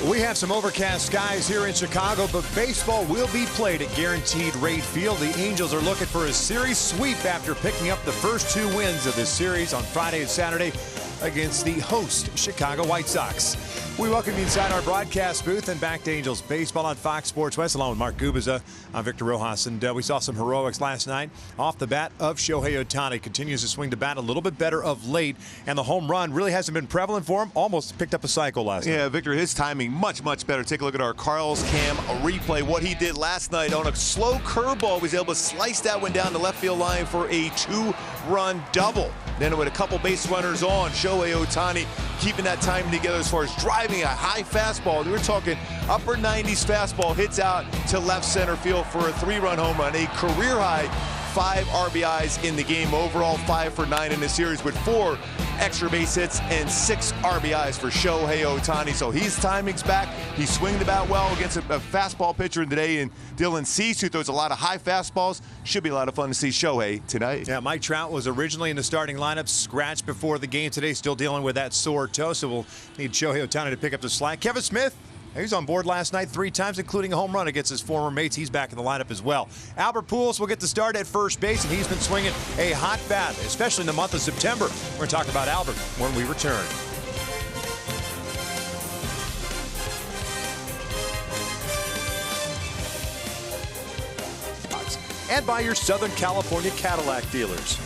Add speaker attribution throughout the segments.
Speaker 1: We have some overcast skies here in Chicago, but baseball will be played at Guaranteed Rate Field. The Angels are looking for a series sweep after picking up the first 2 wins of this series on Friday and Saturday against the host Chicago White Sox. We welcome you inside our broadcast booth and back to Angels baseball on Fox Sports West, along with Mark Gubicza. I'm Victor Rojas, and we saw some heroics last night off the bat of Shohei Ohtani. Continues to swing the bat a little bit better of late, and the home run really hasn't been prevalent for him. Almost picked up a cycle last night.
Speaker 2: Yeah, Victor, his timing much better. Take a look at our Carl's Cam replay. What he did last night on a slow curveball, was able to slice that one down the left field line for a 2-run double. Then with a couple base runners on, Shohei Ohtani keeping that timing together as far as driving a high fastball. We're talking upper 90s fastball, hits out to left center field for a 3-run home run, a career high 5 RBIs in the game. Overall 5 for 9 in the series with 4 extra base hits and 6 RBIs for Shohei Ohtani. So his timing's back. He swinging the bat well against a fastball pitcher today, and Dylan Cease, who throws a lot of high fastballs. Should be a lot of fun to see Shohei tonight.
Speaker 1: Yeah, Mike Trout was originally in the starting lineup, scratched before the game today, still dealing with that sore toe, so we'll need Shohei Ohtani to pick up the slack. Kevin Smith, he was on board last night 3 times, including a home run against his former mates. He's back in the lineup as well. Albert Pujols will get the start at first base, and he's been swinging a hot bat, especially in the month of September. We're going to talk about Albert when we return. And by your Southern California Cadillac dealers.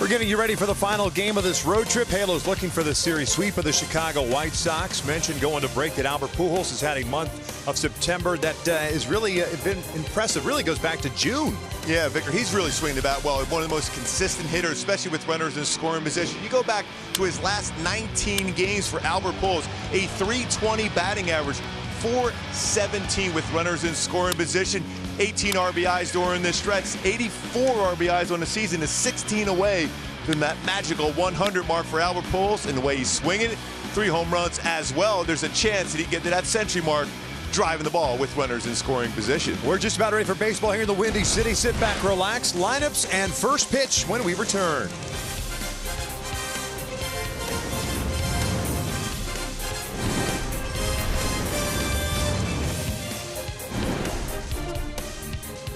Speaker 1: We're getting you ready for the final game of this road trip. Halo's looking for the series sweep of the Chicago White Sox. Mentioned going to break that Albert Pujols has had a month of September that has really been impressive. Really goes back to June.
Speaker 2: Yeah, Victor, he's really swinging the bat well. One of the most consistent hitters, especially with runners in scoring position. You go back to his last 19 games for Albert Pujols, a .320 batting average, .417 with runners in scoring position. 18 RBIs during this stretch, 84 RBIs on the season, is 16 away from that magical 100 mark for Albert Pujols. And the way he's swinging it, 3 home runs as well. There's a chance that he can get to that century mark driving the ball with runners in scoring position.
Speaker 1: We're just about ready for baseball here in the Windy City. Sit back, relax, lineups, and first pitch when we return.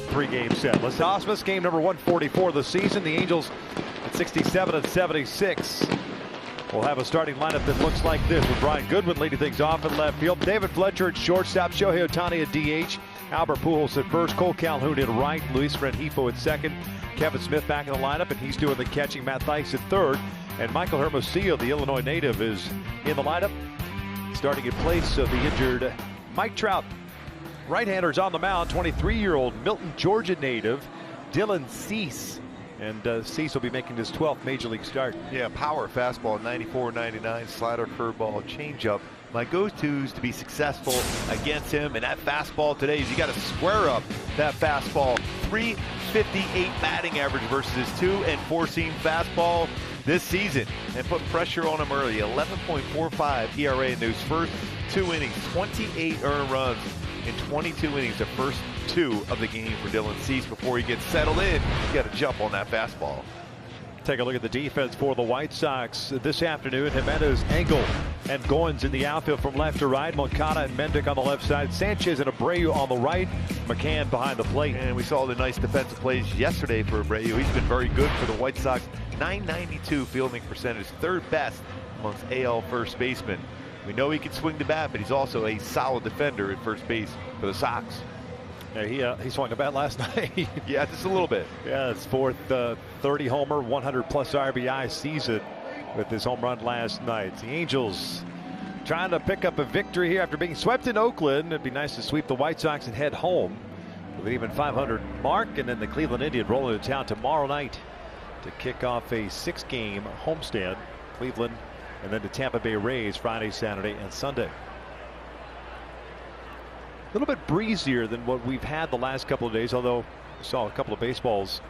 Speaker 1: Three-game set. Las Osmas, game number 144 of the season. The Angels at 67 and 76. We'll have a starting lineup that looks like this, with Brian Goodwin leading things off in left field, David Fletcher at shortstop, Shohei Ohtani at DH, Albert Pujols at first, Cole Calhoun at right, Luis Rengifo at second, Kevin Smith back in the lineup, and he's doing the catching, Matt Thaiss at third, and Michael Hermosillo, the Illinois native, is in the lineup, starting in place of the injured Mike Trout. Right-handers on the mound, 23-year-old Milton, Georgia native, Dylan Cease. And Cease will be making his 12th Major League start.
Speaker 3: Yeah, power fastball, 94-99, slider, curveball, changeup. My go-tos to be successful against him, and that fastball today is you got to square up that fastball. .358 batting average versus his 2- and 4-seam fastball this season, and put pressure on him early. 11.45 ERA in those first 2 innings, 28 earned runs in 22 innings, the first 2 of the game for Dylan Cease. Before he gets settled in, you got to jump on that fastball.
Speaker 1: Take a look at the defense for the White Sox this afternoon. Jimenez, Engel, and Goins in the outfield from left to right. Moncada and Mendick on the left side. Sanchez and Abreu on the right. McCann behind the plate.
Speaker 3: And we saw the nice defensive plays yesterday for Abreu. He's been very good for the White Sox. .992 fielding percentage, 3rd best amongst AL first basemen. We know he can swing the bat, but he's also a solid defender at first base for the Sox.
Speaker 1: Yeah, he swung the bat last night.
Speaker 3: Yeah, just a little bit.
Speaker 1: Yeah, it's 4th 30 homer, 100-plus RBI season with his home run last night. The Angels trying to pick up a victory here after being swept in Oakland. It'd be nice to sweep the White Sox and head home with an even .500 mark. And then the Cleveland Indians rolling to town tomorrow night to kick off a 6-game homestand. Cleveland, and then the Tampa Bay Rays Friday, Saturday, and Sunday. A little bit breezier than what we've had the last couple of days, although we saw a couple of baseballs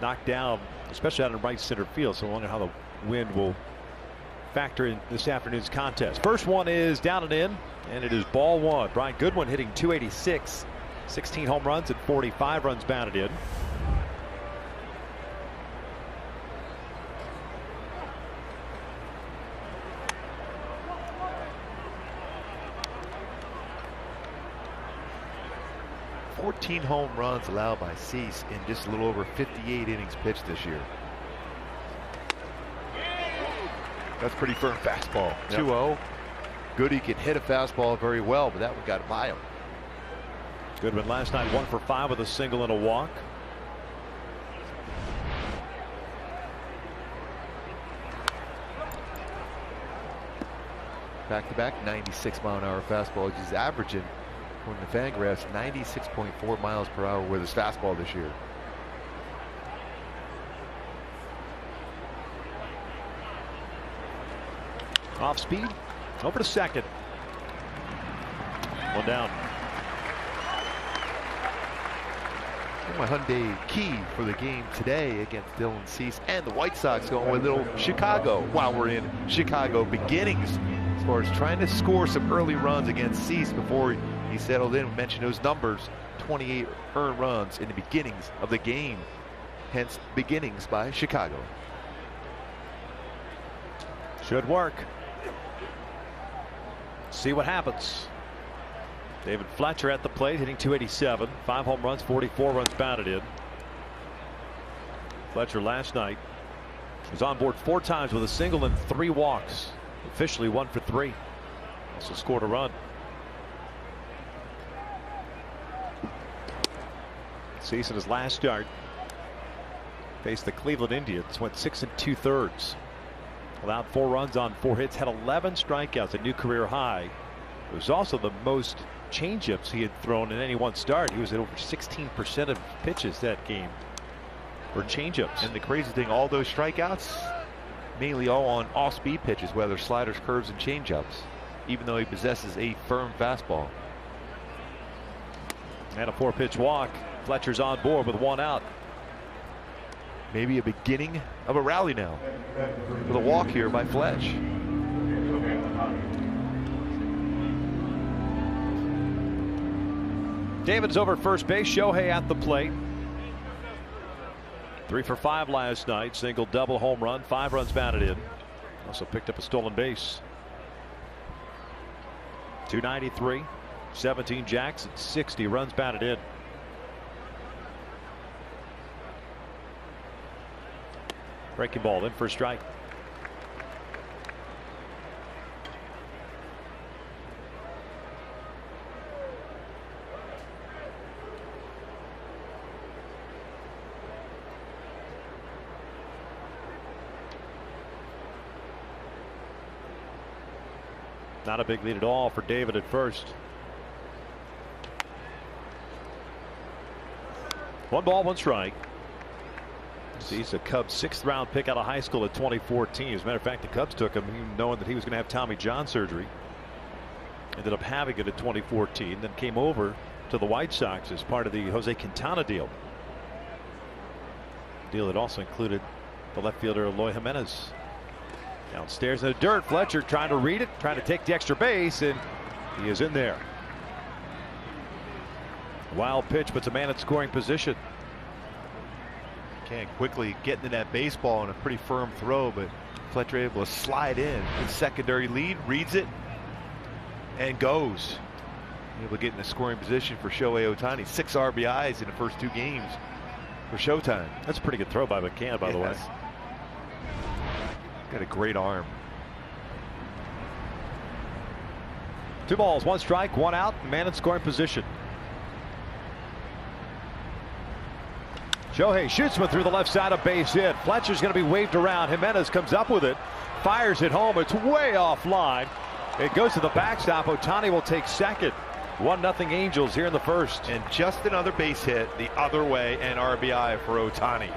Speaker 1: knocked down, especially out in right center field. So I wonder how the wind will factor in this afternoon's contest. First one is down and in, and it is ball 1. Brian Goodwin hitting .286, 16 home runs and 45 runs batted in.
Speaker 3: 14 home runs allowed by Cease in just a little over 58 innings pitched this year. That's pretty firm fastball. 2-0. Goody can hit a fastball very well, but that one got by him.
Speaker 1: Goodwin last night 1 for 5 with a single and a walk.
Speaker 3: Back-to-back 96-mile-an-hour fastball. He's averaging, according to Fangraphs, 96.4 miles per hour with his fastball this year.
Speaker 1: Off speed, over to second. One down.
Speaker 3: My Hyundai key for the game today against Dylan Cease and the White Sox going with little Chicago while we're in Chicago beginnings as far as trying to score some early runs against Cease before he settled in. We mentioned those numbers, 28 earned runs in the beginnings of the game, hence beginnings by Chicago.
Speaker 1: Should work. See what happens. David Fletcher at the plate, hitting .287, 5 home runs, 44 runs batted in. Fletcher last night was on board 4 times with a single and 3 walks. Officially 1 for 3. Also scored a run. Cease in his last start faced the Cleveland Indians, went 6 2/3. Allowed 4 runs on 4 hits, had 11 strikeouts, a new career high. It was also the most changeups he had thrown in any one start. He was at over 16% of pitches that game were changeups.
Speaker 3: And the crazy thing, all those strikeouts, mainly all on off-speed pitches, whether sliders, curves, and changeups, even though he possesses a firm fastball.
Speaker 1: And a 4-pitch walk. Fletcher's on board with 1 out.
Speaker 3: Maybe a beginning of a rally now with a walk here by Fletch.
Speaker 1: David's over at first base. Shohei at the plate. 3 for 5 last night. Single, double, home run. 5 runs batted in. Also picked up a stolen base. 293, 17 jacks, and 60 runs batted in. Breaking ball in for a strike. Not a big lead at all for David at first. 1 ball, 1 strike. He's a Cubs 6th round pick out of high school at 2014. As a matter of fact, the Cubs took him knowing that he was going to have Tommy John surgery. Ended up having it at 2014, then came over to the White Sox as part of the Jose Quintana deal. Deal that also included the left fielder Eloy Jimenez. Downstairs in the dirt, Fletcher trying to read it, trying to take the extra base, and he is in there. Wild pitch puts a man in scoring position.
Speaker 3: Can quickly get into that baseball in a pretty firm throw, but Fletcher able to slide in. His secondary lead, reads it, and goes. Able to get in a scoring position for Shohei Ohtani. 6 RBIs in the first 2 games for Showtime.
Speaker 1: That's a pretty good throw by McCann, by the way.
Speaker 3: Got a great arm.
Speaker 1: 2 balls, 1 strike, 1 out, man in scoring position. Shohei shoots one through the left side of base hit. Fletcher's going to be waved around. Jimenez comes up with it, fires it home. It's way offline. It goes to the backstop. Ohtani will take second. 1-0 Angels here in the first.
Speaker 3: And just another base hit the other way and RBI for Ohtani.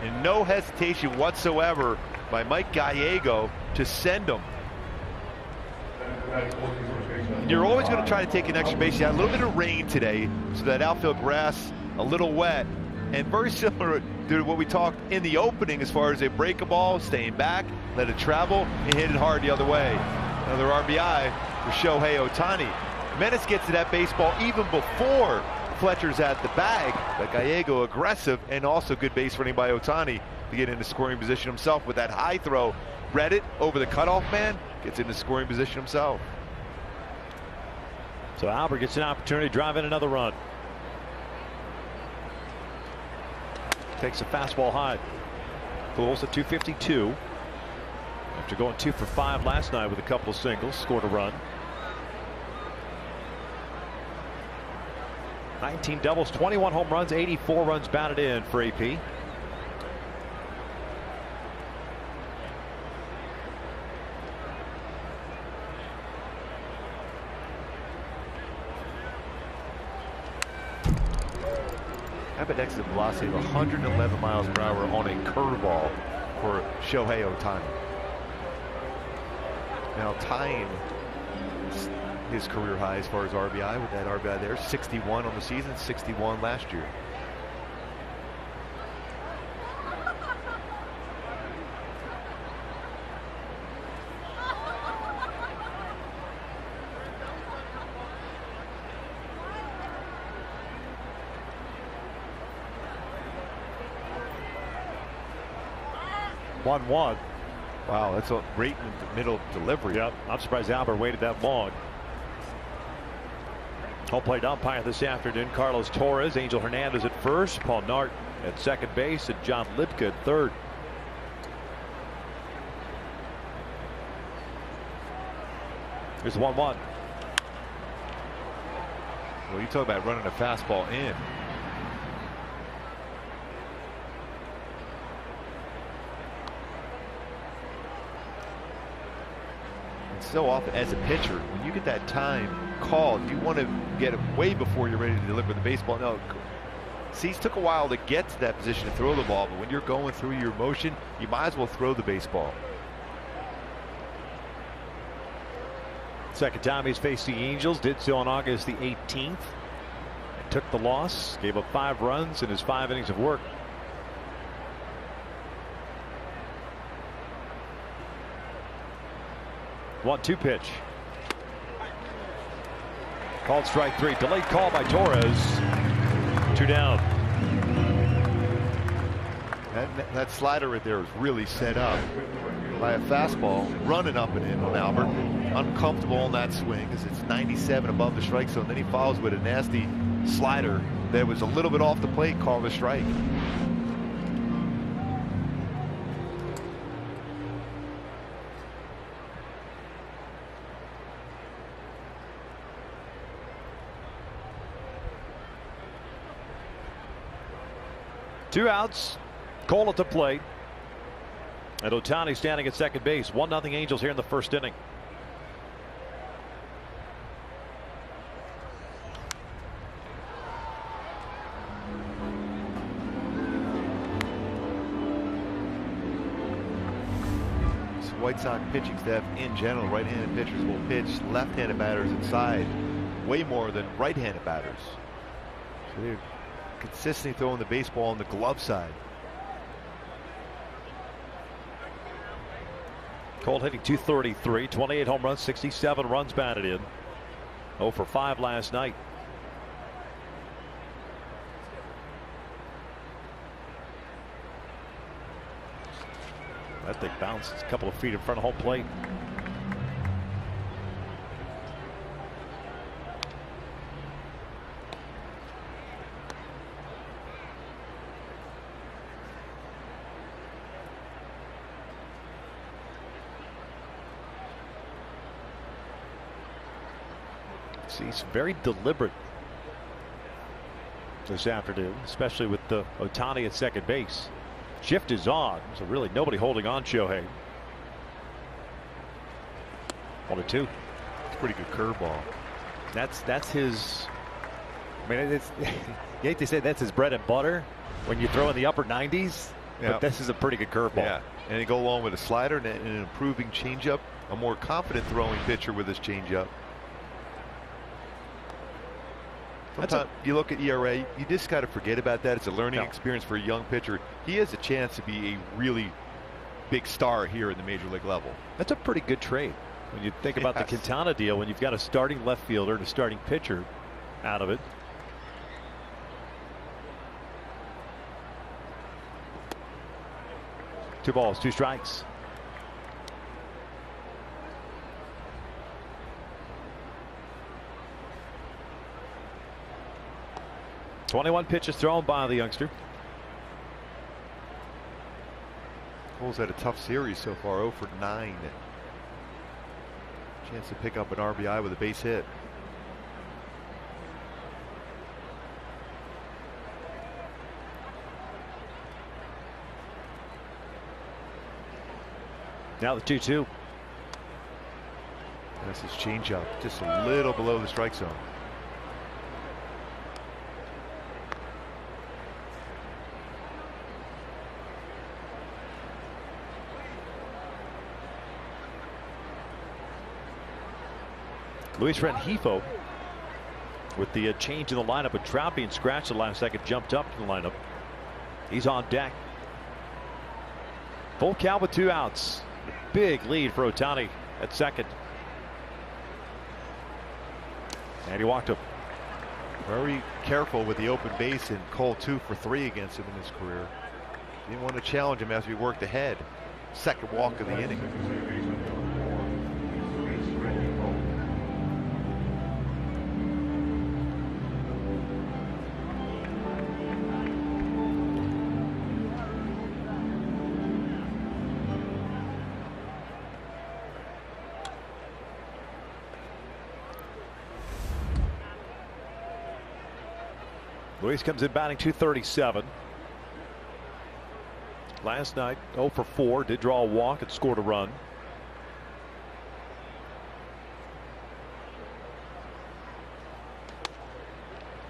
Speaker 3: And no hesitation whatsoever by Mike Gallego to send him. You're always going to try to take an extra base. You had a little bit of rain today, so that outfield grass a little wet. And very similar to what we talked in the opening as far as they break a ball, staying back, let it travel, and hit it hard the other way. Another RBI for Shohei Ohtani. Menace gets to that baseball even before Fletcher's at the bag. But Gallego aggressive and also good base running by Ohtani to get into scoring position himself with that high throw. Read it over the cutoff man, gets into scoring position himself.
Speaker 1: So Albert gets an opportunity to drive in another run. Takes a fastball high. Pujols at 252. After going 2 for 5 last night with a couple of singles, scored a run. 19 doubles, 21 home runs, 84 runs batted in for AP.
Speaker 3: How about exit velocity of 111 miles per hour on a curveball for Shohei Ohtani? Now tying his career high as far as RBI with that RBI there, 61 on the season, 61 last year.
Speaker 1: One.
Speaker 3: Wow, that's a great middle delivery.
Speaker 1: Yep, I'm surprised Albert waited that long. Home plate umpire this afternoon, Carlos Torres, Angel Hernandez at first, Paul Nart at second base, and John Lipka at third. Here's 1-1.
Speaker 3: Well, you talk about running a fastball in. So often as a pitcher, when you get that time called, you want to get it way before you're ready to deliver the baseball. No, Cease took a while to get to that position to throw the ball, but when you're going through your motion, you might as well throw the baseball.
Speaker 1: Second time he's faced the Angels, did so on August the 18th. Took the loss, gave up 5 runs in his 5 innings of work. 1-2 pitch. Called strike 3. Delayed call by Torres. 2 down.
Speaker 3: That slider right there was really set up by a fastball running up and in on Albert. Uncomfortable on that swing as it's 97 above the strike zone. Then he follows with a nasty slider that was a little bit off the plate, called a strike.
Speaker 1: Two outs. Cole at the plate. And Ohtani standing at second base. 1-0 Angels here in the first inning.
Speaker 3: White Sox pitching staff in general, right-handed pitchers will pitch left-handed batters inside way more than right-handed batters. So they're consistently throwing the baseball on the glove side.
Speaker 1: Cole hitting .233, 28 home runs, 67 runs batted in. 0 for 5 last night. That thing bounced a couple of feet in front of home plate. He's very deliberate this afternoon, especially with the Ohtani at second base. Shift is on, so really nobody holding on Shohei. 1-2.
Speaker 3: It's a pretty good curveball.
Speaker 1: That's his. I mean, it's you hate to say that's his bread and butter when you throw in the upper 90s.
Speaker 3: Yeah.
Speaker 1: But this is a pretty good curveball. Yeah,
Speaker 3: and they go along with a slider and an improving changeup. A more confident throwing pitcher with his changeup. Sometimes you look at ERA, you just got to forget about that. It's a learning experience for a young pitcher. He has a chance to be a really big star here in the major league level.
Speaker 1: That's a pretty good trade when you think about the Quintana deal, when you've got a starting left fielder and a starting pitcher out of it. Two balls, 2 strikes. .21 pitches thrown by the youngster.
Speaker 3: Cardinals had a tough series so far, 0 for 9. Chance to pick up an RBI with a base hit.
Speaker 1: Now the 2-2.
Speaker 3: That's his changeup, just a little below the strike zone.
Speaker 1: Luis Rengifo with the change in the lineup, with Trout being scratched the last second, jumped up in the lineup. He's on deck. Full count with 2 outs. Big lead for Ohtani at second. And he walked him.
Speaker 3: Very careful with the open base, and Cole 2 for 3 against him in his career. Didn't want to challenge him after he worked ahead. Second walk of the inning.
Speaker 1: Luis comes in batting .237. Last night 0 for 4, did draw a walk and scored a run.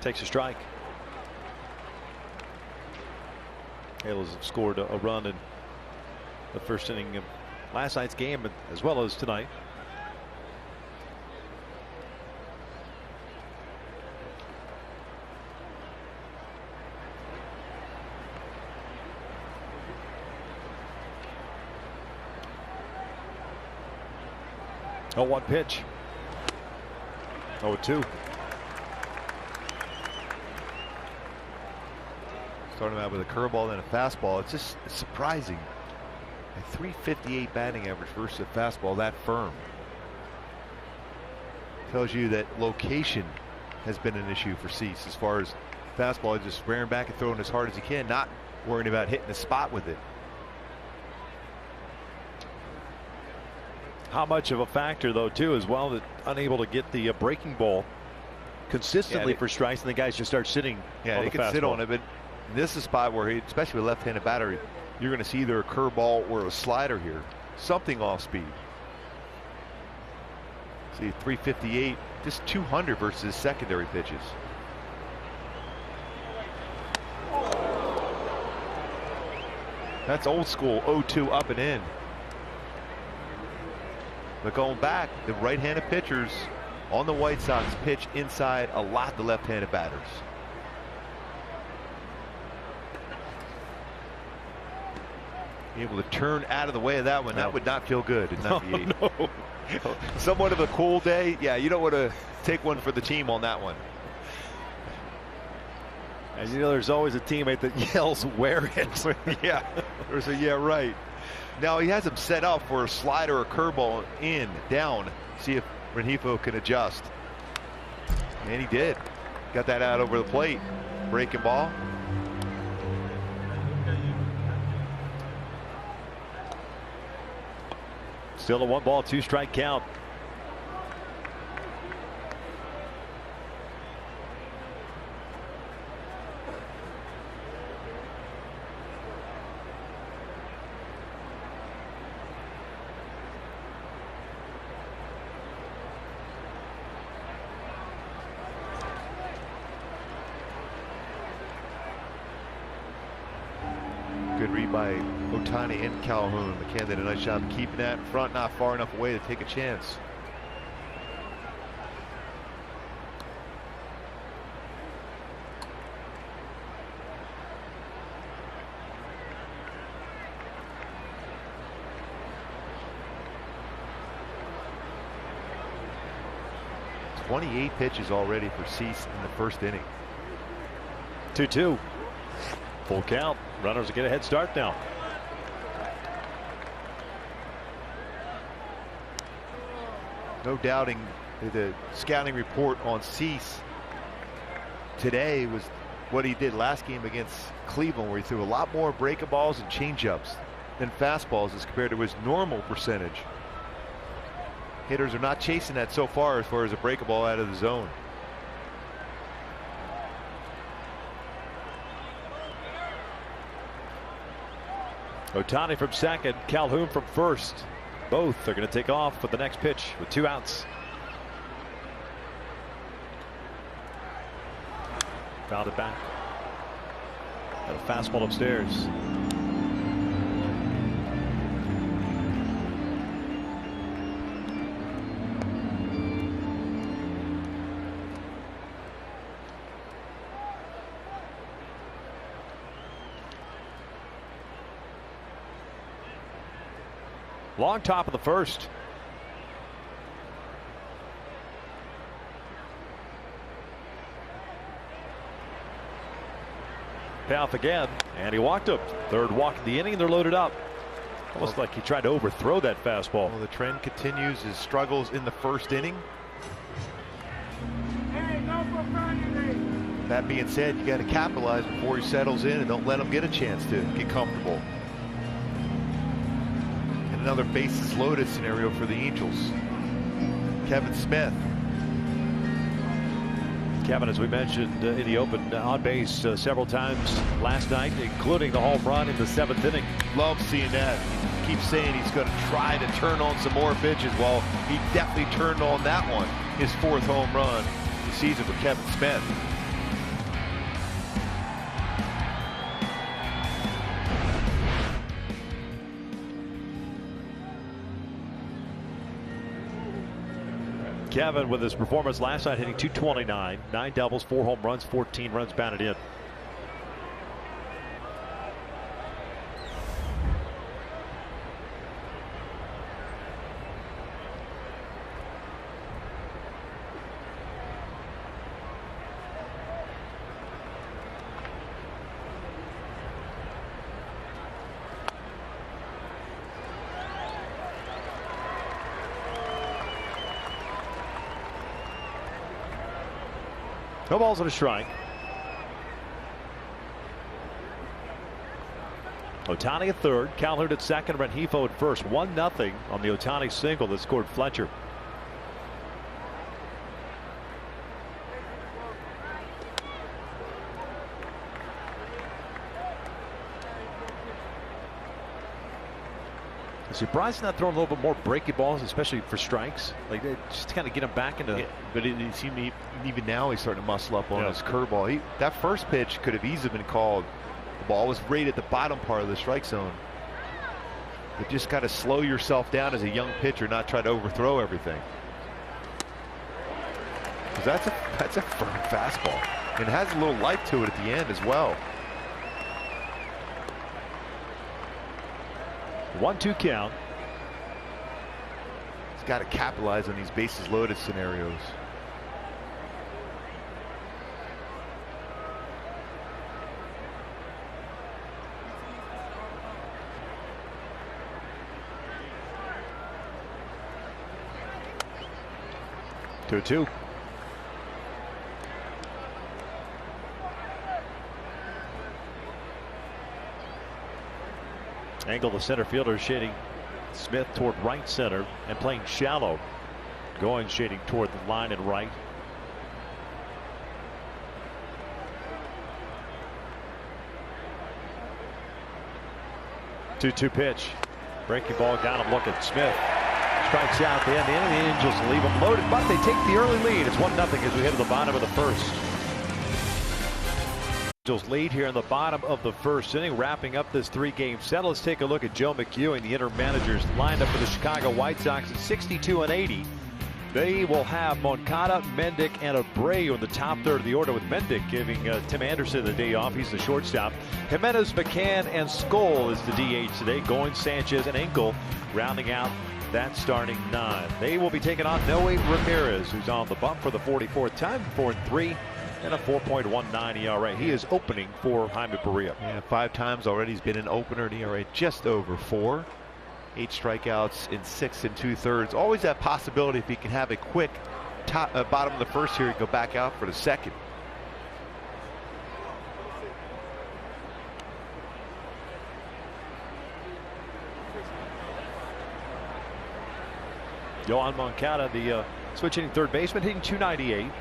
Speaker 1: Takes a strike. Halos have scored a run in the first inning of last night's game as well as tonight. Oh, 1 pitch. 0-2.
Speaker 3: Starting out with a curveball and a fastball. It's just surprising. A .358 batting average versus a fastball that firm. Tells you that location has been an issue for Cease as far as fastball, just squaring back and throwing as hard as he can, not worrying about hitting the spot with it.
Speaker 1: How much of a factor, though, too, as well, that unable to get the breaking ball consistently for strikes, and the guys just start sitting.
Speaker 3: Yeah,
Speaker 1: on
Speaker 3: they
Speaker 1: the
Speaker 3: can sit
Speaker 1: fastball.
Speaker 3: on it, but this is a spot where, especially with left-handed batter, you're going to see either a curveball or a slider here, something off speed. See, 358, just 200 versus his secondary pitches. That's old school 0-2 up and in. But going back, the right-handed pitchers on the White Sox pitch inside a lot the left-handed batters. Be able to turn out of the way of that one. That would not feel good in 98.
Speaker 1: No.
Speaker 3: Somewhat of a cool day. Yeah, you don't want to take one for the team on that one.
Speaker 1: And you know, there's always a teammate that yells, "Wear it."
Speaker 3: Yeah, there's a yeah, right. Now he has him set up for a slider or curveball in, down. See if Rengifo can adjust. And he did. Got that out over the plate. Breaking ball.
Speaker 1: Still a 1-ball, 2-strike count.
Speaker 3: Good read by Ohtani and Calhoun. McCann did a nice job keeping that in front, not far enough away to take a chance. .28 pitches already for Cease in the first inning.
Speaker 1: 2-2. Full count. Runners will get a head start now.
Speaker 3: No doubting the scouting report on Cease today was what he did last game against Cleveland, where he threw a lot more breaking balls and changeups. than fastballs as compared to his normal percentage. Hitters are not chasing that so far as a break a ball out of the zone.
Speaker 1: Ohtani from second, Calhoun from first. Both are going to take off with the next pitch with 2 outs. Fouled it back. Got a fastball upstairs. Long top of the first. Payoff again, and he walked him. Third walk of the inning, they're loaded up. Almost like he tried to overthrow that fastball.
Speaker 3: Well, the trend continues. His struggles in the first inning. That being said, you got to capitalize before he settles in and don't let him get a chance to get comfortable. And another bases loaded scenario for the Angels. Kevin Smith.
Speaker 1: Kevin, as we mentioned in the open, on base several times last night, including the home run in the 7th inning.
Speaker 3: Love seeing that. Keeps saying he's going to try to turn on some more pitches. Well, he definitely turned on that one. His 4th home run of the season for Kevin Smith.
Speaker 1: Kevin, with his performance last night, hitting .229, 9 doubles, 4 home runs, 14 runs batted in. No balls and a strike. Ohtani at third, Calhoun at second, Rengifo at first. 1-0 on the Ohtani single that scored Fletcher. Surprised not throwing a little bit more breaky balls, especially for strikes. Like just to kind of get him back into.
Speaker 3: Yeah, but it seemed even now he's starting to muscle up on his curveball. That first pitch could have easily been called. The ball was right at the bottom part of the strike zone. But just got to slow yourself down as a young pitcher, not try to overthrow everything. Because that's a firm fastball, and it has a little life to it at the end as well.
Speaker 1: 1-2 count.
Speaker 3: He's got to capitalize on these bases loaded scenarios.
Speaker 1: Two. Angle, the center fielder, shading Smith toward right center and playing shallow. Going shading toward the line and right. Two pitch. Breaking ball got him looking. Smith strikes out at the end of the inning. The Angels leave him loaded, but they take the early lead. It's 1-0 as we head to the bottom of the first. Angels lead here in the bottom of the first inning, wrapping up this 3-game set. Let's take a look at Joe McEwing, the interim manager's lineup for the Chicago White Sox at 62 and 80. They will have Moncada, Mendick, and Abreu in the top third of the order, with Mendick giving Tim Anderson the day off. He's the shortstop. Jimenez, McCann, and Skoll is the DH today. Goins, Sanchez, and Engel rounding out that starting 9. They will be taking on Noe Ramirez, who's on the bump for the 44th time, 4-3. And a 4.19 ERA. He is opening for Jaime Barria.
Speaker 3: Yeah, 5 times already he's been an opener. An ERA just over 4. 8 strikeouts in 6 2/3. Always that possibility if he can have a quick bottom of the first here, go back out for the second.
Speaker 1: Yoan Moncada, the switch hitting third baseman, hitting .298.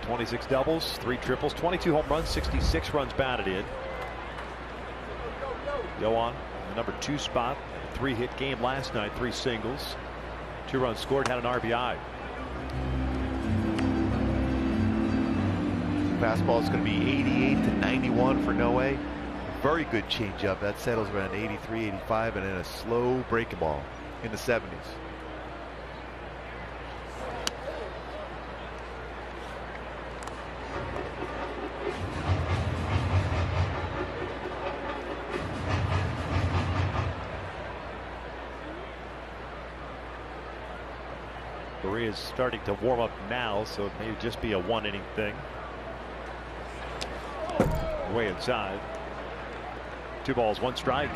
Speaker 1: 26 doubles, 3 triples, 22 home runs, 66 runs batted in. Yoan, the number 2 spot, 3-hit game last night, 3 singles, 2 runs scored, had an RBI.
Speaker 3: Fastball is going to be 88 to 91 for Noe. Very good changeup. That settles around 83, 85, and then a slow breaking ball in the 70s.
Speaker 1: Is starting to warm up now, so it may just be a 1-inning thing. Way inside. 2 balls, 1 strike.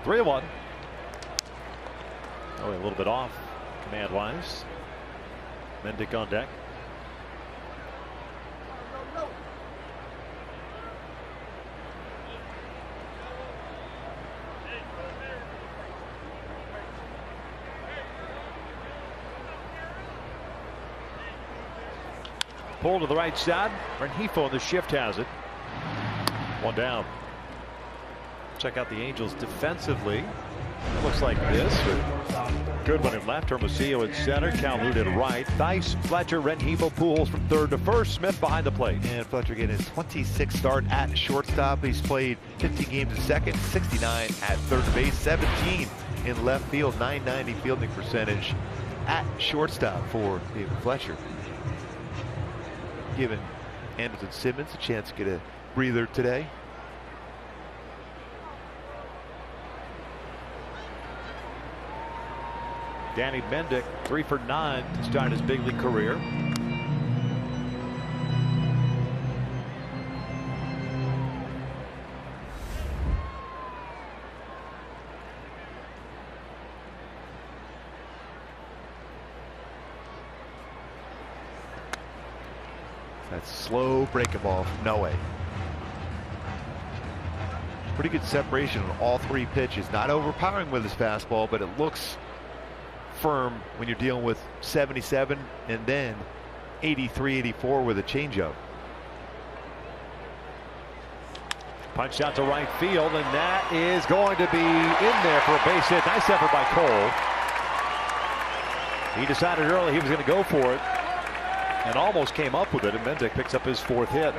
Speaker 1: Three and 1. Oh, a little bit off command wise. Mendick on deck. Pull to the right side. Rengifo on the shift has it. 1 down. Check out the Angels defensively. It looks like this. Goodwin at left, Hermosillo at center, Calhoun at right, Theis, Fletcher, Rengifo, Pujols from third to first, Smith behind the plate.
Speaker 3: And Fletcher getting his 26th start at shortstop. He's played 15 games at second, 69 at third base, 17 in left field, 990 fielding percentage at shortstop for David Fletcher. Giving Anderson Simmons a chance to get a breather today.
Speaker 1: Danny Mendick, 3 for 9 to start his big league career.
Speaker 3: That slow breaking ball from Noe. Pretty good separation on all 3 pitches. Not overpowering with his fastball, but it looks firm when you're dealing with 77 and then 83, 84 with a changeup.
Speaker 1: Punched out to right field, and that is going to be in there for a base hit. Nice effort by Cole. He decided early he was going to go for it and almost came up with it, and Mendick picks up his 4th hit.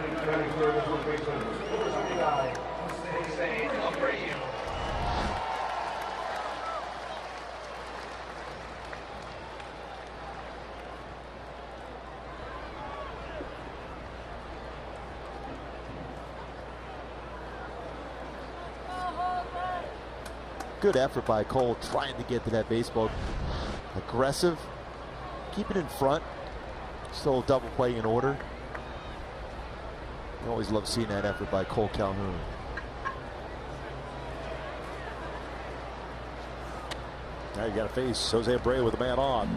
Speaker 4: Good effort by Cole trying to get to that baseball. Aggressive, keep it in front, still double play in order. I always love seeing that effort by Cole Calhoun.
Speaker 5: Now you got to face Jose Abreu with a man on.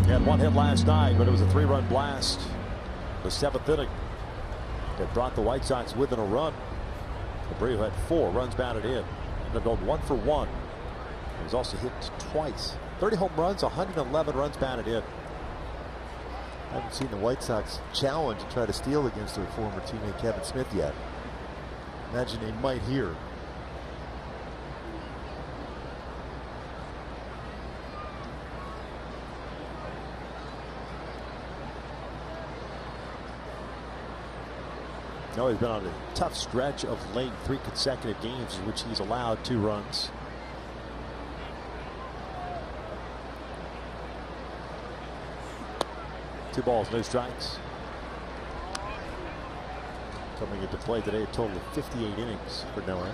Speaker 5: He had 1 hit last night, but it was a 3-run blast. The 7th inning that brought the White Sox within a run. Abreu had 4 runs batted in. Ended up going 1 for 1. He was also hit twice. 30 home runs, 111 runs batted in.
Speaker 4: I haven't seen the White Sox challenge and try to steal against their former teammate Kevin Smith yet. Imagine they might here.
Speaker 5: No, he's been on a tough stretch of late, 3 consecutive games in which he's allowed 2 runs. Two balls, no strikes. Coming into play today, a total of 58 innings for Noah.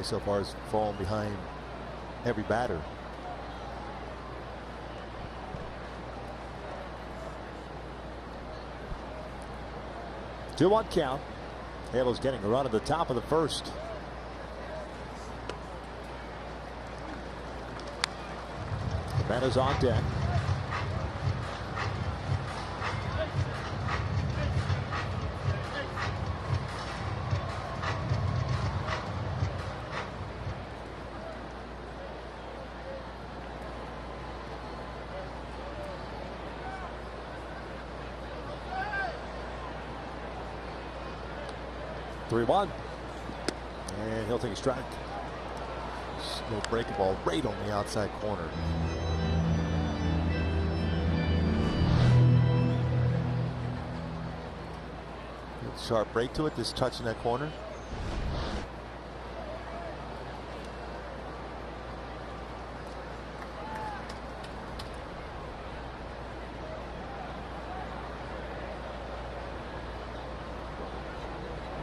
Speaker 4: way so far is falling behind every batter.
Speaker 5: 2-1 count. Halo's getting a run at the top of the first. Jimenez on deck. Three-one, and he'll take a strike.
Speaker 4: Slow breaking ball right on the outside corner. Good sharp break to it, just touching that corner.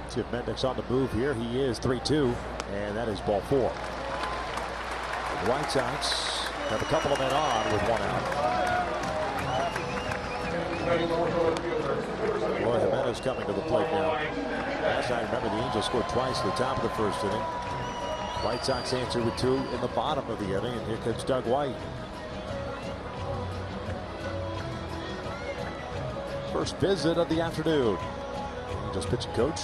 Speaker 5: See if Mendick's on the move here. He is 3-2, and that is ball 4. The White Sox have a couple of men on with 1 out. Roy Jimenez coming to the plate now. Last night, remember, the Angels scored twice at the top of the first inning. White Sox answered with 2 in the bottom of the inning, and here comes Doug White. First visit of the afternoon. Angels pitching coach.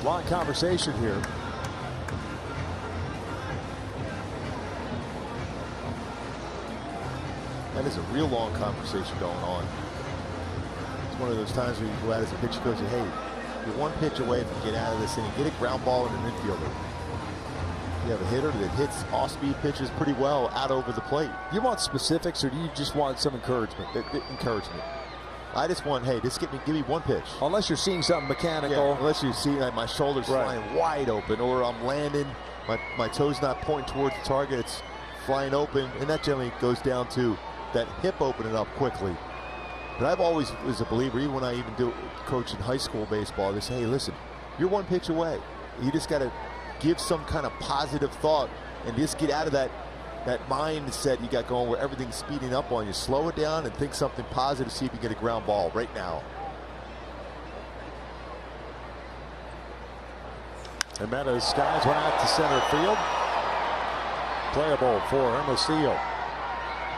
Speaker 5: Long conversation here.
Speaker 4: That is a real long conversation going on. It's one of those times where you go out as a pitcher coach and, hey, you're 1 pitch away from getting out of this inning. Get a ground ball in an infielder. You have a hitter that hits off-speed pitches pretty well out over the plate.
Speaker 5: You want specifics, or do you just want some encouragement?
Speaker 4: Encouragement. I just want, hey, just give me 1 pitch.
Speaker 5: Unless you're seeing something mechanical.
Speaker 4: Yeah, unless you see like my shoulders flying wide open, or I'm landing, my toes not pointing towards the target, it's flying open, and that generally goes down to that hip opening up quickly. But I've always was a believer, even when I even do coach in high school baseball, they say, hey, listen, you're 1 pitch away. You just got to give some kind of positive thought and just get out of that mindset you got going where everything's speeding up on you. Slow it down and think something positive. See if you get a ground ball right now.
Speaker 5: Jimenez skies one out to center field. Playable for Hermosillo.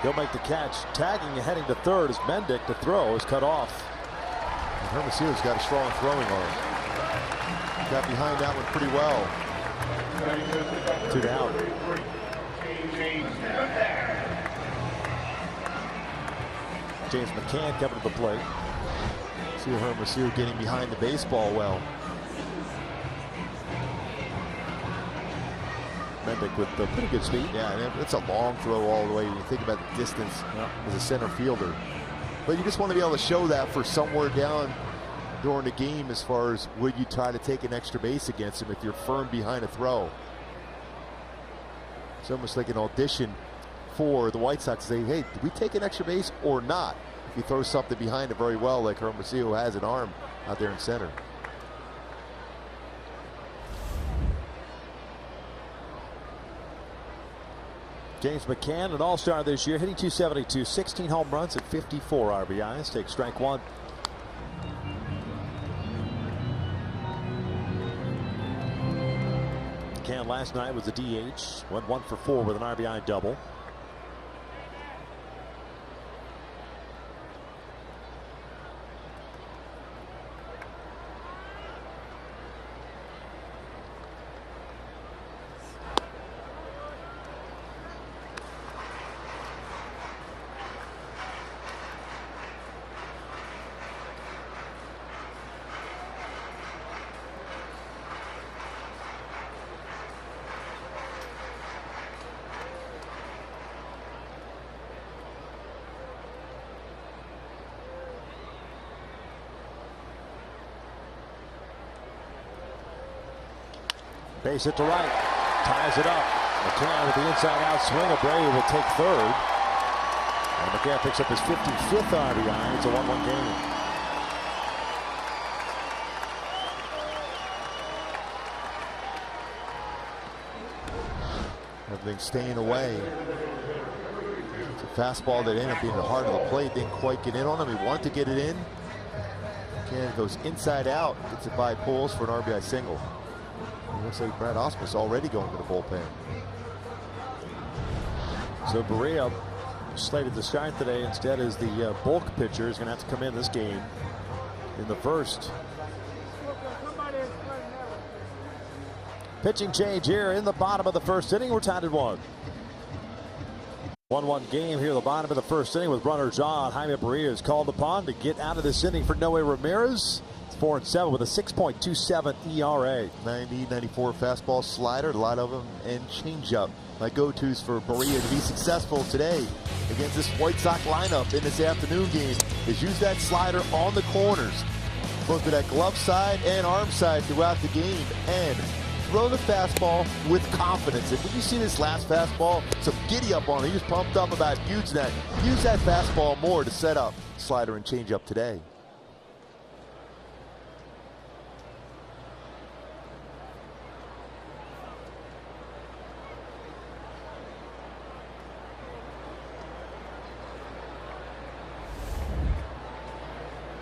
Speaker 5: He'll make the catch. Tagging and heading to third as Mendick to throw is cut off.
Speaker 4: Hermosillo's got a strong throwing arm. Got behind that one pretty well.
Speaker 5: 2 down. James McCann coming to the plate.
Speaker 4: See Hermosillo getting behind the baseball well.
Speaker 5: Mendick with pretty good speed.
Speaker 4: Yeah, and it's a long throw all the way when you think about the distance as a center fielder. But you just want to be able to show that for somewhere down during the game as far as would you try to take an extra base against him if you're firm behind a throw. It's almost like an audition for the White Sox to say, hey, did we take an extra base or not? If you throw something behind it very well, like Hermosillo has an arm out there in center.
Speaker 5: James McCann, an all-star this year, hitting .272, 16 home runs and 54 RBIs. Takes strike 1. McCann last night was a DH, went 1 for 4 with an RBI double. Base hit to right. Ties it up. McCann with the inside-out swing. Abreu will take third. And McCann picks up his 55th RBI. It's a 1-1 game.
Speaker 4: Everything staying away. It's a fastball that ended up being the heart of the plate. Didn't quite get in on him. He wanted to get it in. Again, goes inside out. Gets it by Pujols for an RBI single. It looks like Brad Ausmus already going to the bullpen.
Speaker 5: So Barria slated to start today. Instead, is the bulk pitcher. Is going to have to come in this game in the first. Pitching change here in the bottom of the first inning. We're tied at 1. 1-1 game here in the bottom of the first inning with runners on. Jaime Barria is called upon to get out of this inning for Noe Ramirez. It's 4-7 with a 6.27 ERA.
Speaker 4: 90, 94 fastball, slider, a lot of them, and changeup. My go-tos for Barria to be successful today against this White Sox lineup in this afternoon game is use that slider on the corners, both to that glove side and arm side throughout the game, and throw the fastball with confidence. And when you see this last fastball, some giddy up on it. He was pumped up about using that. Use that fastball more to set up slider and changeup today.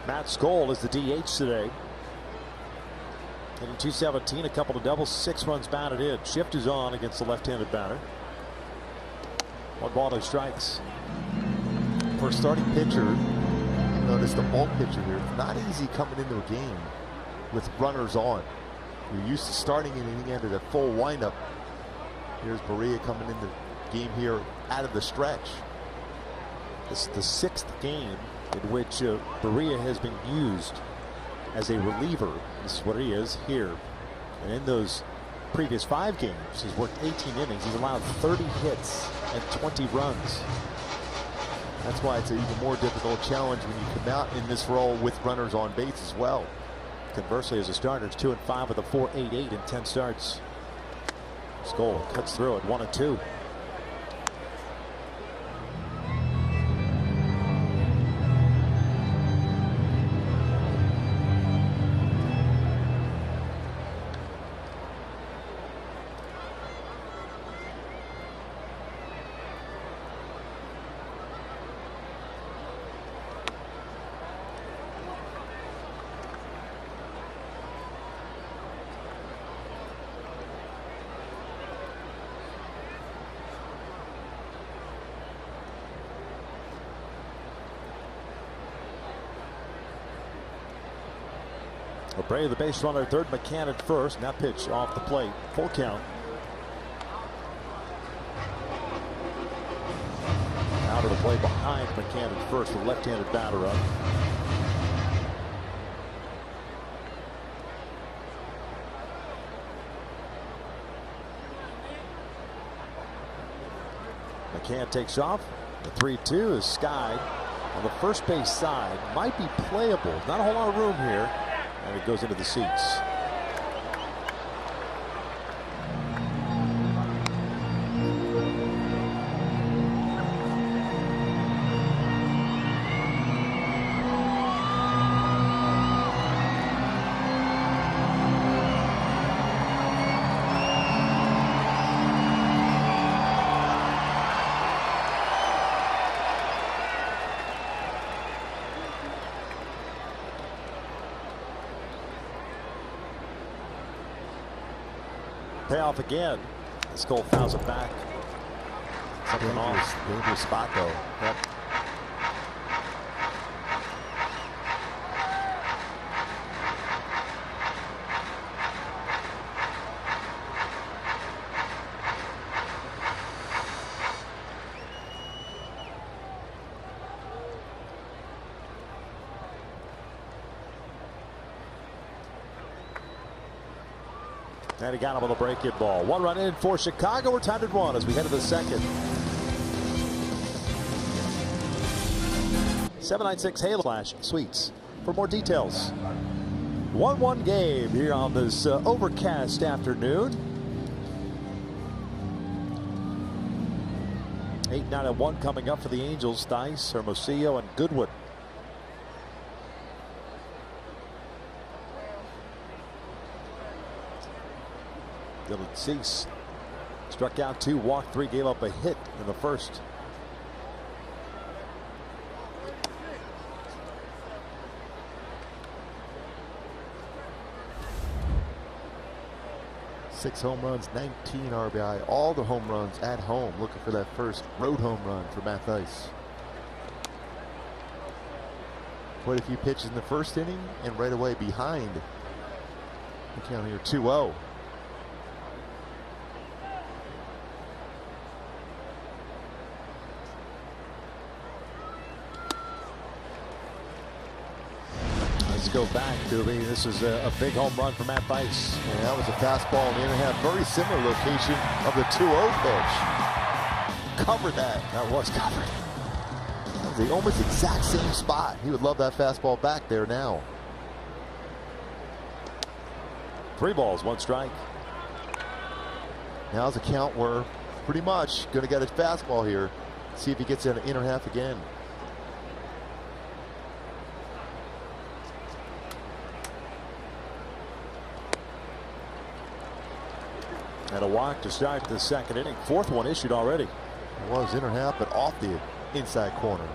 Speaker 5: Matt Skoll is the DH today. Hitting .217, a couple of doubles, 6 runs batted in. Shift is on against the left-handed batter. 1 ball, 2 strikes.
Speaker 4: For a starting pitcher, you notice the bulk pitcher here, not easy coming into a game with runners on. You're used to starting an inning into the full windup. Here's Barria coming into the game here out of the stretch.
Speaker 5: This is the 6th game in which Barria has been used as a reliever. This is what he is here. And in those previous 5 games, he's worked 18 innings. He's allowed 30 hits and 20 runs.
Speaker 4: That's why it's an even more difficult challenge when you come out in this role with runners on base as well.
Speaker 5: Conversely, as a starter, it's 2-5 with a 4.88 in 10 starts. Skoll cuts through it, 1-2. Abreu, the base runner, third. McCann at first. Now pitch off the plate. Full count. Out of the play behind McCann at first. The left-handed batter up. McCann takes off. The 3-2 is skied on the first base side. Might be playable. Not a whole lot of room here. And it goes into the seats. Payoff again. Skoll fouls it back. Something off.
Speaker 4: Dangerous spot though.
Speaker 5: Yep. And he got him on the break-in ball. 1 run in for Chicago. We're tied at 1 as we head to the second. 796 Halo Flash Suites for more details. 1-1 game here on this overcast afternoon. 8, 9, and 1 coming up for the Angels. Theis, Hermosillo, and Goodwin. Dylan Cease struck out 2, walked 3, gave up a hit in the first.
Speaker 4: Six home runs, 19 RBI, all the home runs at home. Looking for that first road home run for Matt Theis. Quite a few pitches in the first inning and right away behind. The count here 2-0.
Speaker 5: Let's go back, Doobie. This is a big home run for Matt Theis.
Speaker 4: And that was a fastball in the inner half. Very similar location of the 2-0 pitch. Covered that.
Speaker 5: That was covered.
Speaker 4: That was the almost exact same spot. He would love that fastball back there now.
Speaker 5: 3 balls, 1 strike.
Speaker 4: Now's a count where pretty much going to get his fastball here. See if he gets in the inner half again.
Speaker 5: And a walk to start the second inning. 4th one issued already.
Speaker 4: It was inner half, but off the inside corner.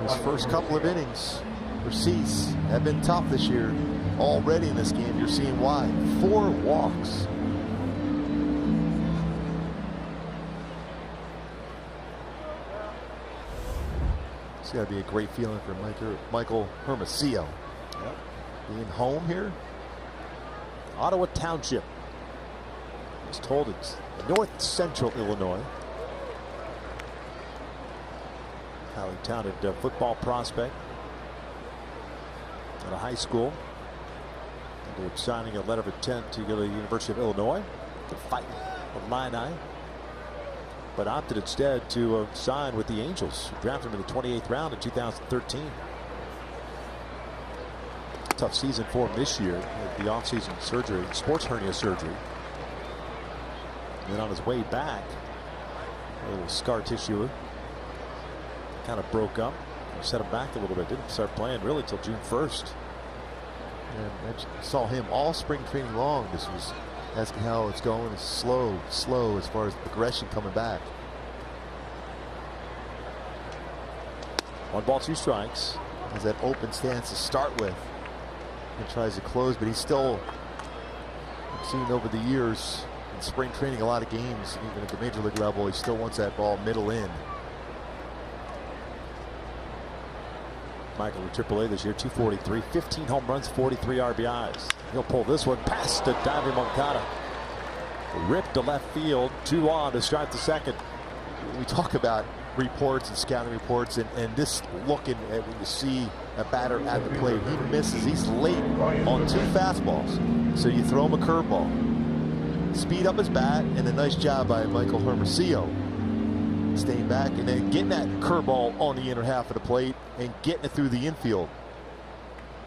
Speaker 4: His first couple of innings for Cease have been tough this year. Already in this game, you're seeing why. 4 walks. It's got to be a great feeling for Michael Hermosillo.
Speaker 5: Yep.
Speaker 4: Being home here.
Speaker 5: Ottawa Township. It's told it's north central Illinois. Highly talented football prospect at a high school. Ended up signing a letter of intent to go to the University of Illinois to fight Illini, but opted instead to sign with the Angels, who drafted him in the 28th round in 2013. Tough season for him this year. The offseason surgery, sports hernia surgery. And then on his way back, a little scar tissue kind of broke up, set him back a little bit. Didn't start playing really till June 1st.
Speaker 4: And I saw him all spring training long. This was asking how it's going. It's slow as far as progression coming back.
Speaker 5: 1 ball, 2 strikes.
Speaker 4: Has that open stance to start with. And tries to close, but he's still, I've seen over the years in spring training a lot of games, even at the major league level, he still wants that ball middle in.
Speaker 5: Michael with AAA this year, 243, 15 home runs, 43 RBIs. He'll pull this one past to Davy Moncada. Ripped to left field, 2 on to start the second.
Speaker 4: We talk about reports and scouting reports, and this looking at when you see a batter at the plate, he misses. He's late on 2 fastballs, so you throw him a curveball. Speed up his bat, and a nice job by Michael Hermosillo staying back and then getting that curveball on the inner half of the plate and getting it through the infield.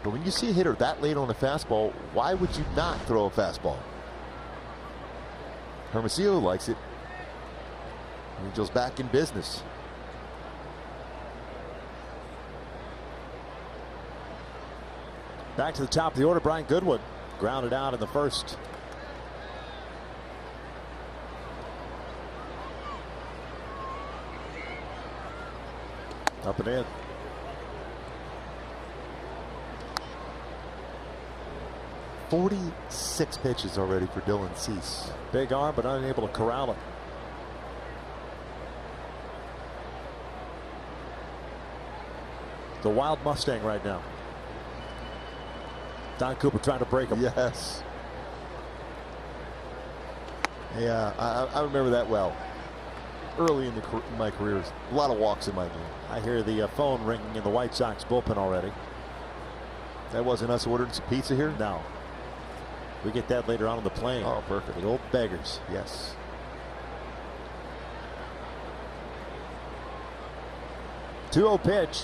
Speaker 4: But when you see a hitter that late on a fastball, why would you not throw a fastball? Hermosillo likes it. Angels back in business.
Speaker 5: Back to the top of the order, Brian Goodwin. Grounded out in the first. Up and in.
Speaker 4: .46 pitches already for Dylan Cease.
Speaker 5: Big arm, but unable to corral it. The wild Mustang right now. Don Cooper trying to break him.
Speaker 4: Yes. Yeah, I remember that well. Early in my career, a lot of walks in my game.
Speaker 5: I hear the phone ringing in the White Sox bullpen already.
Speaker 4: That wasn't us ordering some pizza here?
Speaker 5: No. We get that later on the plane.
Speaker 4: Oh, perfect.
Speaker 5: The old beggars.
Speaker 4: Yes.
Speaker 5: Two-0 pitch.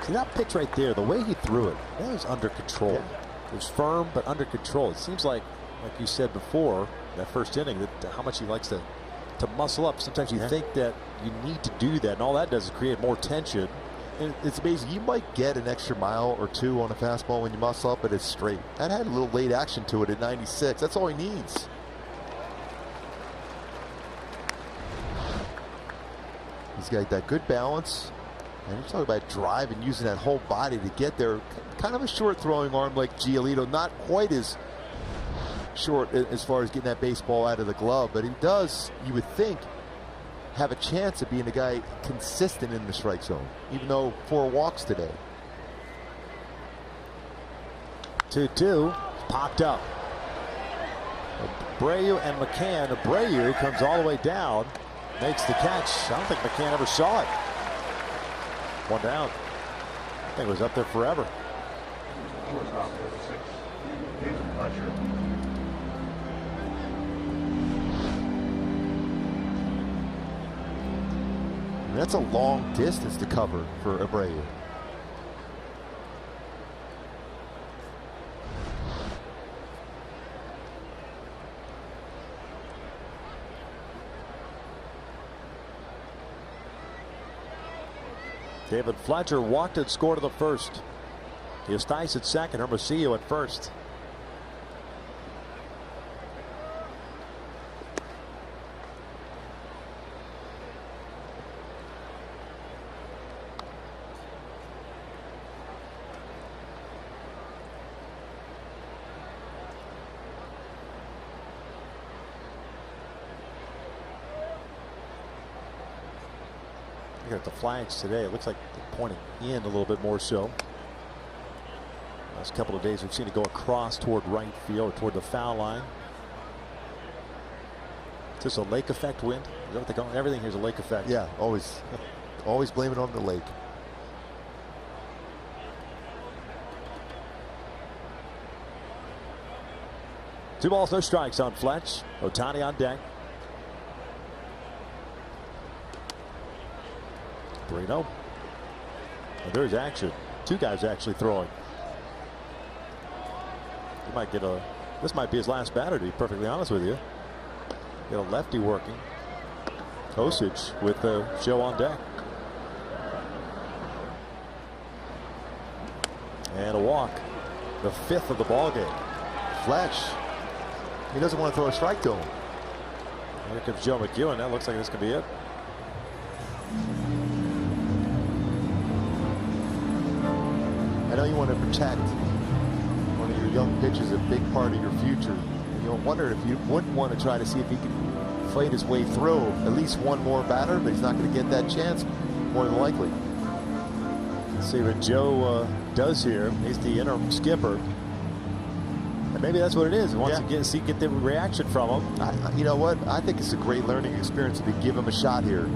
Speaker 5: See that pitch right there, the way he threw it, that was under control.
Speaker 4: Yeah.
Speaker 5: It was firm but under control. It seems like you said before, that first inning, that how much he likes to muscle up. Sometimes you think that you need to do that, and all that does is create more tension.
Speaker 4: And it's amazing. You might get an extra mile or two on a fastball when you muscle up, but it's straight. That had a little late action to it at 96. That's all he needs. He's got that good balance. And you're talking about drive and using that whole body to get there. Kind of a short throwing arm like Giolito. Not quite as short as far as getting that baseball out of the glove, but he does, you would think, have a chance of being a guy consistent in the strike zone, even though 4 walks today.
Speaker 5: 2-2, popped up. Abreu and McCann. Abreu comes all the way down, makes the catch. I don't think McCann ever saw it. 1 down. I think it was up there forever.
Speaker 4: That's a long distance to cover for Abreu.
Speaker 5: David Fletcher walked and scored in the first. Eustace at second, Hermosillo at first. Look at the flags today. It looks like they're pointing in a little bit more so. Last couple of days we've seen it go across toward right field, or toward the foul line. Is this a lake effect wind? Is that what they call it? Everything here's a lake effect.
Speaker 4: Yeah, always blame it on the lake.
Speaker 5: Two balls, no strikes on Fletch. Ohtani on deck. 3-0. There's action. 2 guys actually throwing. He might get a. This might be his last batter, to be perfectly honest with you. Get a lefty working. Osich with the show on deck. And a walk. The 5th of the ball game.
Speaker 4: Fletch. He doesn't want to throw a strike to him.
Speaker 5: Here comes Joe McEwing. That looks like this could be it.
Speaker 4: I know you want to protect one of your young pitchers, a big part of your future. You wonder if you wouldn't want to try to see if he can fight his way through at least one more batter, but he's not going to get that chance more than likely.
Speaker 5: Let's see what Joe does here. He's the interim skipper. And maybe that's what it is. He wants to get the reaction from him.
Speaker 4: You know what? I think it's a great learning experience to give him a shot here.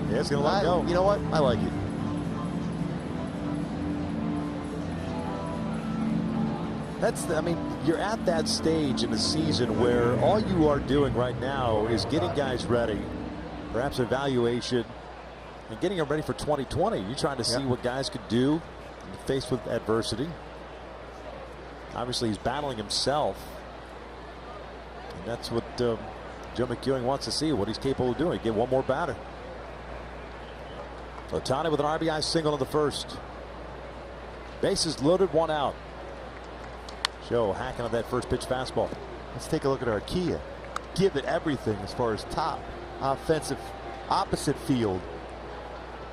Speaker 5: Yeah, it's going to let go.
Speaker 4: You know what? I like it.
Speaker 5: I mean, you're at that stage in the season where all you are doing right now is getting guys ready, perhaps evaluation, and getting them ready for 2020. You're trying to see what guys could do faced with adversity. Obviously, he's battling himself, and that's what Joe McEwing wants to see, what he's capable of doing. Get one more batter. Ohtani with an RBI single in the first. Bases loaded, 1 out. Joe hacking on that first pitch fastball.
Speaker 4: Let's take a look at Arcia. Give it everything as far as top offensive opposite field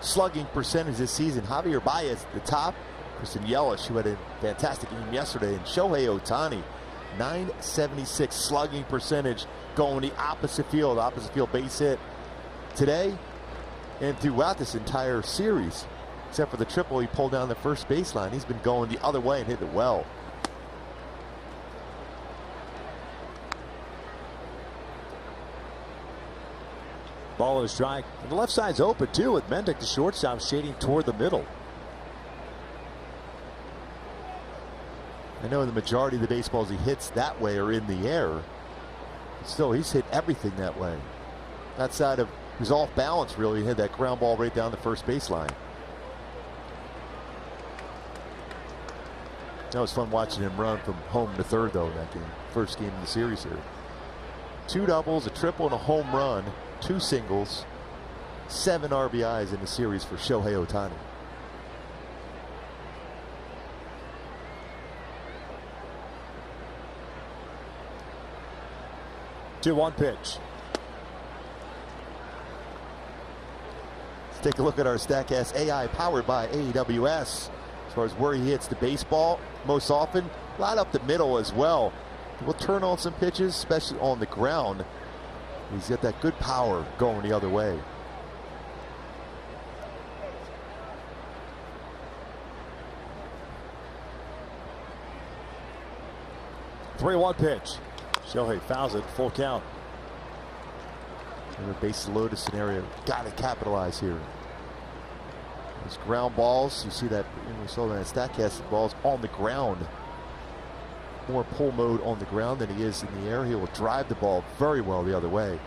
Speaker 4: slugging percentage this season. Javier Baez at the top. Christian Yelich, who had a fantastic game yesterday, and Shohei Ohtani, 976 slugging percentage, going the opposite field base hit today and throughout this entire series, except for the triple he pulled down the first baseline. He's been going the other way and hitting it well.
Speaker 5: Ball is strike. And the left side's open too, with Mendick, the shortstop, shading toward the middle.
Speaker 4: I know the majority of the baseballs he hits that way are in the air. Still, he's hit everything that way. That side of, he was off balance really. He had that ground ball right down the first baseline. That was fun watching him run from home to third, though, in that game. First game in the series here. 2 doubles, a triple, and a home run. 2 singles. 7 RBIs in the series for Shohei Ohtani.
Speaker 5: Two one pitch.
Speaker 4: Let's take a look at our StatCast AI powered by AWS. As far as where he hits the baseball, most often, right up the middle as well. We'll turn on some pitches, especially on the ground. He's got that good power going the other way.
Speaker 5: Three one pitch. Shohei fouls it, full count.
Speaker 4: In a base loaded scenario, got to capitalize here. Those ground balls, you see that, we saw that in StatCast, the ball's on the ground. More pull mode on the ground than he is in the air. He will drive the ball very well the other way.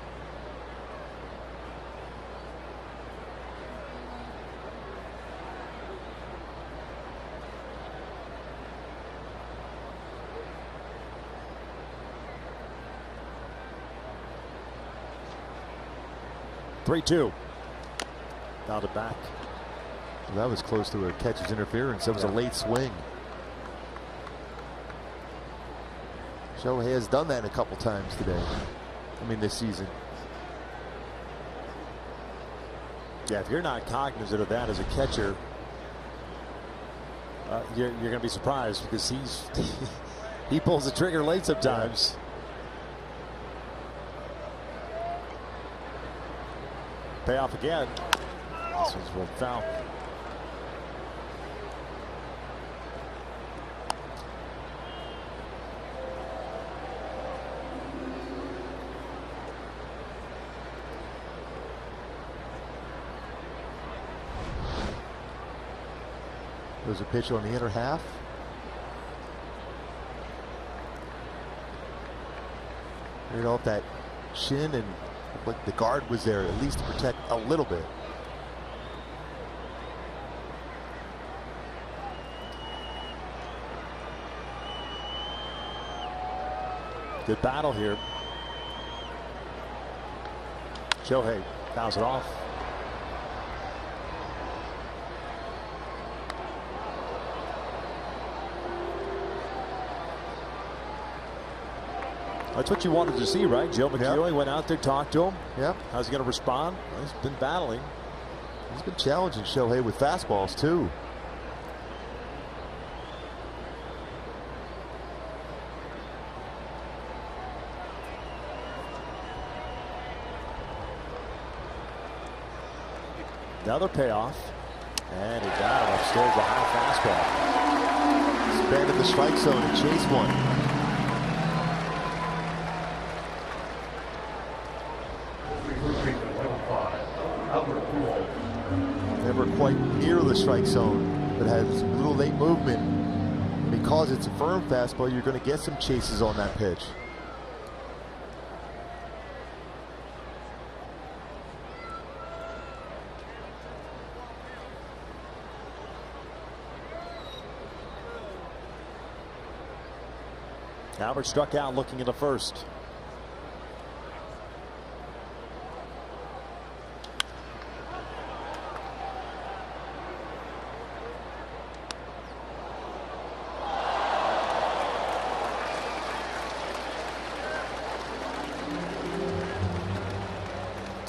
Speaker 5: Three two. Fouled it back.
Speaker 4: Well, that was close to a catcher's interference. That was a late swing. Shohei has done that a couple times today. I mean, this season.
Speaker 5: Yeah, if you're not cognizant of that as a catcher, you're going to be surprised because he pulls the trigger late sometimes. Payoff again. This was one foul.
Speaker 4: There's a pitch on the inner half. Right off that chin, and like the guard was there at least to protect a little bit.
Speaker 5: Good battle here. Shohei fouls it off. That's what you wanted to see, right? Joe McEwing went out there, talked to him.
Speaker 4: Yep.
Speaker 5: How's he going to respond? Well, he's been battling.
Speaker 4: He's been challenging Shohei with fastballs, too.
Speaker 5: Another payoff. And he got him upstairs, a high fastball.
Speaker 4: Expanded the strike zone and chased one. Never quite near the strike zone, but has a little late movement. Because it's a firm fastball, you're going to get some chases on that pitch.
Speaker 5: Albert struck out looking in the first.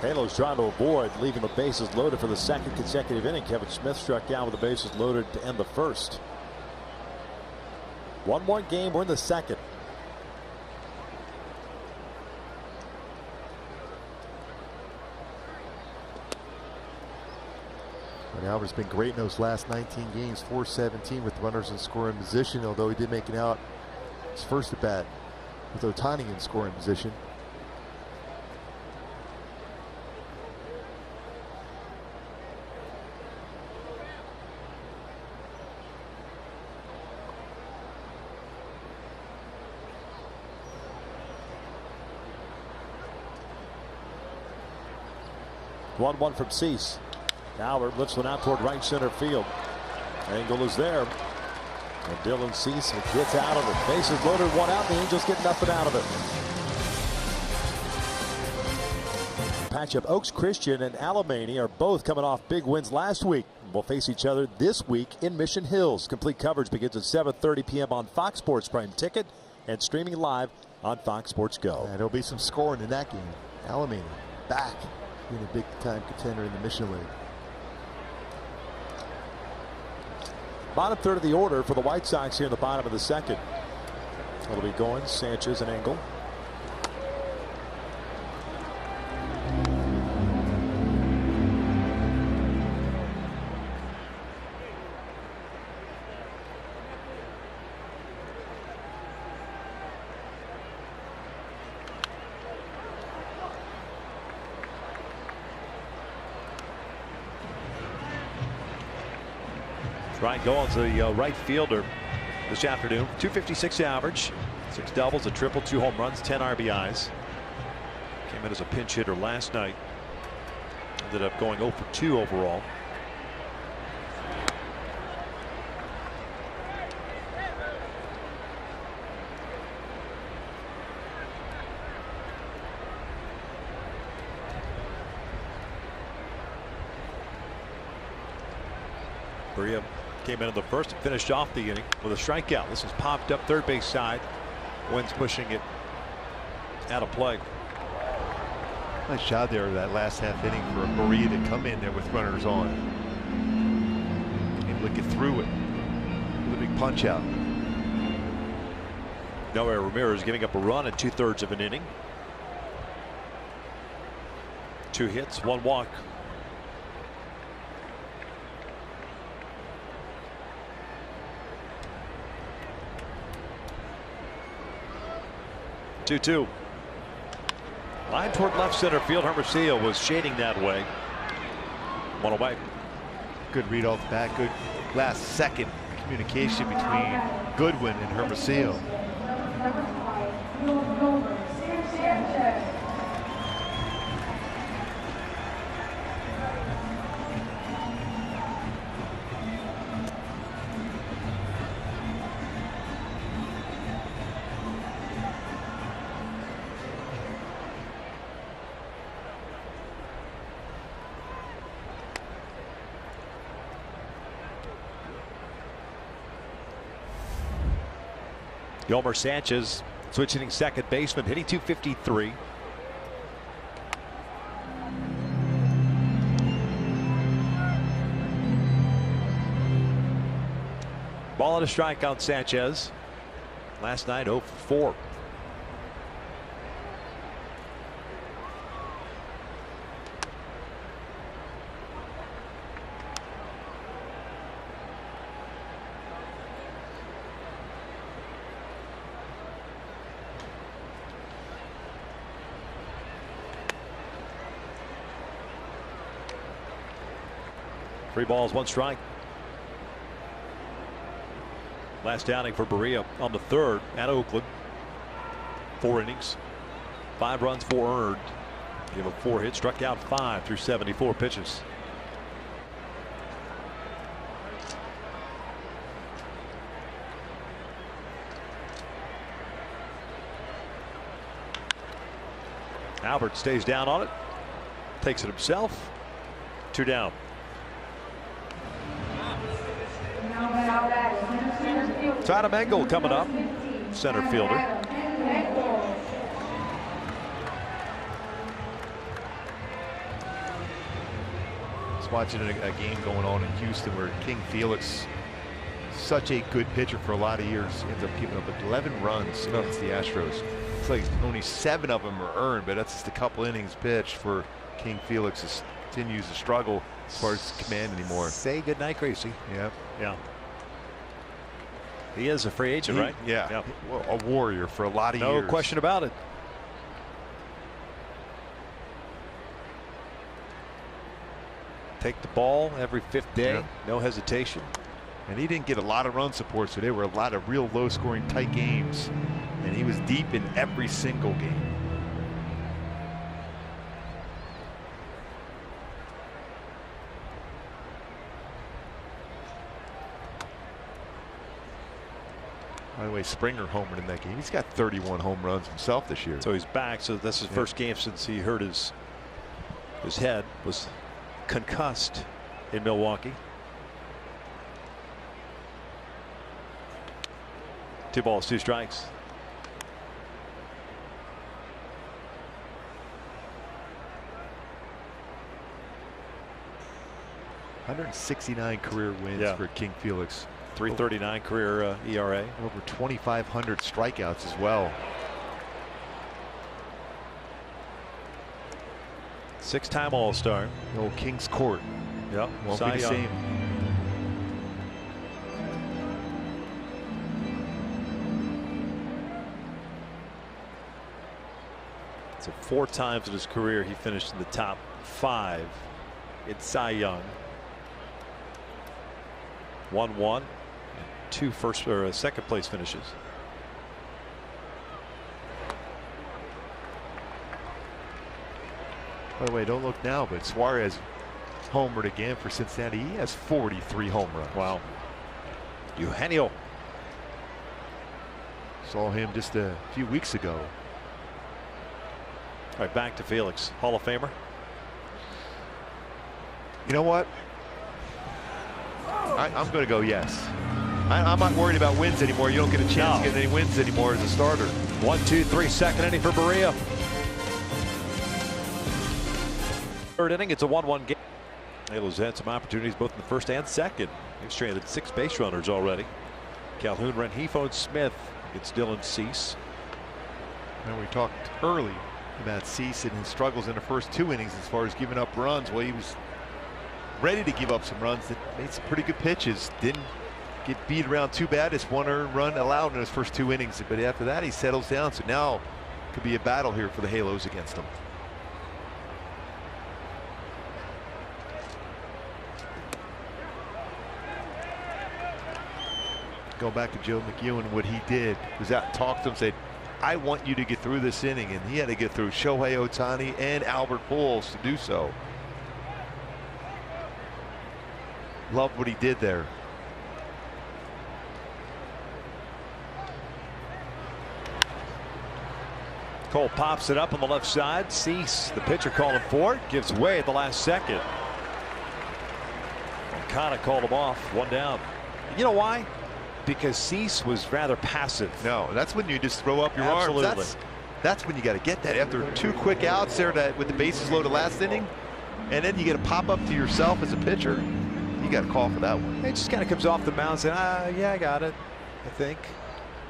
Speaker 5: Halo's trying to avoid leaving the bases loaded for the second consecutive inning. Kevin Smith struck out with the bases loaded to end the first. 1-1 game. We're in the second.
Speaker 4: And Albert's been great in those last 19 games, 417 with runners in scoring position, although he did make it out his first at bat with Ohtani in scoring position.
Speaker 5: One from Cease. Albert lifts one out toward right center field. Angle is there. And Dylan Cease gets out of it. Bases loaded, one out. The Angels get nothing out of it. Patchup Oaks Christian and Alemany are both coming off big wins last week. Will face each other this week in Mission Hills. Complete coverage begins at 7:30 p.m. on Fox Sports Prime Ticket and streaming live on Fox Sports Go.
Speaker 4: And there'll be some scoring in that game. Alemany back being a big time contender in the Mission League.
Speaker 5: Bottom third of the order for the White Sox here in the bottom of the second. It'll be Goins, Sanchez, and Engel.
Speaker 1: Ryan Goins, the right fielder this afternoon. 256 average, 6 doubles, a triple, 2 home runs, 10 RBIs. Came in as a pinch hitter last night. Ended up going 0 for 2 overall. Berea came in the first and finished off the inning with a strikeout. This is popped up third base side. Wins pushing it out of play.
Speaker 3: Nice job there that last half inning for Berea to come in there with runners on. Able to get through it with a big punch out.
Speaker 1: Noah Ramirez giving up a run in 2/3 of an inning. 2 hits, 1 walk. Two. Line toward left center field. Hermosillo was shading that way. 1 away.
Speaker 3: Good read off the bat. Good last second communication between Goodwin and Hermosillo.
Speaker 1: Yolmer Sanchez switching second baseman, hitting .253. Ball and a strike on Sanchez. Last night 0 for 4. Three balls, 1 strike. Last outing for Berea on the 3rd at Oakland. 4 innings, 5 runs, 4 earned. Gave up 4 hits, struck out 5 through 74 pitches. Albert stays down on it, takes it himself. 2 down. Adam Engel coming up, center fielder.
Speaker 3: Just watching a game going on in Houston where King Felix, such a good pitcher for a lot of years, ends up giving up 11 runs against the Astros. It's like only 7 of them are earned, but that's just a couple innings pitched for King Felix. Continues to struggle as far as command anymore.
Speaker 1: Say goodnight, Gracie.
Speaker 3: Yeah.
Speaker 1: Yeah. He is a free agent, right?
Speaker 3: Yeah. Well, a warrior for a lot of years.
Speaker 1: No question about it. Take the ball every 5th day.
Speaker 3: Yep.
Speaker 1: No hesitation.
Speaker 3: And he didn't get a lot of run support, so there were a lot of real low scoring tight games. And he was deep in every single game. way, Springer homered in that game. He's got 31 home runs himself this year.
Speaker 1: So he's back. So that's his first game since he hurt his head, was concussed in Milwaukee. 2 balls, 2 strikes.
Speaker 3: .169 career wins for King Felix.
Speaker 1: .339 career ERA.
Speaker 3: Over 2,500 strikeouts as well.
Speaker 1: 6-time All-Star.
Speaker 3: The old King's Court.
Speaker 1: Yep.
Speaker 3: Won't be the same.
Speaker 1: So 4 times in his career he finished in the top 5 in Cy Young. 1-1 and 2 first or second place finishes.
Speaker 3: By the way, don't look now, but Suarez homered again for Cincinnati. He has 43 home runs.
Speaker 1: Wow. Eugenio.
Speaker 3: Saw him just a few weeks ago.
Speaker 1: All right, back to Felix, Hall of Famer.
Speaker 3: You know what? I'm going to go yes. I'm not worried about wins anymore. You don't get a chance to get any wins anymore as a starter.
Speaker 1: 1-2-3, second inning for Barria. Third inning, it's a 1-1 game. Halos had some opportunities both in the first and second. He's stranded 6 base runners already. Calhoun, Rengifo, and Smith against Dylan Cease.
Speaker 3: And we talked early about Cease and his struggles in the first 2 innings as far as giving up runs. Well, he was ready to give up some runs. That made some pretty good pitches. Didn't get beat around too bad. It's 1 earned run allowed in his first 2 innings. But after that, he settles down. So now could be a battle here for the Halos against him. Go back to Joe McEwen. What he did was out and talked to him, said, I want you to get through this inning. And he had to get through Shohei Ohtani and Albert Pujols to do so. Loved what he did there.
Speaker 1: Cole pops it up on the left side. Cease, the pitcher calling for it, gives way at the last second. Moncada called him off, 1 down. You know why? Because Cease was rather passive.
Speaker 3: No, that's when you just throw up your
Speaker 1: Absolutely.
Speaker 3: arms. That's when you got to get that after 2 quick outs there with the bases loaded last inning, and then you get a pop up to yourself as a pitcher. You got to call for that one.
Speaker 1: It just kind of comes off the mound saying, yeah, I got it, I think.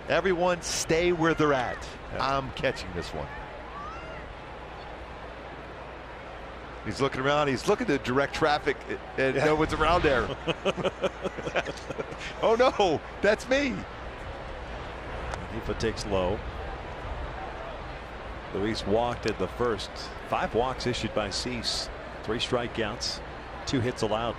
Speaker 3: Everyone stay where they're at. Yeah. I'm catching this one. He's looking around. He's looking to direct traffic, and no one's around there. Oh no, that's me.
Speaker 1: Ifa takes low. Luis walked in the first. 5 walks issued by Cease. 3 strikeouts, 2 hits allowed.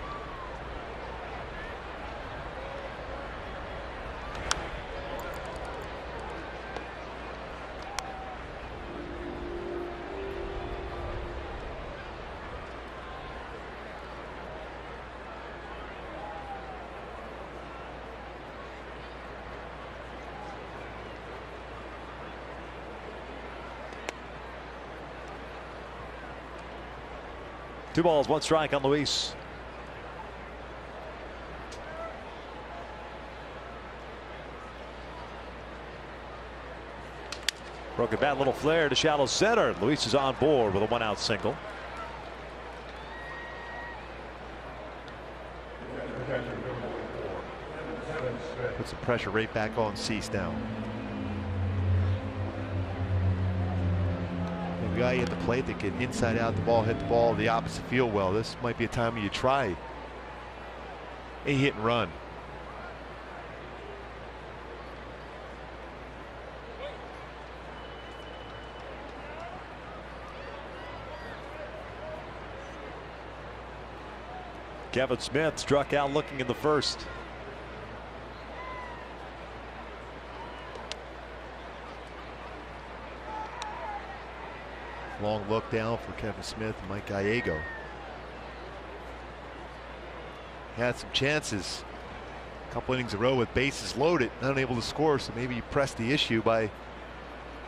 Speaker 1: Two balls, 1 strike on Luis. Broken bat, little flare to shallow center. Luis is on board with a 1-out single.
Speaker 3: Put some pressure right back on Cease now. The guy at the plate that can inside out the ball, hit the ball the opposite field well. This might be a time you try a hit and run.
Speaker 1: Kevin Smith struck out looking in the first.
Speaker 3: Long look down for Kevin Smith and Mike Gallego. Had some chances a couple innings in a row with bases loaded, unable to score, so maybe you press the issue by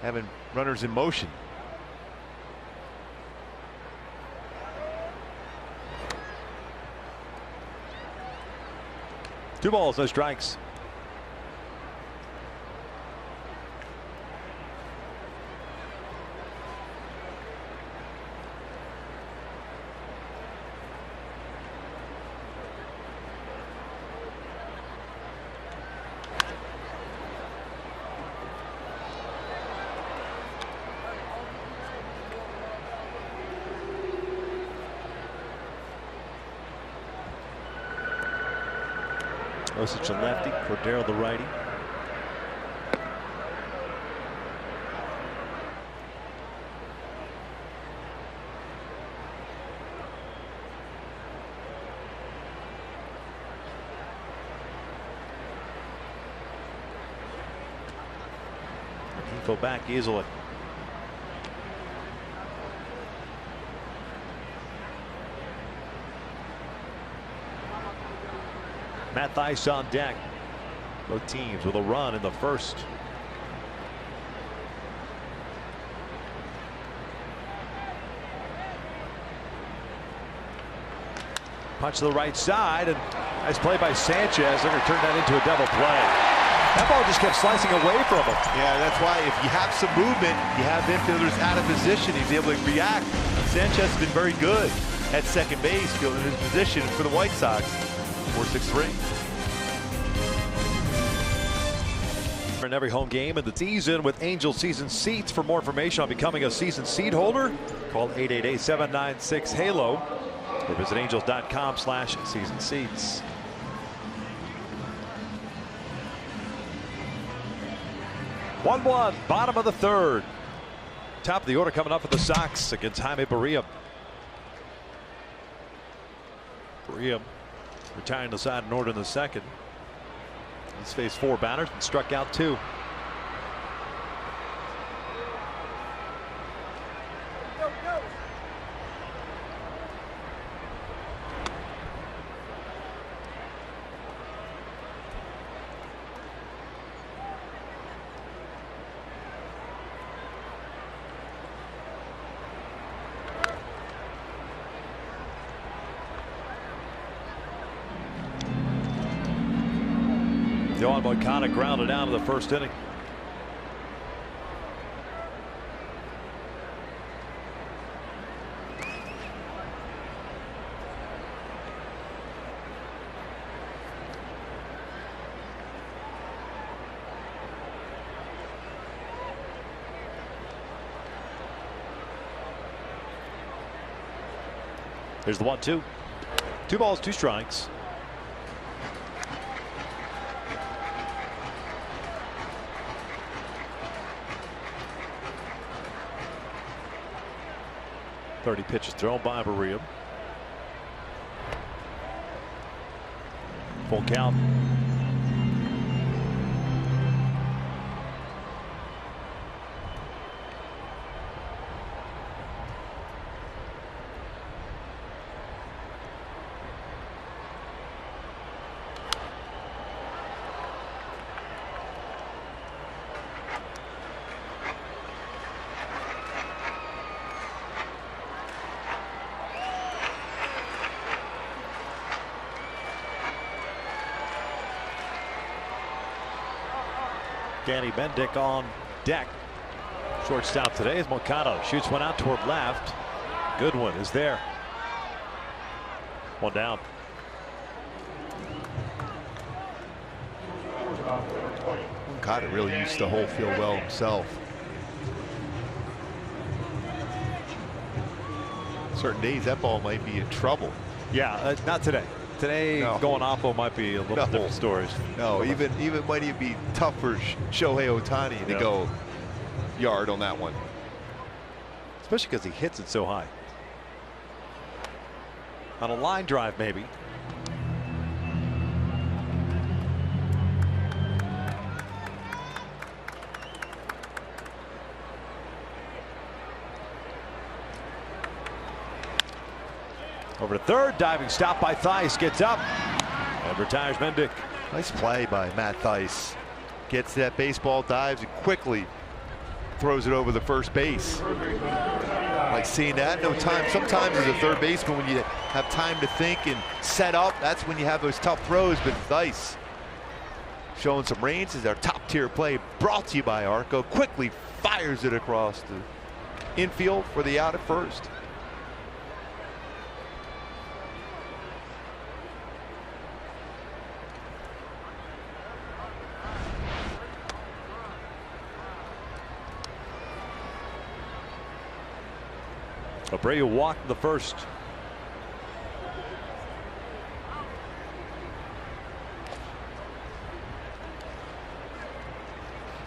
Speaker 3: having runners in motion.
Speaker 1: Two balls, no strikes. Osich a lefty, Cordero the righty. Go back easily. Matt Thaiss on deck. Both teams with a run in the first. Punch to the right side, and nice play by Sanchez. They're going to turn that into a double play. That ball just kept slicing away from him.
Speaker 3: Yeah, that's why if you have some movement, you have infielders out of position, he's able to react. Sanchez has been very good at second base, fielding his position for the White Sox. 4-6-3.
Speaker 1: In every home game of the season with Angel season seats. For more information on becoming a season seat holder, call 888-796-HALO or visit angels.com/season seats. 1-1, bottom of the third. Top of the order coming up for the Sox against Jaime Barria. Barria retiring the side in order in the second. He's faced 4 batters and struck out 2. Yohan Moncada grounded out of the first inning. There's the 1-2. 2 balls, 2 strikes. Thirty pitches thrown by Barria. Full count. Danny Mendick on deck. Shortstop today as Moncada shoots one out toward left. Goodwin is there. 1 down.
Speaker 3: Moncada really used the whole field well himself. Certain days that ball might be in trouble.
Speaker 1: Yeah, not today. Today,
Speaker 3: No.
Speaker 1: going Oppo might be a little different stories.
Speaker 3: No, even might even be tough for Shohei Ohtani to go yard on that one.
Speaker 1: Especially because he hits it so high. On a line drive, maybe. Over to third, diving stop by Thaiss, gets up and retires Mendick.
Speaker 3: Nice play by Matt Thaiss. Gets that baseball, dives, and quickly throws it over the first base. Like seeing that, no time. Sometimes as a third baseman, when you have time to think and set up, that's when you have those tough throws. But Thaiss showing some range is our top tier play, brought to you by Arco. Quickly fires it across the infield for the out at first.
Speaker 1: Abreu walked the first.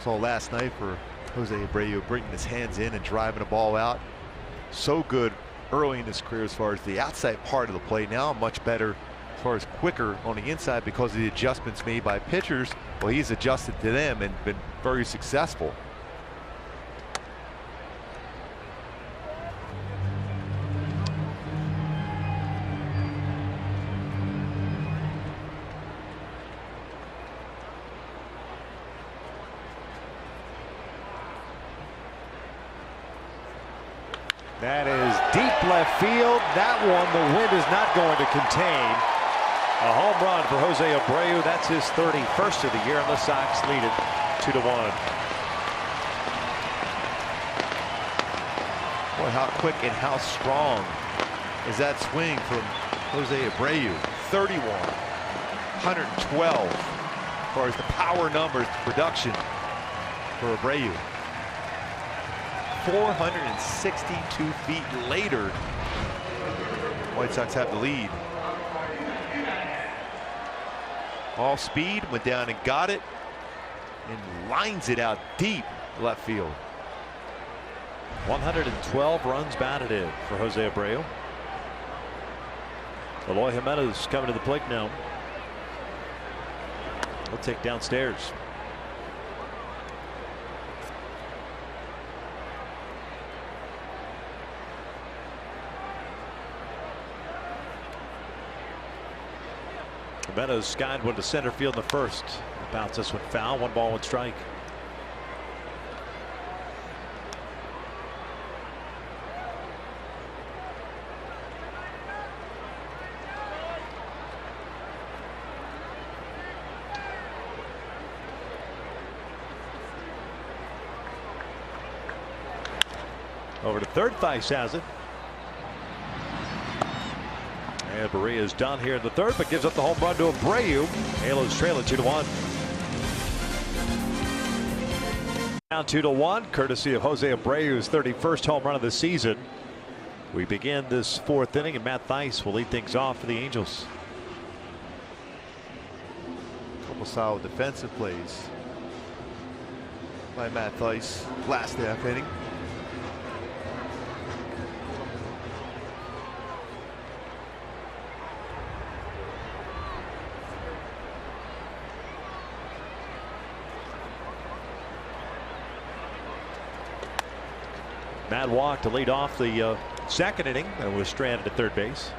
Speaker 3: Saw last night for Jose Abreu bringing his hands in and driving a ball out. So good early in his career as far as the outside part of the play. Now much better as far as quicker on the inside because of the adjustments made by pitchers. Well, he's adjusted to them and been very successful.
Speaker 1: That is deep left field. That one the wind is not going to contain. A home run for Jose Abreu. That's his 31st of the year, and the Sox lead it 2-1.
Speaker 3: Boy, how quick and how strong is that swing from Jose Abreu. 31, 112 as far as the power numbers, production for Abreu. 462 feet later, White Sox have the lead. All speed, went down and got it, and lines it out deep left field.
Speaker 1: 112 runs batted in for Jose Abreu. Eloy Jimenez coming to the plate now. He'll take downstairs. Jimenez skied one to center field in the first. Bounce this one foul. 1 ball, 1 strike. Over to third. Thaiss has it. And Barria is done here in the third, but gives up the home run to Abreu. Halos trailing 2-1. Down 2-1, courtesy of Jose Abreu's 31st home run of the season. We begin this 4th inning, and Matt Thaiss will lead things off for the Angels.
Speaker 3: Couple solid defensive plays by Matt Thaiss last half inning.
Speaker 1: Matt walked to lead off the second inning and was stranded at third base.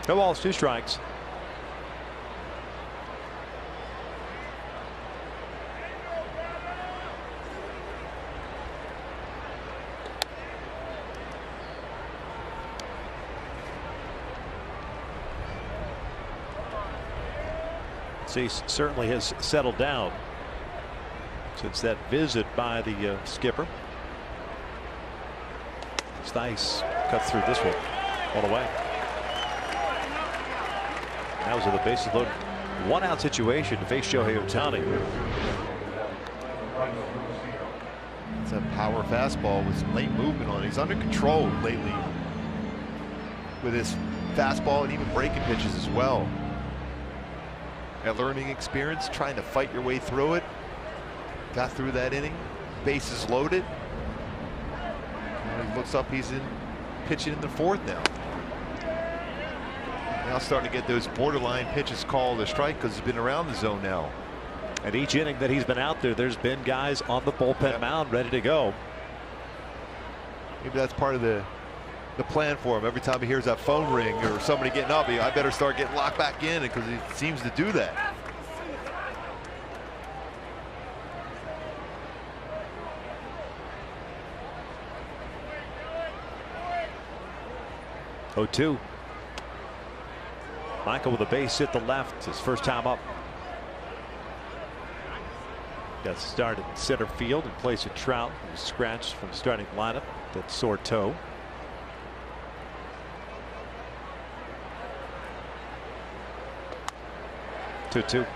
Speaker 1: No balls, 2 strikes. He certainly has settled down since that visit by the skipper. Thaiss cut through this one all the way. That was with a bases loaded, 1-out situation to face Shohei Ohtani.
Speaker 3: It's a power fastball with some late movement on it. He's under control lately with his fastball and even breaking pitches as well. A learning experience, trying to fight your way through it. Got through that inning, bases loaded. And he looks up, he's in pitching in the 4th now. Now starting to get those borderline pitches called a strike because he's been around the zone now.
Speaker 1: And each inning that he's been out there, there's been guys on the bullpen mound ready to go.
Speaker 3: Maybe that's part of the plan for him. Every time he hears that phone ring or somebody getting up, I better start getting locked back in because he seems to do that.
Speaker 1: Oh, 2. Michael with a base hit the left, his first time up. Got started in center field in place of Trout, who was scratched from the starting lineup. That sore toe. Two.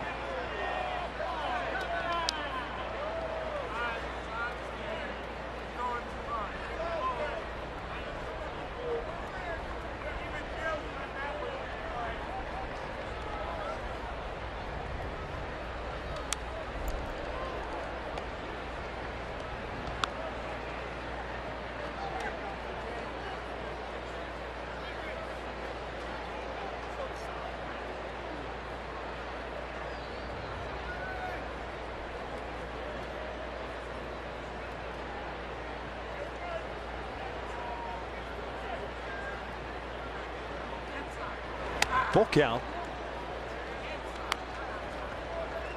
Speaker 1: Full count.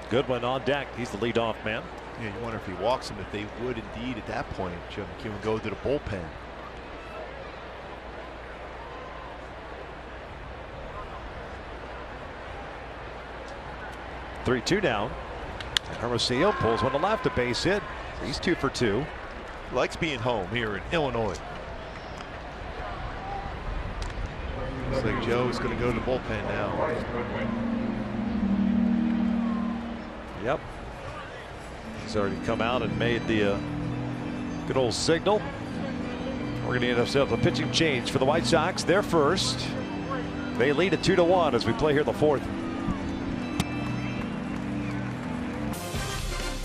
Speaker 1: Goodwin on deck. He's the leadoff man.
Speaker 3: Yeah, you wonder if he walks him, if they would indeed at that point, Joe McEwen go to the bullpen.
Speaker 1: Three-two down. And Hermosillo pulls one to left, a base hit. He's 2 for 2.
Speaker 3: He likes being home here in Illinois. Looks like Joe is going to go to the bullpen now.
Speaker 1: Yep. He's already come out and made the good old signal. We're going to end ourselves a pitching change for the White Sox. They're first. They lead at 2-1 as we play here in the 4th.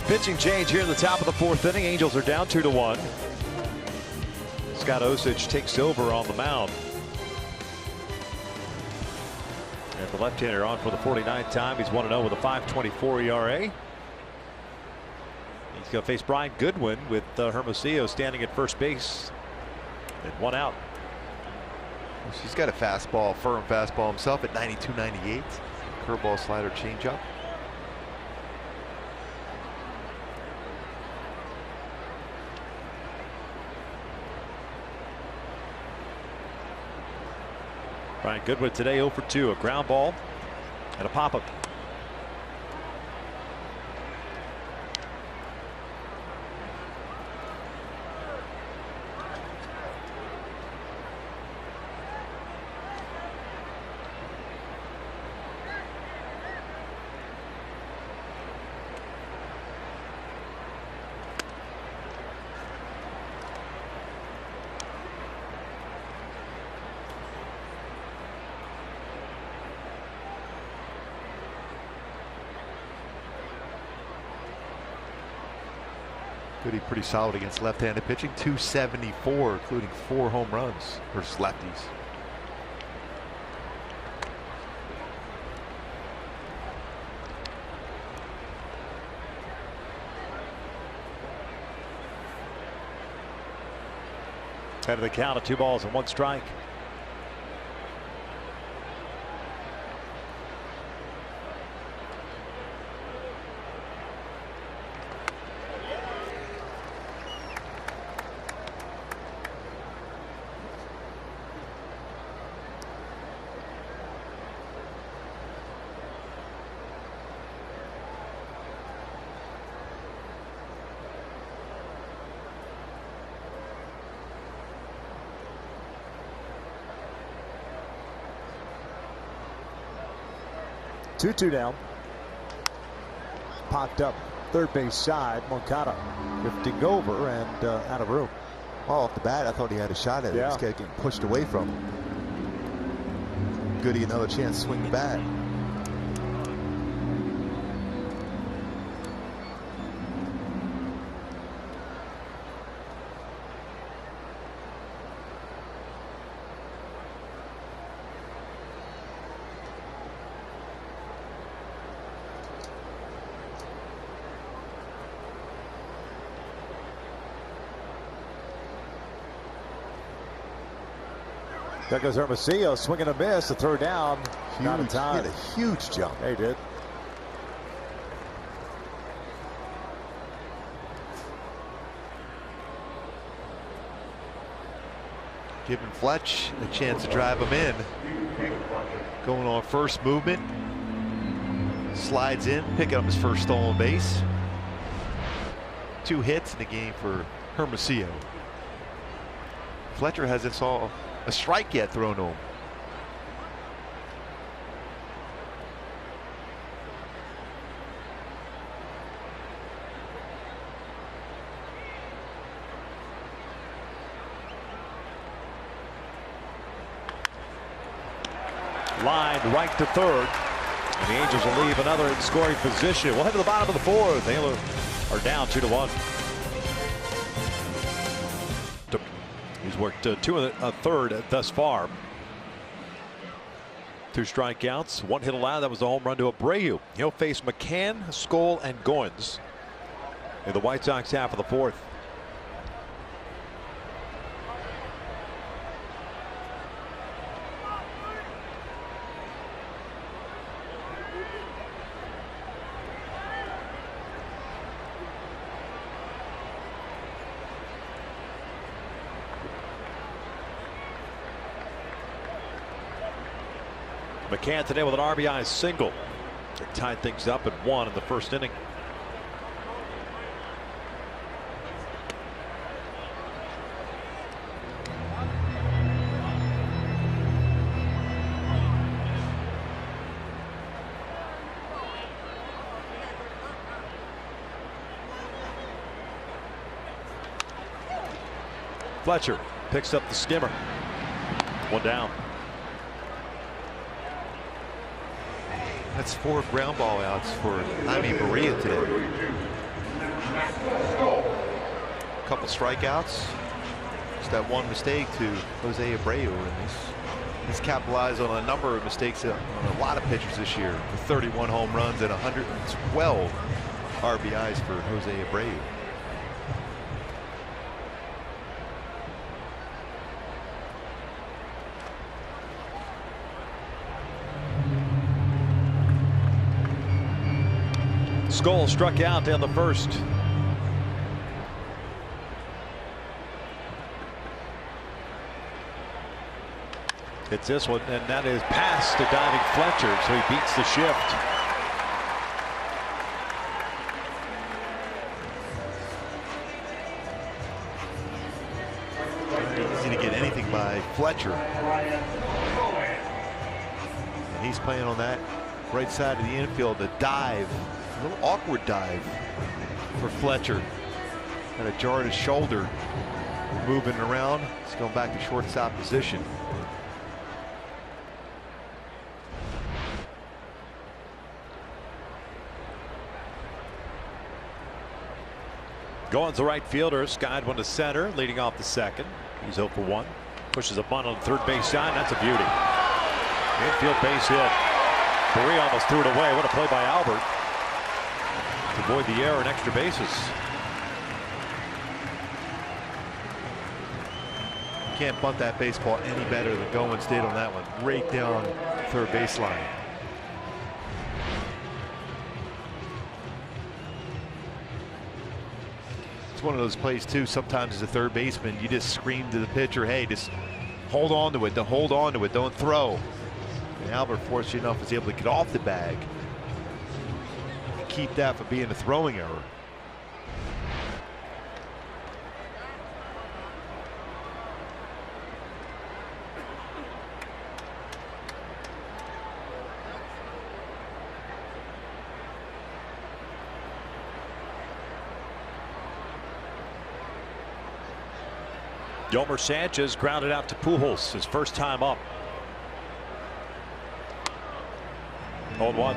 Speaker 1: Pitching change here in the top of the 4th inning. Angels are down 2-1. Scott Osich takes over on the mound. And the left-hander on for the 49th time. He's 1-0 with a 5.24 ERA. He's going to face Brian Goodwin with Hermosillo standing at first base. And 1 out.
Speaker 3: He's got a fastball, firm fastball himself at 92-98. Curveball, slider, changeup.
Speaker 1: Brian Goodwin today 0 for 2, a ground ball and a pop-up.
Speaker 3: Goody pretty solid against left-handed pitching. 274, including 4 home runs versus lefties.
Speaker 1: Head of the count of 2 balls and 1 strike.
Speaker 5: Two down. Popped up third base side. Moncada drifting over and out of room.
Speaker 4: Well, off the bat, I thought he had a shot at it. This guy getting pushed away from him. Goody another chance to swing the bat.
Speaker 5: There goes Hermosillo, swinging a miss, a throw down. Not in time.
Speaker 4: Hit a huge jump.
Speaker 5: He did.
Speaker 3: Giving Fletch a chance to drive him in. Going on first movement. Slides in, picking up his first stolen base. 2 hits in the game for Hermosillo. Fletcher hasn't saw a strike yet thrown to him.
Speaker 1: Line right to third. And the Angels will leave another in scoring position. We'll head to the bottom of the 4th. They are down 2-1. He's worked 2 1/3 thus far. 2 strikeouts, 1 hit allowed. That was a home run to Abreu. He'll face McCann, Skoll, and Goins in the White Sox half of the 4th. McCann today with an RBI single. They tied things up at 1 in the first inning. Fletcher picks up the skimmer. 1 down.
Speaker 3: That's 4 ground ball outs for Jaime Barria today. A couple strikeouts. Just that 1 mistake to Jose Abreu. And he's capitalized on a number of mistakes on a lot of pitchers this year. With 31 home runs and 112 RBIs for Jose Abreu.
Speaker 1: Skoll struck out down the first. It's this one, and that is past the diving Fletcher, so he beats the shift.
Speaker 3: Easy to get anything by Fletcher. And he's playing on that right side of the infield, the dive. A little awkward dive for Fletcher. Kind of jarred his shoulder. Moving around. He's going back to shortstop position.
Speaker 1: Going to the right fielder, skied one to center, leading off the second. He's 0 for 1. Pushes a bunt on the third base side. That's a beauty. Infield base hit. Barria almost threw it away. What a play by Albert to avoid the error and extra bases.
Speaker 3: You can't bunt that baseball any better than Goins did on that one. Right down third baseline. It's one of those plays too. Sometimes as a third baseman, you just scream to the pitcher, "Hey, just hold on to it. Don't hold on to it. Don't throw." And Albert, fortunately enough, was able to get off the bag. Keep that from being a throwing error.
Speaker 1: Yomer Sanchez grounded out to Pujols, his first time up. 0-1.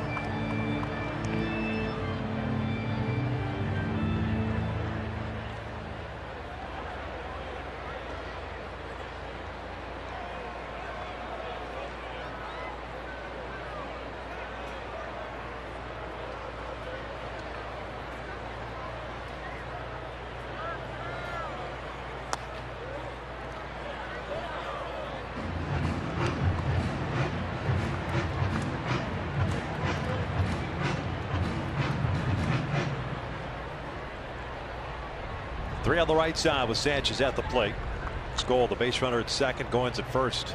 Speaker 5: Three on the right side with Sanchez at the plate. Skoll, the base runner at second, Goins at first.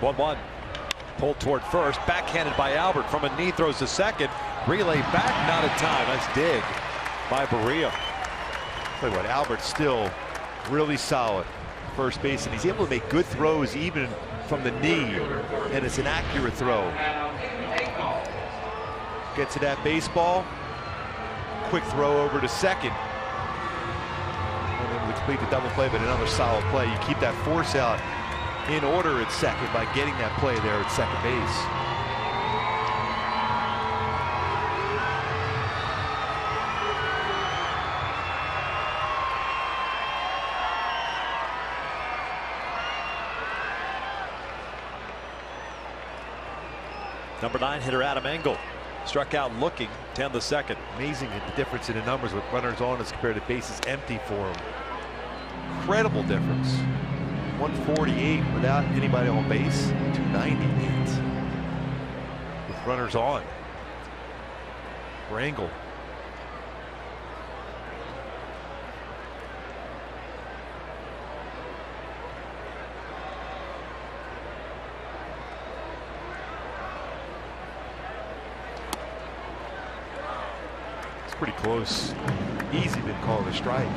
Speaker 5: 1-1. Pulled toward first. Backhanded by Albert from a knee. Throws to second. Relay back. Not in time. Nice dig by Barria.
Speaker 3: Tell you what, Albert's still really solid first base, and he's able to make good throws even from the knee, and it's an accurate throw. Get to that baseball. Quick throw over to second. Unable to complete the double play, but another solid play. You keep that force out in order at second by getting that play there at second base.
Speaker 5: Number 9 hitter Adam Engel struck out looking. 10 the second.
Speaker 3: Amazing the difference in the numbers with runners on as compared to bases empty for him. Incredible difference. 148 without anybody on base. 298 with runners on for Engel. Pretty close. Easy been called a strike.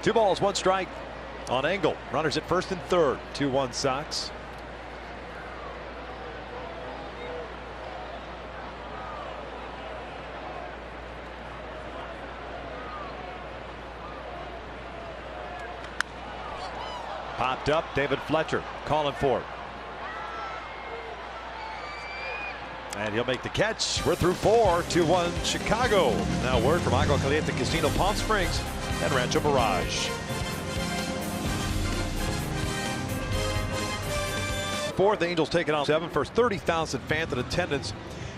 Speaker 5: Two balls, one strike on Engel. Runners at first and third. 2-1 Sox. Popped up. David Fletcher calling for it. And he'll make the catch. We're through 4. 2-1 Chicago. Now word from Agua Caliente Casino, Palm Springs and Rancho Mirage. Fourth, the Angels taking on 7. First 30,000 fans in attendance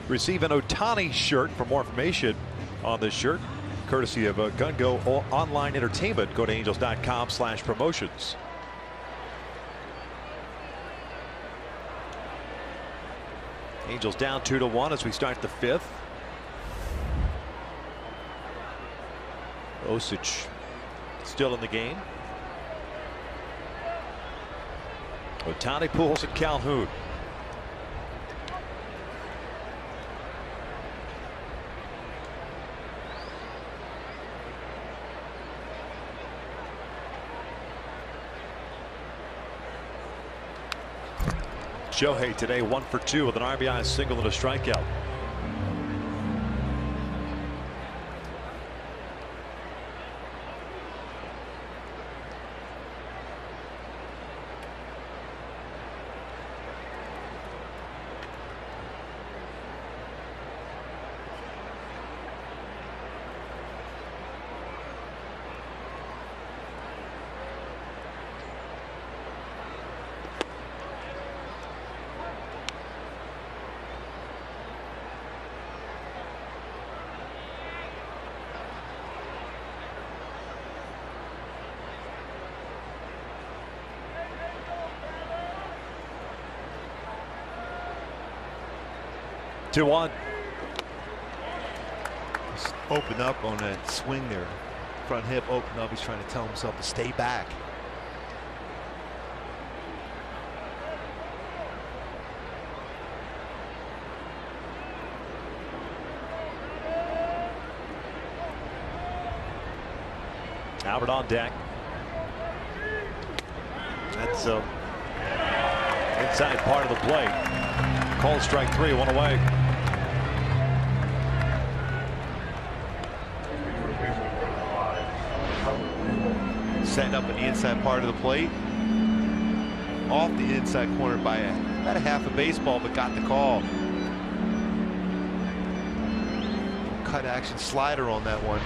Speaker 5: receive an Ohtani shirt. For more information on this shirt, courtesy of GunGo Online Entertainment, go to angels.com/promotions. Angels down 2-1 as we start the 5th. Osich still in the game. Ohtani, Pujols, and Calhoun. Shohei today 1 for 2 with an RBI single and a strikeout. Two one.
Speaker 3: Just open up on that swing there. Front hip open up. He's trying to tell himself to stay back.
Speaker 5: Albert on deck. That's inside part of the plate. Called strike 3, 1 away.
Speaker 3: Setting up in the inside part of the plate. Off the inside corner by about a half a baseball, but got the call. cut action slider on that one.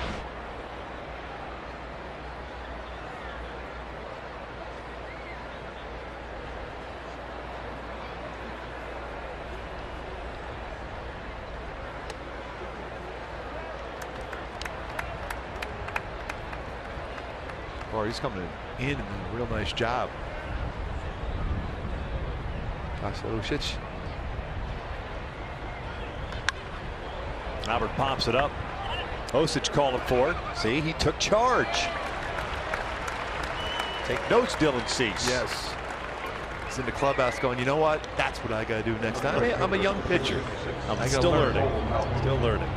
Speaker 3: He's coming in and a real nice job. Osic.
Speaker 1: Albert pops it up. Osic calling for it. See, he took charge. Take notes, Dylan Cease.
Speaker 3: Yes. He's in the clubhouse going, you know what? That's what I got to do next time. I'm a young pitcher.
Speaker 1: I'm still learning. Still learning.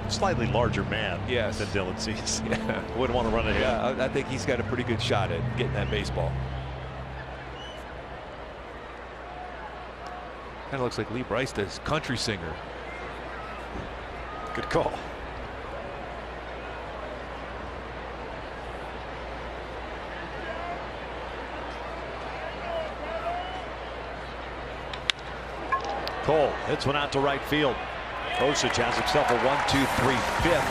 Speaker 1: Slightly larger man than Dylan Cease.
Speaker 3: Yeah.
Speaker 1: Wouldn't want to run ahead.
Speaker 3: Yeah, I think he's got a pretty good shot at getting that baseball. Kind of looks like Lee Bryce, this country singer.
Speaker 1: Good call. Cole hits one out to right field. Osic has himself a 1-2-3 fifth.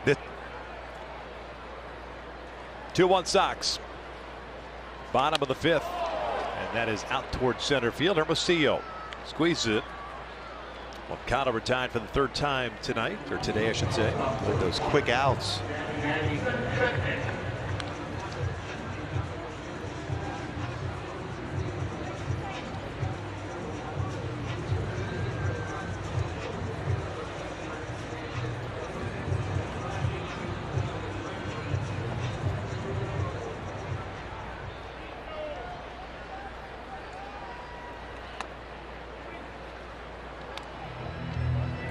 Speaker 3: This
Speaker 1: 2-1 Sox. Bottom of the fifth. And that is out towards center field. Hermosillo squeezes it. Well, Conover tied for the third time tonight, or today I should say.
Speaker 3: with those quick outs.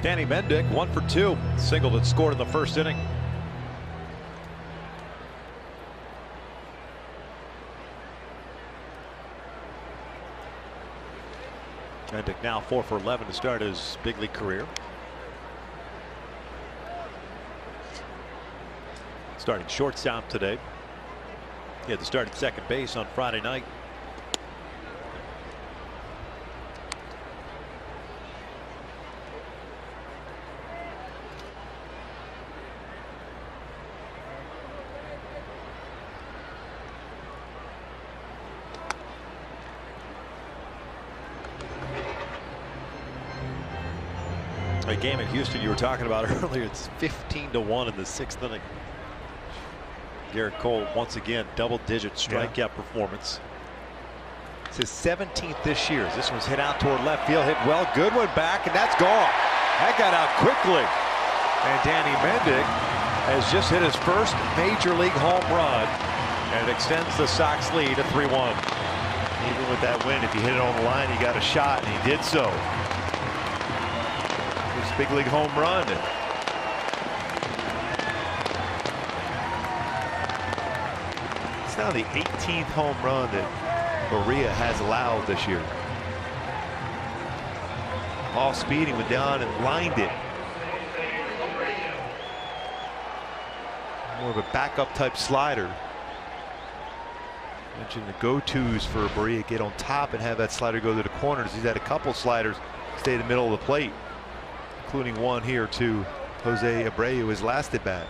Speaker 1: Danny Mendick 1 for 2. Single that scored in the first inning. Mendick now 4 for 11 to start his big league career. Starting shortstop today. He had to start at second base on Friday night. A game in Houston you were talking about earlier. It's 15-1 in the 6th inning. Garrett Cole once again double-digit strikeout performance. It's his 17th this year. This one's hit out toward left field, hit well. Good one back, and that's gone. That got out quickly. And Danny Mendick has just hit his first major league home run, and it extends the Sox lead to 3-1.
Speaker 3: Even with that win, if you hit it on the line, he got a shot, and he did so. Big league home run. It's now the 18th home run that Maria has allowed this year. Off speed, he went down and lined it. More of a backup type slider. Mentioned the go-tos for Maria, get on top and have that slider go to the corners. He's had a couple sliders stay in the middle of the plate, including one here to Jose Abreu, his last at bat.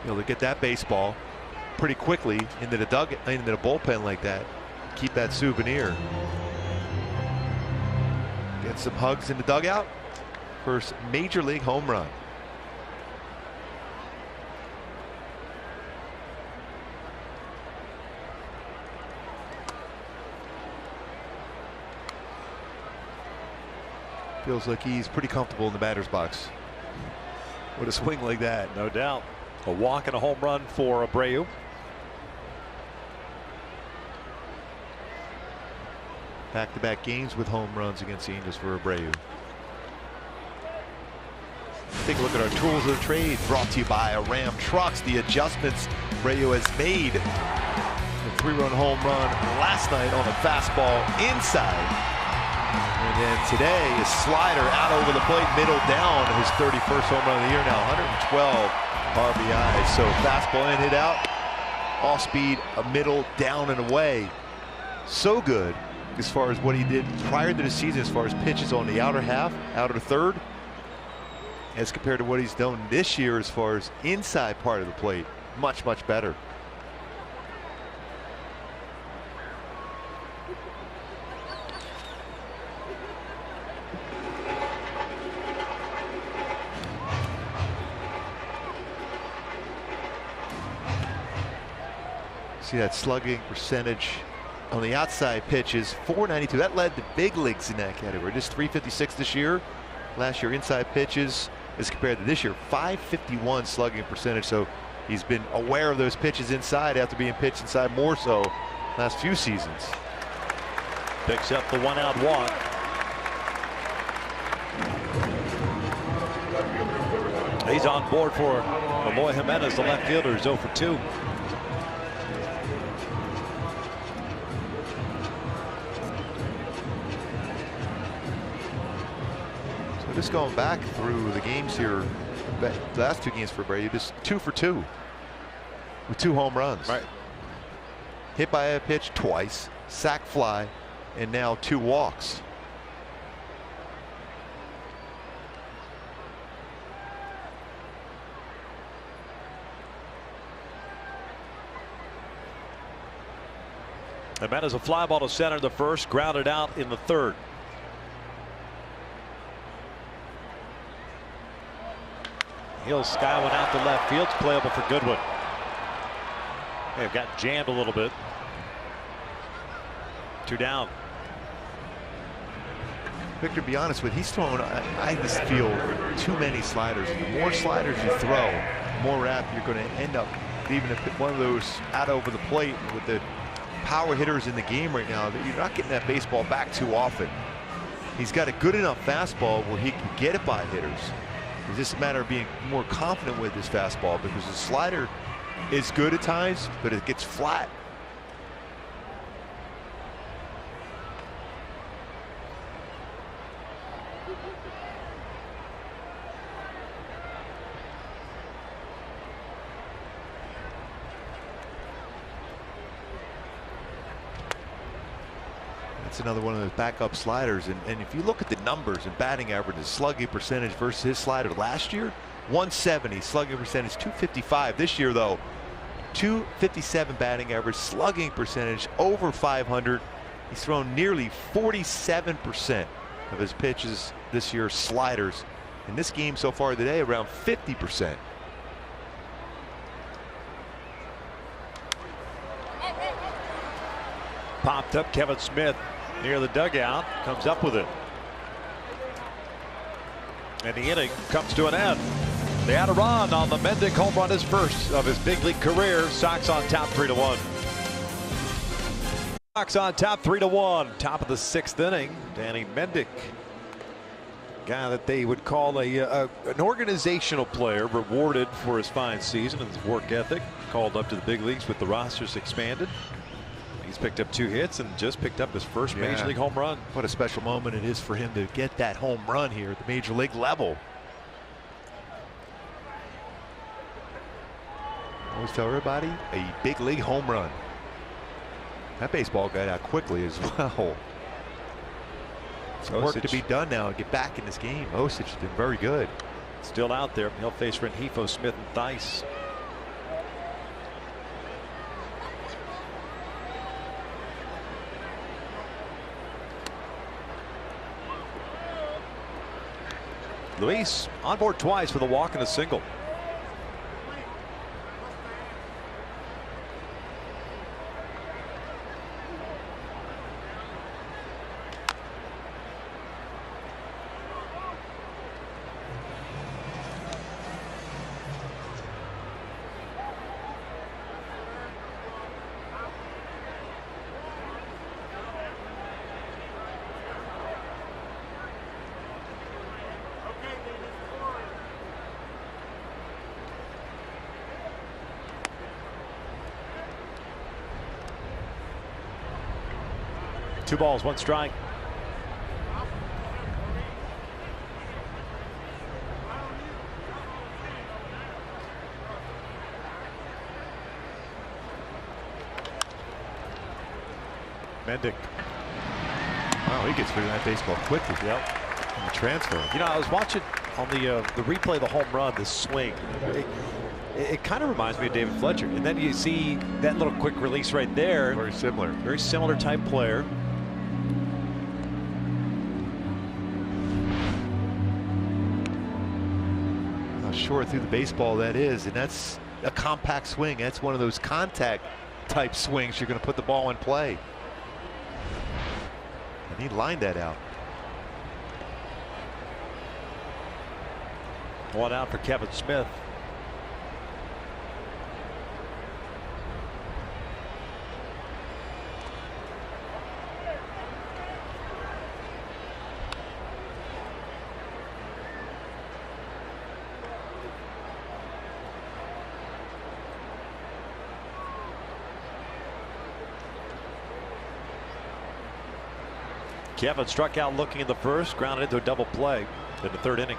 Speaker 3: Able to get that baseball pretty quickly into the bullpen like that. Keep that souvenir. Get some hugs in the dugout. First major league home run. Feels like he's pretty comfortable in the batter's box with a swing like that.
Speaker 1: No doubt. A walk and a home run for Abreu.
Speaker 3: Back-to-back games with home runs against the Angels for Abreu. Take a look at our tools of the trade, brought to you by Ram Trucks. The adjustments Abreu has made. A 3-run home run last night on a fastball inside. And And today, his slider out over the plate, middle down, his 31st home run of the year now, 112 RBIs. So fastball in, hit out, off speed, a middle, down and away. So good as far as what he did prior to the season, as far as pitches on the outer half, outer third, as compared to what he's done this year as far as inside part of the plate. Much, much better. See that slugging percentage on the outside pitches, 492. That led the big leagues in that category. Just 356 this year. Last year inside pitches as compared to this year, 551 slugging percentage. So he's been aware of those pitches inside after being pitched inside more so last few seasons.
Speaker 5: Picks up the 1-out walk. He's on board for Eloy Jimenez, the left fielder, is 0 for 2.
Speaker 3: Just going back through the games here, the last 2 games for Brady, just 2 for 2 with 2 home runs.
Speaker 5: Right.
Speaker 3: Hit by a pitch twice, sac fly, and now 2 walks.
Speaker 5: And that is a fly ball to center in the first, grounded out in the third. He'll sky one out to left field. It's playable for Goodwin. They've got jammed a little bit. 2 down.
Speaker 3: Victor, to be honest with you, he's throwing, I just feel, too many sliders. The more sliders you throw, the more apt you're going to end up leaving one of those out over the plate. With the power hitters in the game right now, that you're not getting that baseball back too often. He's got a good enough fastball where he can get it by hitters. It's just a matter of being more confident with his fastball, because the slider is good at times, but it gets flat. That's another one of those backup sliders. And if you look at the numbers and batting averages, slugging percentage versus his slider last year, 170, slugging percentage 255. This year, though, 257 batting average, slugging percentage over 500. He's thrown nearly 47% of his pitches this year, sliders. In this game so far today, around 50%.
Speaker 5: Popped up. Kevin Smith near the dugout, comes up with it. And the inning comes to an end. They had a run on the Mendick home run, his first of his big league career. Sox on top 3-1. Sox on top 3-1. Top of the 6th inning. Danny Mendick, guy that they would call an organizational player, rewarded for his fine season and his work ethic. Called up to the big leagues with the rosters expanded. He's picked up 2 hits and just picked up his first major league home run.
Speaker 3: What a special moment it is for him to get that home run here at the major league level. Always tell everybody, a big league home run. That baseball got out quickly as well. Some work to be done now to get back in this game. Osich has been very good.
Speaker 5: Still out there. He'll face Rengifo, Smith, and Theis. Luis on board twice with a walk and a single. Two balls, 1 strike.
Speaker 1: Mendick.
Speaker 3: Oh, he gets rid of that baseball quickly.
Speaker 1: Yep.
Speaker 3: On the transfer.
Speaker 6: You know, I was watching on the replay of the home run, the swing. It kind of reminds me of David Fletcher. And then you see that little quick release right there.
Speaker 3: Very similar.
Speaker 6: Very similar type player.
Speaker 3: How short through the baseball that is, and that's a compact swing. That's one of those contact type swings you're going to put the ball in play. And he lined that out.
Speaker 6: One out for Kevin Smith. Kevin struck out looking in the first, grounded into a double play in the third inning.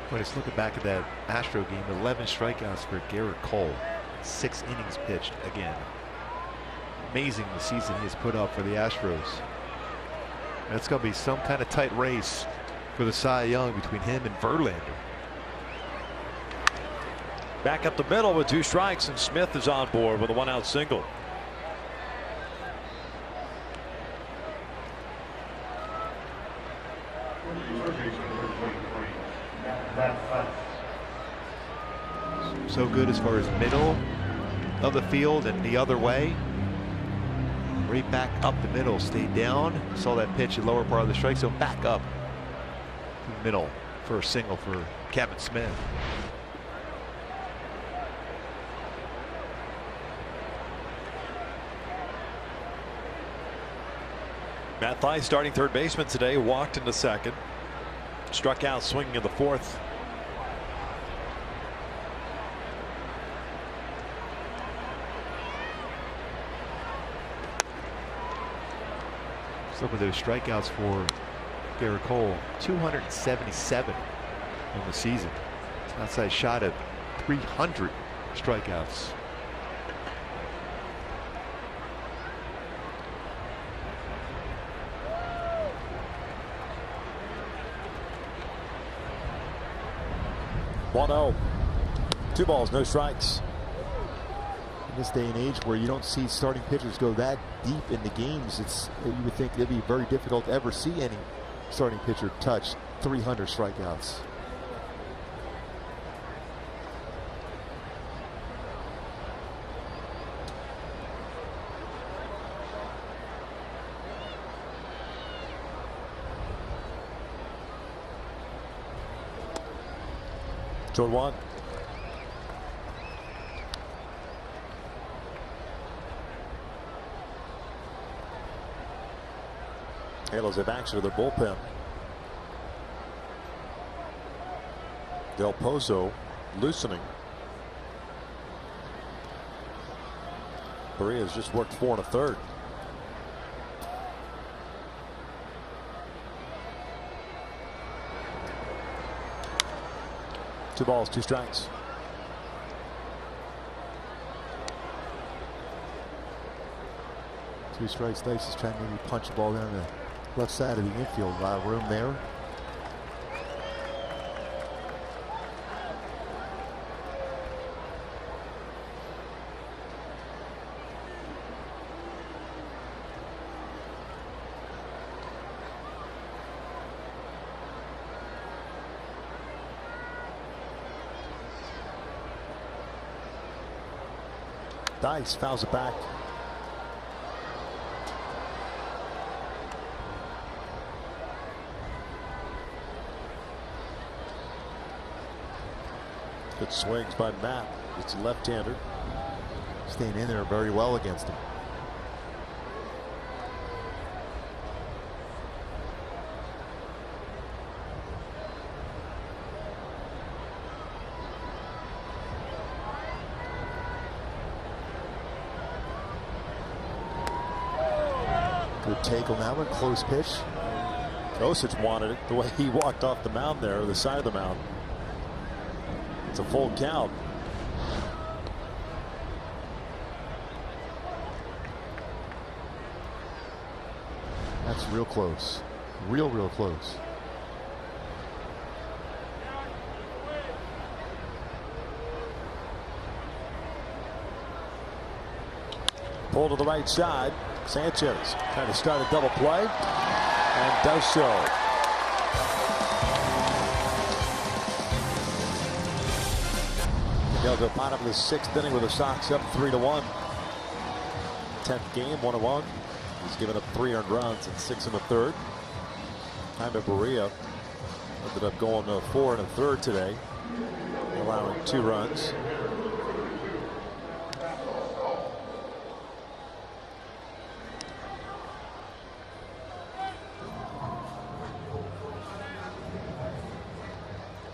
Speaker 3: But it's looking back at that Astro game, 11 strikeouts for Garrett Cole, 6 innings pitched again. Amazing the season he has put up for the Astros. That's going to be some kind of tight race for the Cy Young between him and Verlander.
Speaker 6: Back up the middle with 2 strikes, and Smith is on board with a 1-out single.
Speaker 3: So good as far as middle of the field and the other way. Right back up the middle, stayed down. Saw that pitch in lower part of the strike zone, back up to the middle for a single for Kevin Smith.
Speaker 6: Matt Thaiss, starting third baseman today, walked into second. Struck out swinging in the fourth.
Speaker 3: Let's look at those strikeouts for Garrett Cole. 277 on the season. Outside shot at 300 strikeouts.
Speaker 5: Oh, 2 balls, no strikes.
Speaker 4: In this day and age where you don't see starting pitchers go that deep in the games, you would think it'd be very difficult to ever see any starting pitcher touch 300 strikeouts.
Speaker 5: Toward 1. Halos have action to their bullpen. Del Pozo loosening. Barria's just worked 4 1/3. Two balls, 2 strikes.
Speaker 4: Two strikes. Dice is trying to maybe punch the ball down the left side of the infield. A lot of room there.
Speaker 5: Dice fouls it back. Good swings by Matt. It's a left-hander.
Speaker 4: Staying in there very well against him. Good take on that one. Close pitch.
Speaker 5: Osich wanted it the way he walked off the mound there, or the side of the mound. It's a full count.
Speaker 4: That's real close. Real close.
Speaker 5: Pull to the right side. Sanchez trying to start a double play, and does so. They'll go bottom of the 6th inning with the Sox up 3-1. 10th game, 1-1. He's given up 3 earned runs and 6 in the 3rd. Jaime Barria ended up going 4 1/3 today, allowing 2 runs.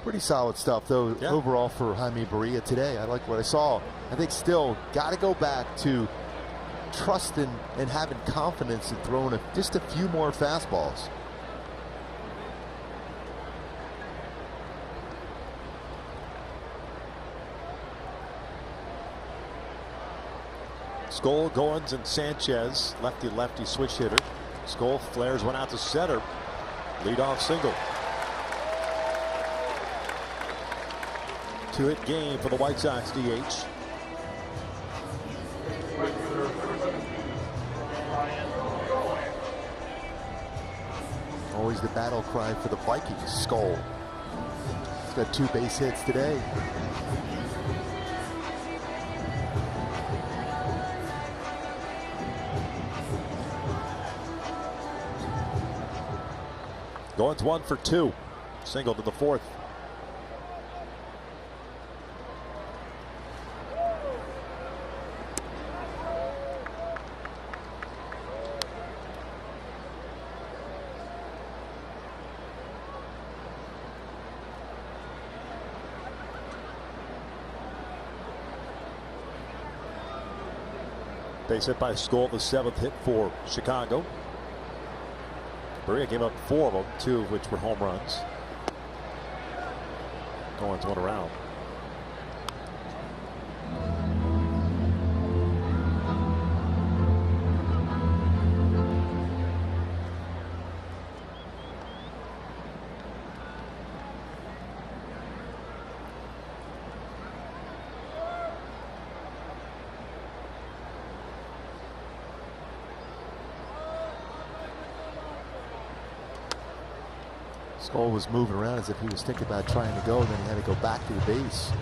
Speaker 4: Pretty solid stuff, though,
Speaker 5: yeah,
Speaker 4: overall for Jaime Barria today. I like what I saw. I think still got to go back to trusting and having confidence in throwing just a few more fastballs.
Speaker 5: Skoll, Goins, and Sanchez, lefty switch hitter. Skoll flares one out to center. Leadoff single. 2-hit game for the White Sox DH.
Speaker 4: Always the battle cry for the Vikings. Skoll. He's got 2 base hits today.
Speaker 5: Goins 1 for 2. Single to the 4th. Base hit by Skoll, the 7th hit for Chicago. Barria gave up 4 of them, 2 of which were home runs. Goins went around.
Speaker 4: Skoll was moving around as if he was thinking about trying to go, and then he had to go back to the base.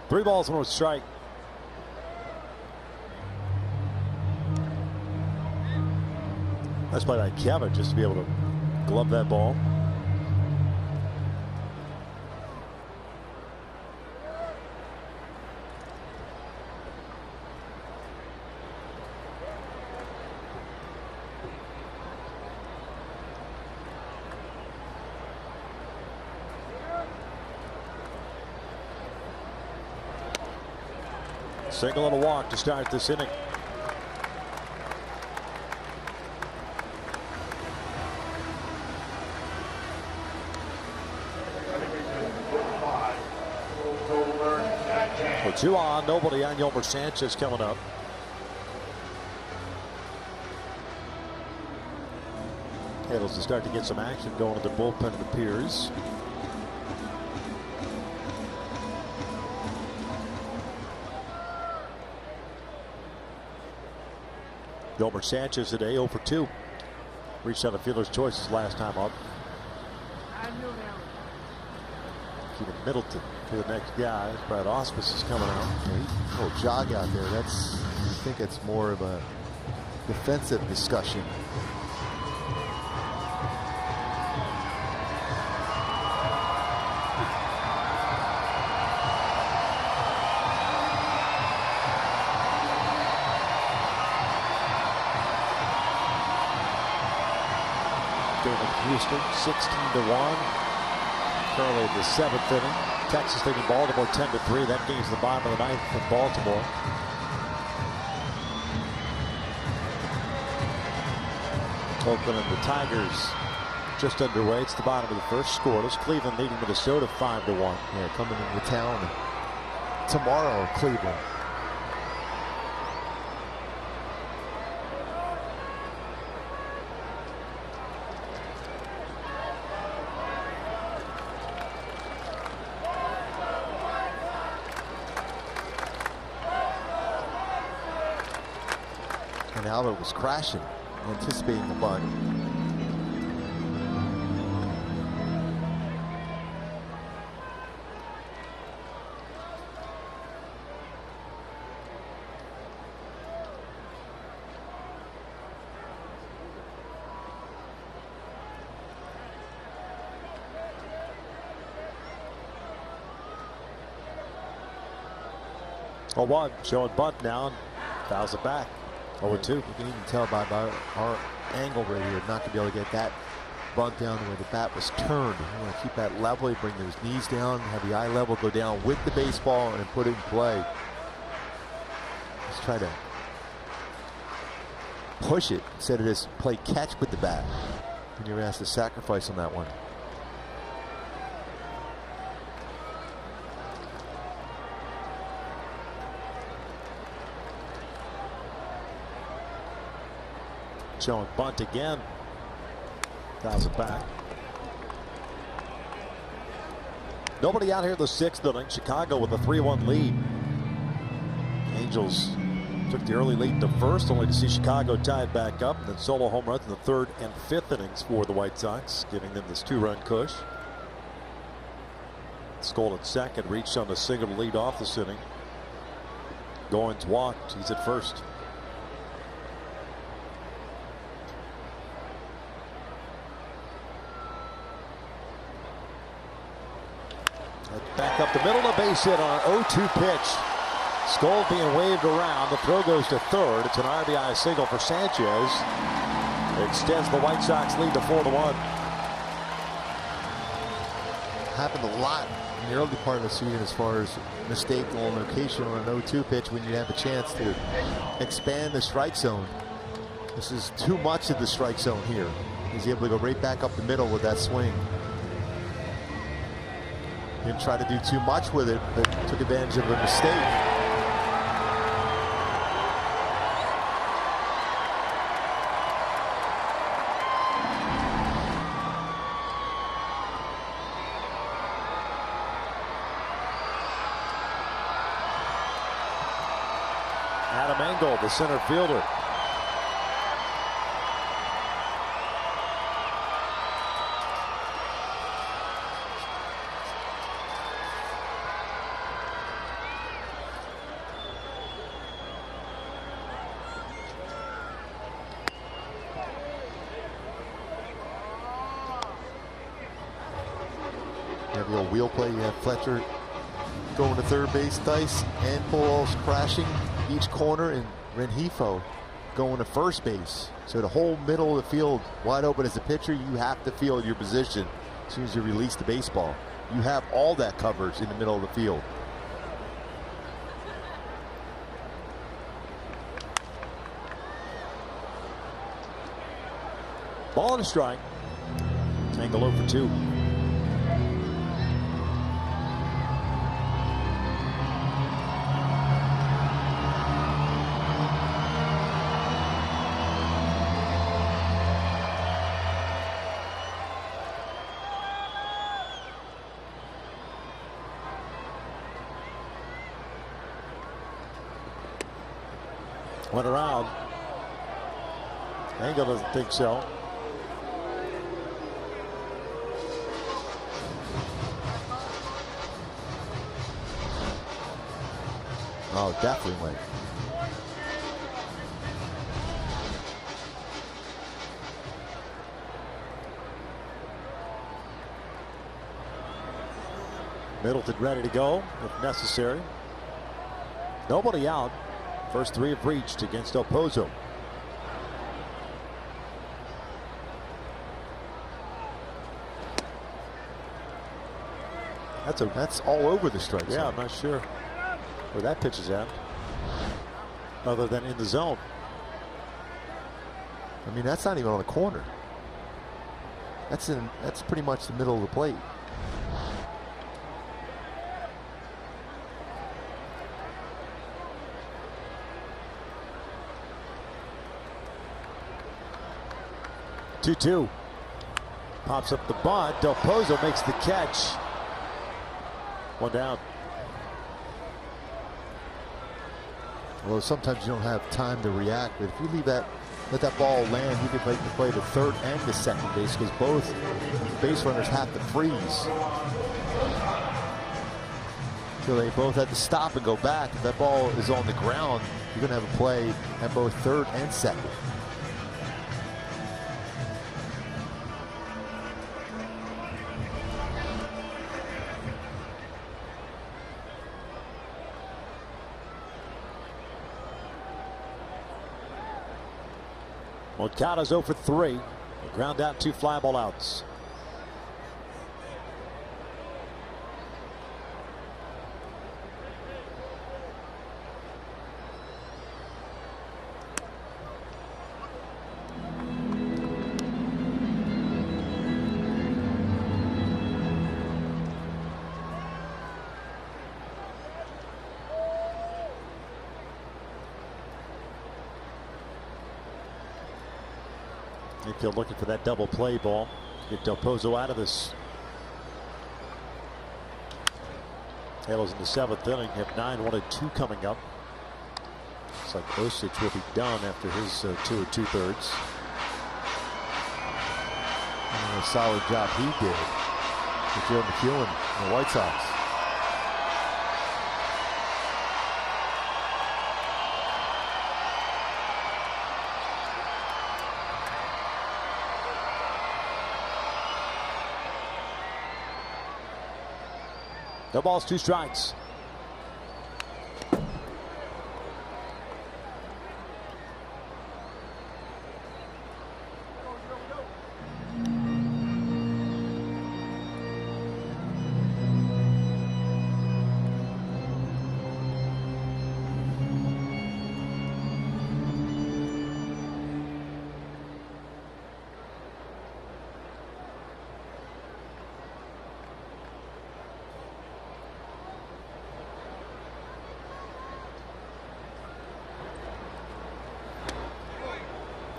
Speaker 5: Three balls and a strike. Nice play by Kevin just to be able to glove that ball. Single and a walk to start this inning. With 2 on, nobody on. Yolmer Sanchez coming up. Hails to start to get some action going in the bullpen, it appears. Gilbert Sanchez today 0 for 2. Reached out a fielder's choice his last time up. Keeping Middleton to the next guy. Brad Ausmus is coming out.
Speaker 4: Yeah, little jog out there. I think it's more of a defensive discussion.
Speaker 5: Houston 16-1. Currently in the 7th inning. Texas leading Baltimore 10-3. That game's the bottom of the 9th in Baltimore. Oakland and the Tigers just underway. It's the bottom of the first, scoreless. Cleveland leading Minnesota 5-1.
Speaker 4: Yeah, coming into town tomorrow, Cleveland. And Albert was crashing, anticipating the bunt.
Speaker 5: Oh, 1 showing bunt now. Fouls it back. 0-2.
Speaker 4: You can even tell by our angle right here, not to be able to get that bunt down where the bat was turned. You want to keep that level, you bring those knees down, have the eye level go down with the baseball and put it in play. Just try to push it instead of just play catch with the bat. And you're asked to sacrifice on that one.
Speaker 5: Showing bunt again. Fouls it back. Nobody out here in the 6th inning. Chicago with a 3-1 lead. Angels took the early lead to first, only to see Chicago tie it back up. And then solo home runs in the 3rd and 5th innings for the White Sox, giving them this 2-run push. Skoll at second, reached on a single to lead off this inning. Goins walked. He's at first. Back up the middle, a base hit on an 0-2 pitch. Skoll being waved around. The throw goes to third. It's an RBI single for Sanchez. It extends the White Sox lead to 4-1.
Speaker 4: Happened a lot in the early part of the season as far as mistake on location on an 0-2 pitch when you have a chance to expand the strike zone. This is too much of the strike zone here. He's able to go right back up the middle with that swing. Didn't try to do too much with it, but took advantage of a mistake.
Speaker 5: Adam Engel, the center fielder.
Speaker 4: You have the old wheel play. You have Fletcher going to third base, Dice and Pujols crashing each corner, and Rengifo going to first base. So the whole middle of the field wide open as a pitcher, you have to field your position as soon as you release the baseball. You have all that coverage in the middle of the field.
Speaker 5: Ball and a strike. Engel 0 for 2. Went around. Engel doesn't think so.
Speaker 4: Oh, definitely late.
Speaker 5: Middleton ready to go if necessary. Nobody out. First three have reached against Del Pozo.
Speaker 4: That's all over the strike zone.
Speaker 5: Yeah, I'm not sure where that pitch is at, other than in the zone.
Speaker 4: I mean, that's not even on the corner. That's pretty much the middle of the plate.
Speaker 5: Two. Pops up the bunt. Del Pozo makes the catch. One down.
Speaker 4: Well, sometimes you don't have time to react, but if you let that ball land, you can make the play to third and the second base, because both base runners have to freeze. So they both had to stop and go back. If that ball is on the ground, you're going to have a play at both third and second.
Speaker 5: Moncada's 0 for 3. Ground out, 2 fly ball outs. Infield looking for that double play ball. Get Del Pozo out of this. Halos in the 7th inning. Have 9, 1 and 2 coming up. Looks like Osich will be done after his 2 2/3.
Speaker 4: And a solid job he did with Joe McEwen and the White Sox.
Speaker 5: No balls, 2 strikes.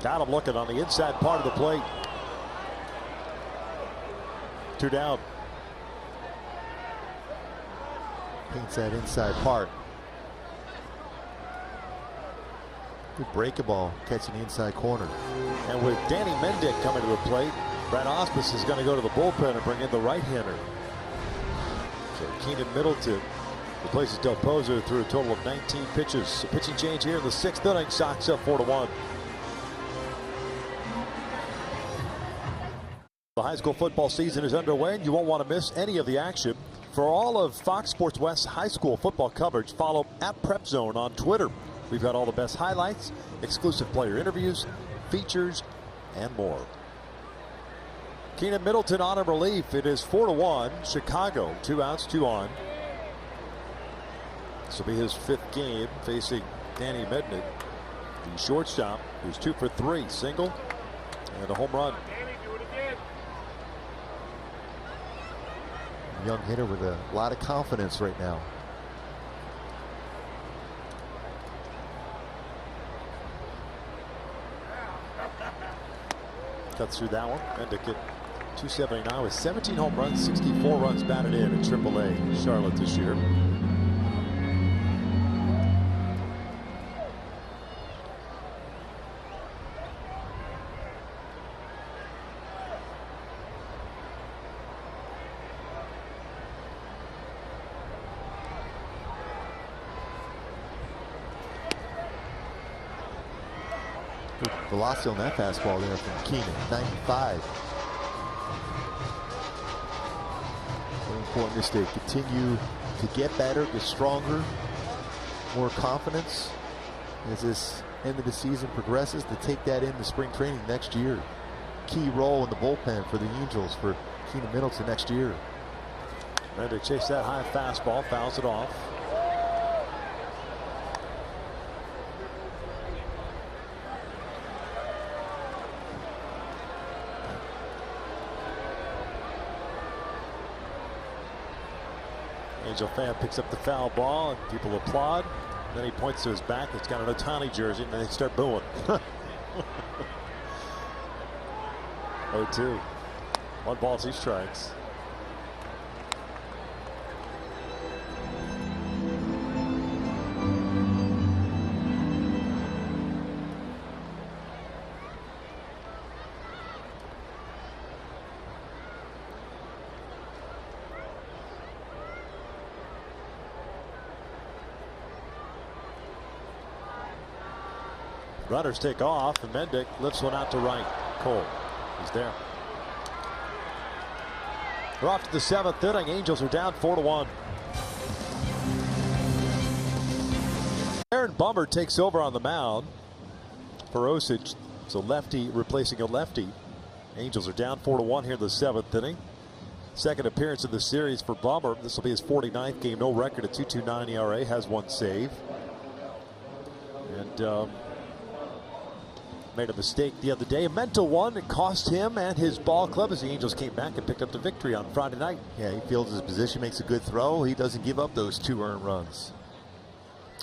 Speaker 5: Got him looking on the inside part of the plate. 2 down.
Speaker 4: Paints that inside part. Good break ball, catching the inside corner.
Speaker 5: And with Danny Mendick coming to the plate, Brad Ausmus is going to go to the bullpen and bring in the right-hander. So Keenan Middleton replaces Del Pozo through a total of 19 pitches. A pitching change here in the 6th inning. Sox up 4-1. The high school football season is underway, and you won't want to miss any of the action. For all of Fox Sports West high school football coverage, follow @PrepZone on Twitter. We've got all the best highlights, exclusive player interviews, features, and more. Keenan Middleton on in relief. It is 4-1. Chicago, 2 outs, 2 on. This will be his 5th game facing Danny Mendick, the shortstop, who's 2 for 3, single and a home run.
Speaker 4: Young hitter with a lot of confidence right now.
Speaker 5: Cut through that one. Mendick at 279 with 17 home runs, 64 runs batted in at AAA Charlotte this year.
Speaker 4: velocity on that fastball there from Keenan. 95. Very important is to continue to get better, get stronger, more confidence as this end of the season progresses, to take that into spring training next year. Key role in the bullpen for the Angels for Keenan Middleton next year.
Speaker 5: Mendick chased that high fastball, fouls it off. Angel fan picks up the foul ball and people applaud. Then he points to his back. It's got an Ohtani jersey, and then they start booing. 0-2. 1 ball, 2 strikes. Runners take off, and Mendick lifts one out to right. Cole, he's there. We're off to the 7th inning. Angels are down 4-1. Aaron Bummer takes over on the mound for Osich. So lefty replacing a lefty. Angels are down 4-1 here in the 7th inning. Second appearance of the series for Bummer. This will be his 49th game. No record at 2.29 ERA. Has 1 save. And made a mistake the other day, a mental one. It cost him and his ball club as the Angels came back and picked up the victory on Friday night.
Speaker 4: Yeah, he fields his position, makes a good throw. He doesn't give up those 2 earned runs.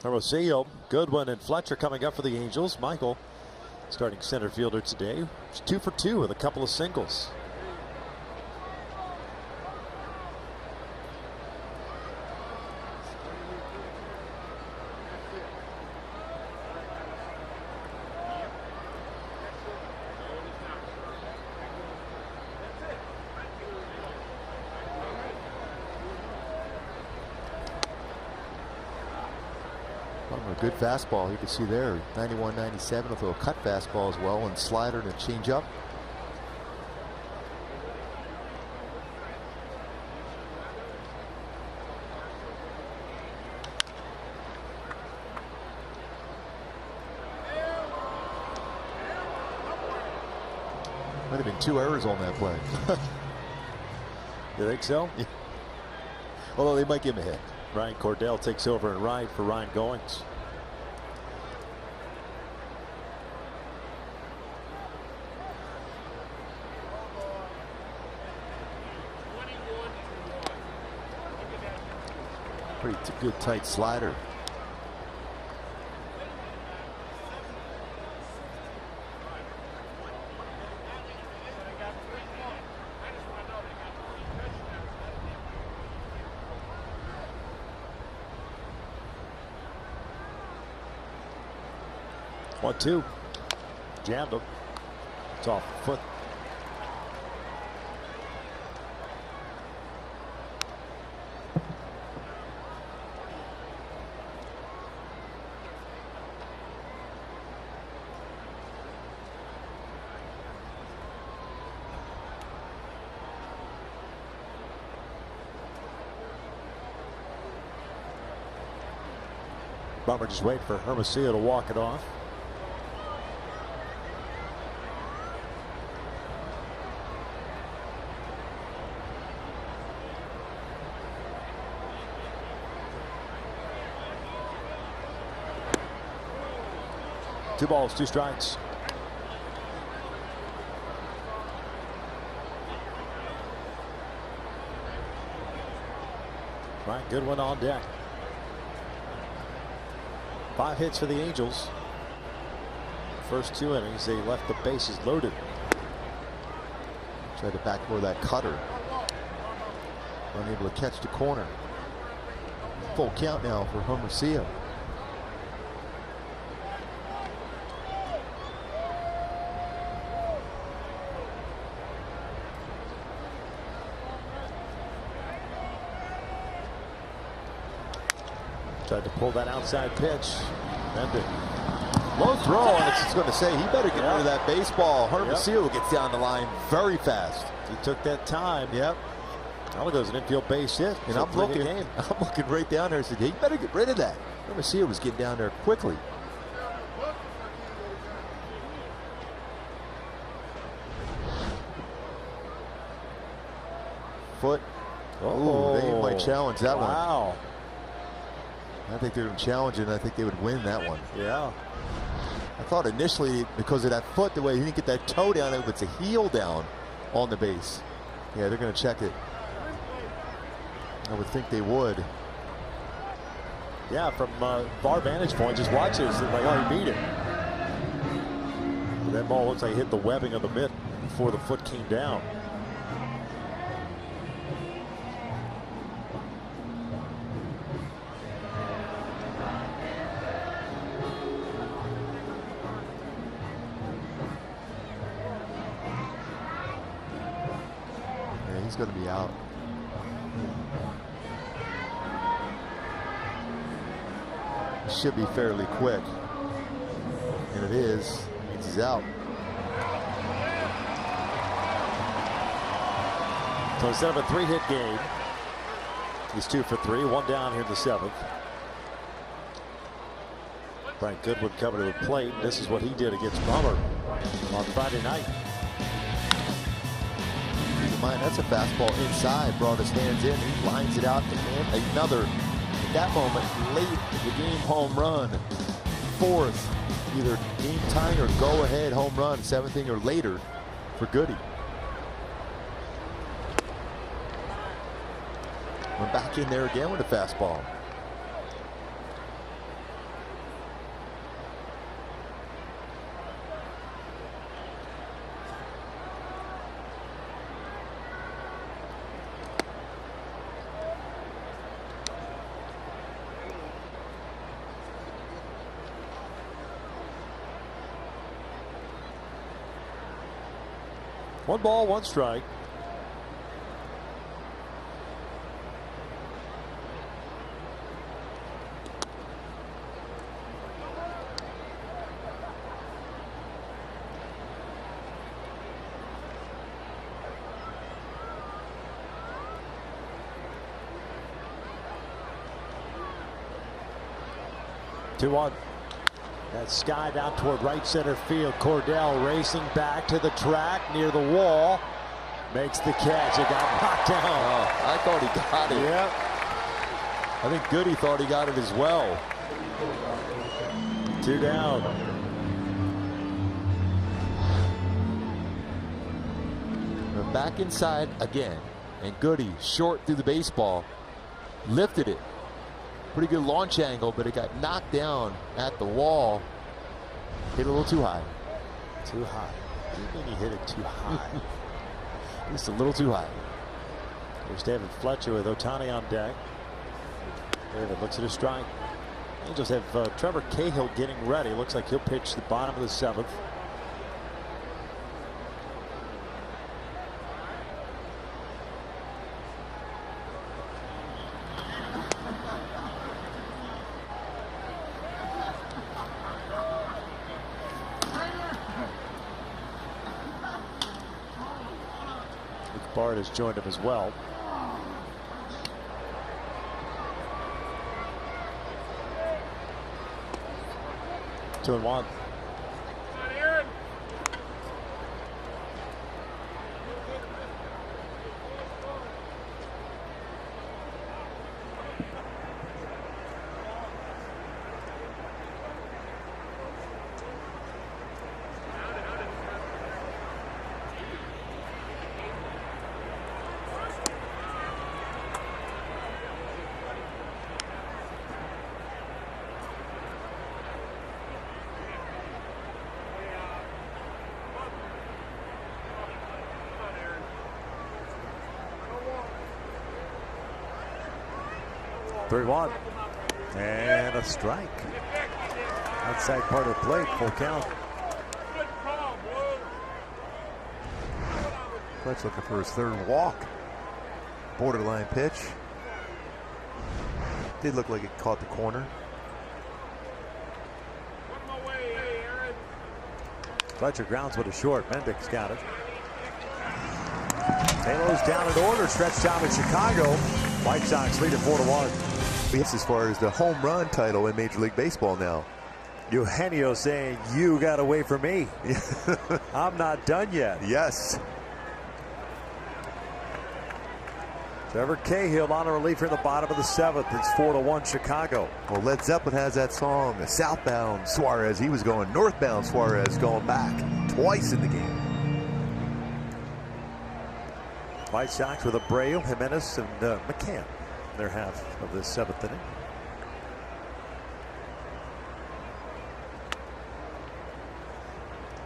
Speaker 5: Hermosillo, Goodwin, and Fletcher coming up for the Angels. Michael, starting center fielder today, was 2 for 2 with a couple of singles.
Speaker 4: A good fastball, you can see there, 91, 97 with a cut fastball as well, and slider and a changeup. Might have been 2 errors on that play.
Speaker 5: You think so?
Speaker 4: Yeah. Although they might give him a hit.
Speaker 5: Ryan Cordell takes over and right for Ryan Goings.
Speaker 4: Pretty good tight slider.
Speaker 5: One, 2. Jammed him. It's off the foot. Bummer just waiting for Hermosillo to walk it off. Two balls, 2 strikes. Right, good one on deck. 5 hits for the Angels. First 2 innings, they left the bases loaded.
Speaker 4: Tried to backdoor that cutter. Unable to catch the corner. Full count now for Hermosillo.
Speaker 5: Tried to pull that outside pitch. Mendick
Speaker 4: Low throw, and it's just going to say he better get rid of that baseball. Hermosillo gets down the line very fast.
Speaker 5: He took that time.
Speaker 4: Yep.
Speaker 5: Now it goes an infield base hit.
Speaker 4: And I'm looking right down there and said, he better get rid of that. Hermosillo was getting down there quickly. Foot. Oh, they might challenge that one.
Speaker 5: Wow.
Speaker 4: I think they're going to challenge it, and I think they would win that one.
Speaker 5: Yeah.
Speaker 4: I thought initially, because of that foot, the way he didn't get that toe down, it's a heel down on the base. Yeah, they're going to check it. I would think they would.
Speaker 5: Yeah, from far vantage point, just watch this. Like, oh, he beat it. But that ball looks like it hit the webbing of the mitt before the foot came down.
Speaker 4: He's going to be out. Should be fairly quick. And it is. Means he's out.
Speaker 5: So instead of a 3-hit game, he's 2 for 3, 1 down here in the 7th. Brian Goodwin coming to the plate. This is what he did against Bummer on Friday night.
Speaker 4: That's a fastball inside, brought his hands in, he lines it out, and another, at that moment, late in the game home run. 4th, either game tying or go ahead home run, 7th inning or later for Goody. We're back in there again with a fastball.
Speaker 5: One ball, one strike. Two on. That sky down toward right center field. Cordell racing back to the track near the wall. Makes the catch. It got knocked down.
Speaker 4: Oh, I thought he got it.
Speaker 5: Yep.
Speaker 4: I think Goody thought he got it as well.
Speaker 5: 2 down.
Speaker 4: We're back inside again. And Goody, short through the baseball, lifted it. Pretty good launch angle, but it got knocked down at the wall. Hit a little too high.
Speaker 5: Too high. What do you mean he hit it too high?
Speaker 4: Just a little too high.
Speaker 5: Here's David Fletcher with Ohtani on deck. David looks at his strike. Angels have Trevor Cahill getting ready. Looks like he'll pitch the bottom of the 7th. Bard has joined him as well. Two and one. Three one, and a strike. Outside part of the plate, full count.
Speaker 3: Fletch looking for his 3rd walk. Borderline pitch. Did look like it caught the corner.
Speaker 5: Fletcher grounds with a short. Mendick's got it. Taylor's down in order. Stretched out in Chicago. White Sox lead it 4-1.
Speaker 4: It's as far as the home run title in Major League Baseball now.
Speaker 5: Eugenio saying, you got away from me. I'm not done yet.
Speaker 4: Yes.
Speaker 5: Trevor Cahill on a reliever in the bottom of the 7th. It's 4-1 Chicago.
Speaker 4: Well, Led Zeppelin has that song, Southbound Suarez. He was going northbound Suarez, going back twice in the game.
Speaker 5: White Sox with Abreu, Jimenez, and McCann in their half of the 7th inning.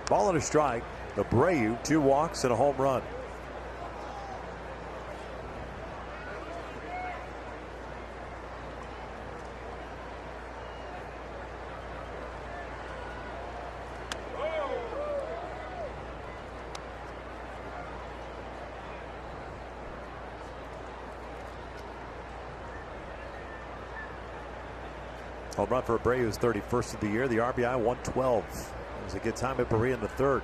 Speaker 5: Ball and a strike. Abreu, 2 walks and a home run. Home run for Abreu's 31st of the year. The RBI 112. It was a good time at Berea in the 3rd.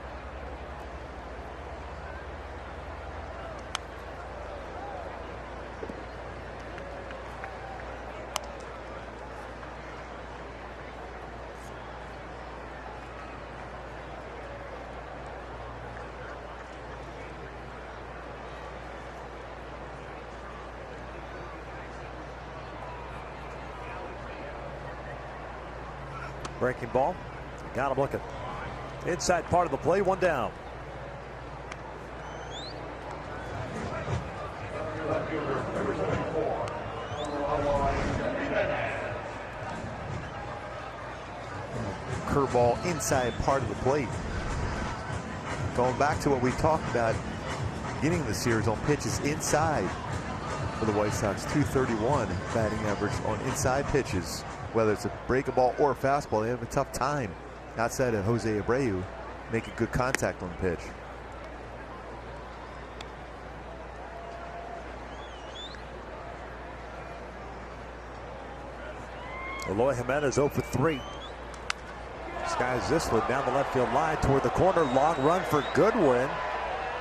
Speaker 5: Breaking ball. Got him looking. Inside part of the play, 1 down.
Speaker 4: Curveball inside part of the plate. Going back to what we talked about beginning of the series on pitches inside for the White Sox. 231 batting average on inside pitches. Whether it's a breaking ball or a fastball, they have a tough time outside of Jose Abreu making good contact on the pitch.
Speaker 5: Eloy Jimenez 0 for 3. Skies this one down the left field line toward the corner. Long run for Goodwin.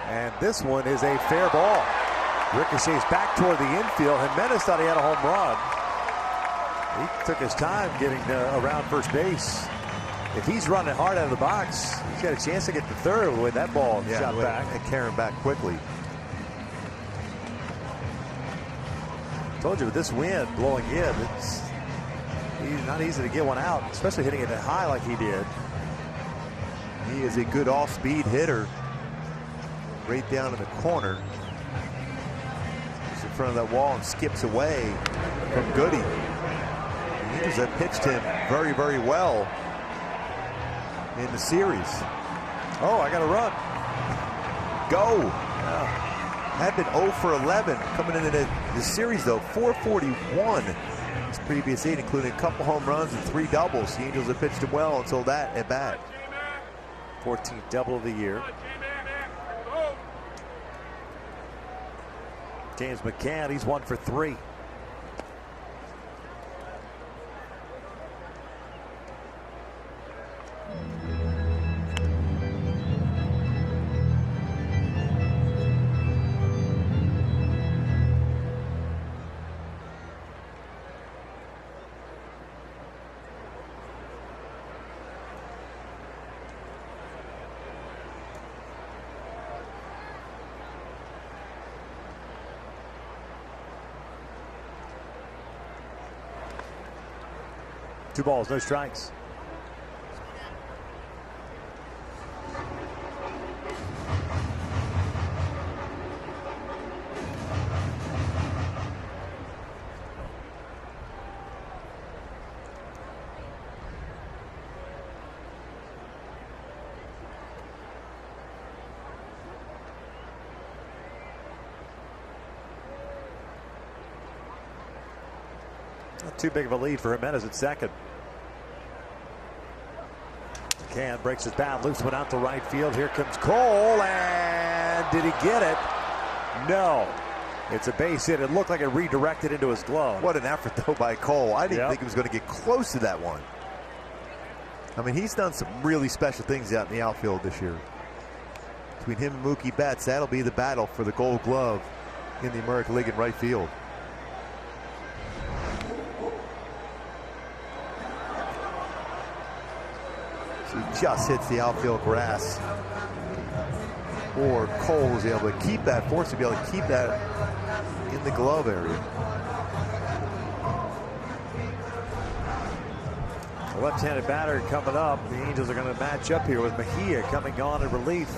Speaker 5: And this one is a fair ball. Ricochets back toward the infield. Jimenez thought he had a home run. He took his time getting around first base. If he's running hard out of the box, he's got a chance to get to third with the way that ball shot back.
Speaker 4: And carrying back quickly.
Speaker 5: Told you with this wind blowing in, it's not easy to get one out, especially hitting it high like he did.
Speaker 4: He is a good off-speed hitter. Right down in the corner. He's in front of that wall and skips away from Goody. The Angels have pitched him very, very well in the series.
Speaker 5: Oh, I got a run.
Speaker 4: Go. Had been 0 for 11 coming into the series, though. 441 his previous 8, including a couple home runs and 3 doubles. The Angels have pitched him well until that at bat.
Speaker 5: 14th double of the year. James McCann, he's 1 for 3. Two balls, no strikes. Not too big of a lead for Jimenez at second. McCann breaks his bat, loops one out to right field. Here comes Cole, and did he get it? No. It's a base hit. It looked like it redirected into his glove.
Speaker 4: What an effort, though, by Cole. I didn't think he was going to get close to that one. I mean, he's done some really special things out in the outfield this year. Between him and Mookie Betts, that'll be the battle for the Gold Glove in the American League in right field. So he just hits the outfield grass. Or Cole was able to keep that, forced to be able to keep that in the glove area.
Speaker 5: The left-handed batter coming up. The Angels are going to match up here with Mejia coming on in relief.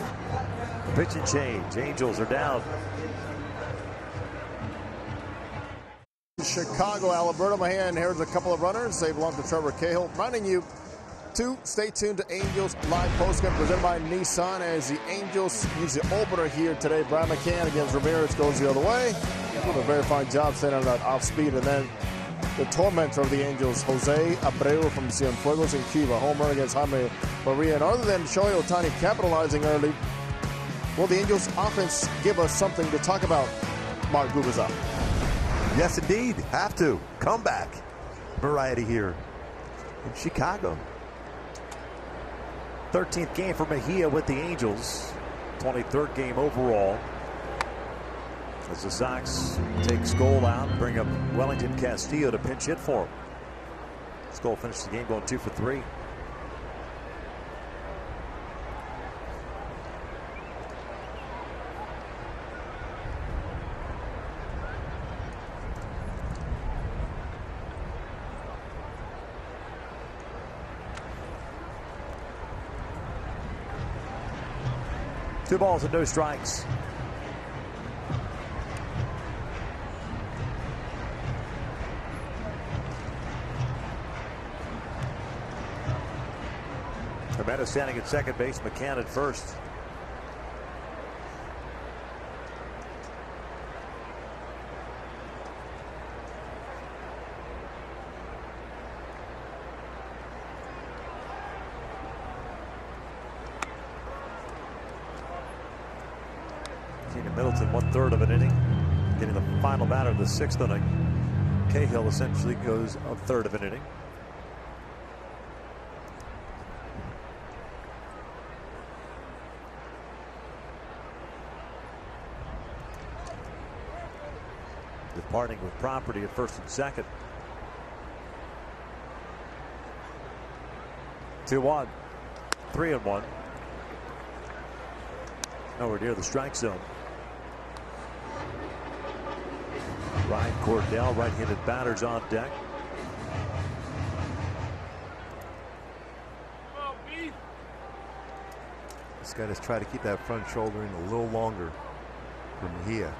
Speaker 5: The pitching change. Angels are down.
Speaker 7: Chicago, Alberto Mejia inherits a couple of runners. They belong to Trevor Cahill. Reminding you to stay tuned to Angels live postgame presented by Nissan as the Angels use the opener here today. Brian McCann against Ramirez goes the other way. Doing a very fine job staying on that off speed. And then the tormentor of the Angels, Jose Abreu from Cienfuegos in Cuba. Home run against Jaime Maria. And other than Shohei Ohtani capitalizing early, will the Angels offense give us something to talk about? Mark Gubicza.
Speaker 4: Yes, indeed. Have to. Comeback variety here in Chicago.
Speaker 5: 13th game for Mejia with the Angels. 23rd game overall. As the Sox take Skol out and bring up Wellington Castillo to pinch hit for him. Skol finished the game going 2 for 3. Two balls and no strikes. Jimenez standing at second base, McCann at first. Middleton 1/3 of an inning, getting the final batter of the 6th inning. Cahill essentially goes 1/3 of an inning. Departing with property at first and second. 2-1, 3-1. Nowhere near the strike zone. Ryan Cordell, right-handed batters on deck.
Speaker 4: This guy just try to keep that front shoulder in a little longer for Mejia.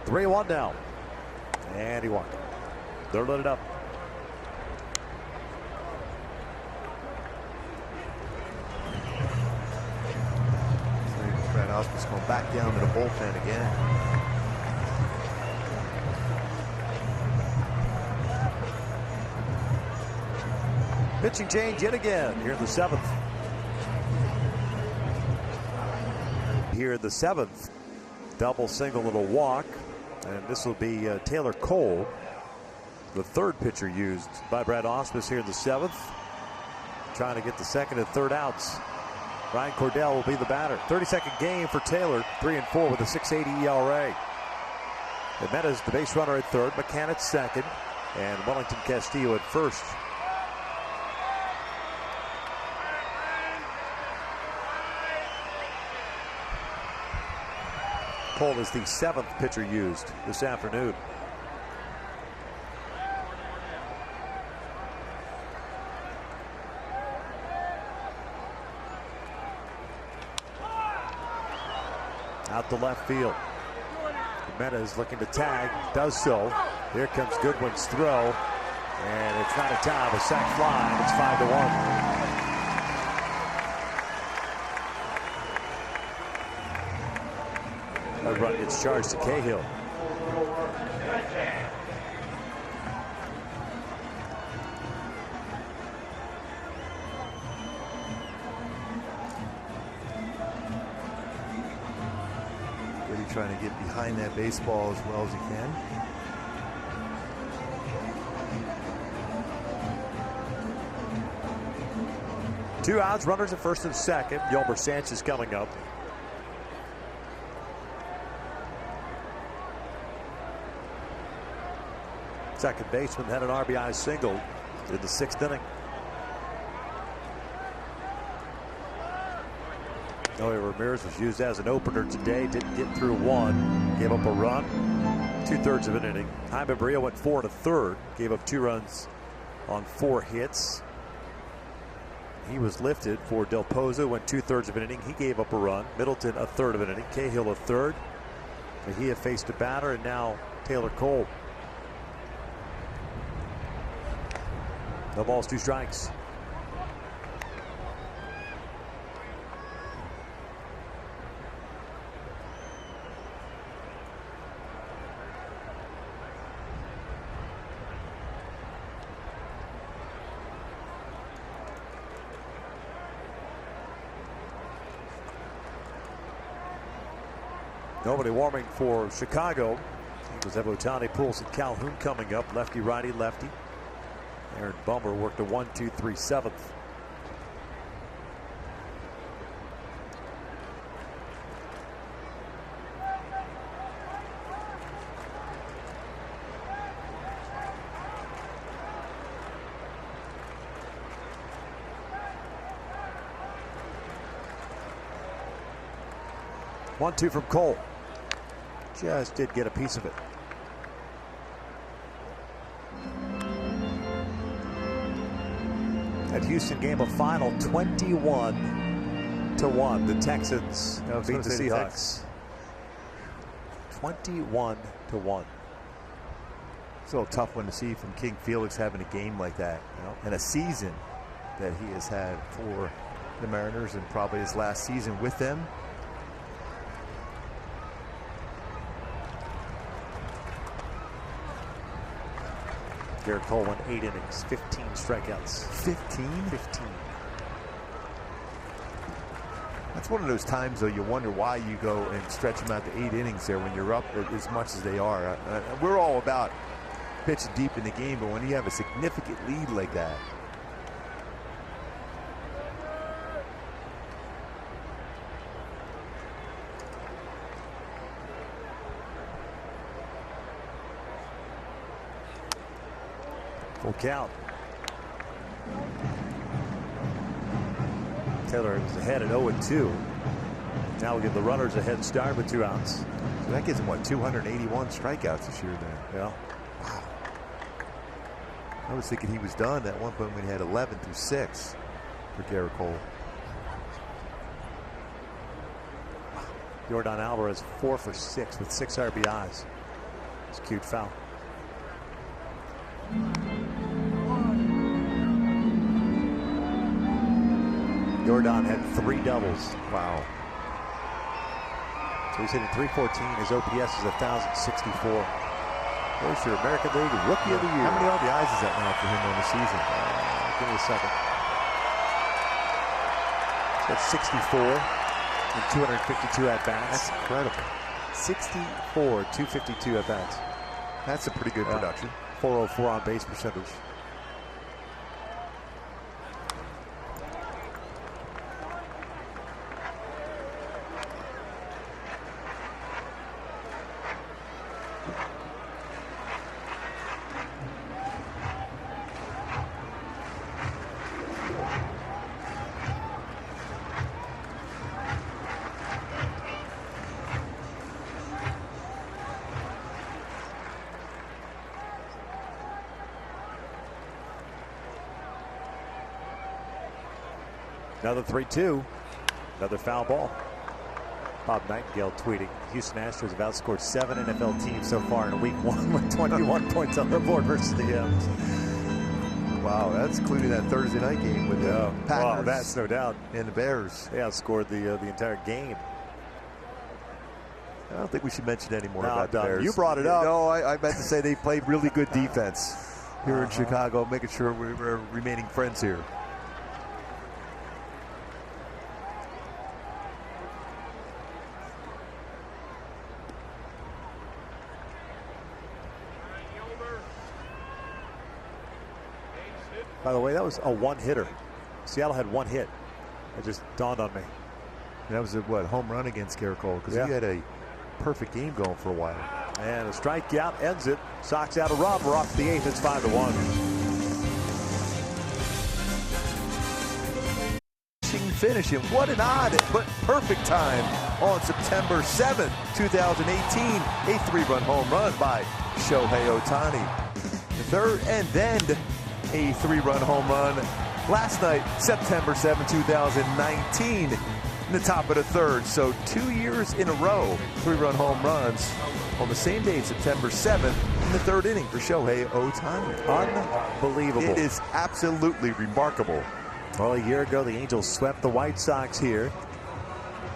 Speaker 5: Three one now. And he walked. They're loaded up.
Speaker 4: Brad Ausmus going back down to the bullpen again.
Speaker 5: Pitching change yet again here in the 7th. Here in the 7th. Double, single, and a walk. And this will be Taylor Cole, the 3rd pitcher used by Brad Ausmus here in the 7th. Trying to get the 2nd and 3rd outs. Ryan Cordell will be the batter. 32nd game for Taylor, 3-4 with a 6.80 ERA. Jimenez, the base runner, at 3rd. McCann at 2nd. And Wellington Castillo at 1st. Cole is the 7th pitcher used this afternoon. Out to left field. Jimenez looking to tag, does so. Here comes Goodwin's throw, and it's not a time, a sac fly, and it's 5-1. run gets charged to Cahill.
Speaker 3: Really trying to get behind that baseball as well as he can.
Speaker 5: Two outs, runners at first and second. Yolmer Sanchez coming up. Second baseman had an RBI single in the 6th inning. Noe Ramirez was used as an opener today. Didn't get through one. Gave up a run. 2/3 of an inning. Jaime Barria went 4 1/3. Gave up 2 runs on 4 hits. He was lifted for Del Pozo. Went 2/3 of an inning. He gave up a run. Middleton 1/3 of an inning. Cahill 1/3. Mejia faced a batter, and now Taylor Cole. No balls, 2 strikes. Nobody warming for Chicago. It was Ohtani, Pujols, and Calhoun coming up. Lefty, righty, lefty. Aaron Bummer worked a 1-2-3-7. One-two from Cole. Just did get a piece of it. At Houston game of final 21-1. The Texans beat the Seahawks. 21-1.
Speaker 3: It's a little tough one to see from King Felix having a game like that, and a season that he has had for the Mariners, and probably his last season with them.
Speaker 5: Garrett Cole went 8 innings, 15 strikeouts.
Speaker 3: 15?
Speaker 5: 15.
Speaker 3: That's one of those times, though, you wonder why you go and stretch them out to 8 innings there when you're up as much as they are. We're all about pitching deep in the game, but when you have a significant lead like that.
Speaker 5: Full count. Taylor is ahead at 0-2. Now we give the runners a head start with 2 outs.
Speaker 3: So that gives him, what, 281 strikeouts this year then?
Speaker 5: Yeah.
Speaker 3: Wow. I was thinking he was done at one point when he had 11 through 6 for Garrett Cole.
Speaker 5: Yordan Alvarez 4 for 6 with 6 RBIs. It's a cute foul. Yordan had 3 doubles.
Speaker 3: Wow.
Speaker 5: So he's hitting .314. His OPS is 1,064. There's your American League Rookie of the Year.
Speaker 3: How many RBIs is that now for him on the season?
Speaker 5: Give me a second. He's got 64 and 252 at-bats.
Speaker 3: That's incredible.
Speaker 5: 64, 252 at-bats.
Speaker 3: That's a pretty good production.
Speaker 5: 404 on base percentage. Another 3-2. Another foul ball. Bob Nightingale tweeting, Houston Astros have outscored 7 NFL teams so far in week 1 with 21 points on the board versus the M's.
Speaker 3: Wow, that's including that Thursday night game with the Packers.
Speaker 5: Well, that's no doubt.
Speaker 3: And the Bears.
Speaker 5: They outscored the entire game.
Speaker 3: I don't think we should mention any more
Speaker 5: No,
Speaker 3: about the
Speaker 5: I'm done.
Speaker 3: Bears.
Speaker 5: You brought it up.
Speaker 3: No, I meant to say they played really good defense here in Chicago, making sure we were remaining friends here.
Speaker 5: By the way, that was a one-hitter. Seattle had one hit. It just dawned on me.
Speaker 3: And that was a home run against Garrett Cole, because he had a perfect game going for a while.
Speaker 5: And a strikeout ends it. Sox out a run. We're off to the 8th. It's 5-1.
Speaker 3: Finishing. What an odd but perfect time on September 7th, 2018. A 3-run home run by Shohei Ohtani. The third, and then a 3-run home run last night, September 7th, 2019. In the top of the third. So 2 years in a row, 3-run home runs on the same day, September 7th, in the third inning for Shohei Ohtani.
Speaker 5: Unbelievable.
Speaker 3: It is absolutely remarkable.
Speaker 5: Well, a year ago, the Angels swept the White Sox here.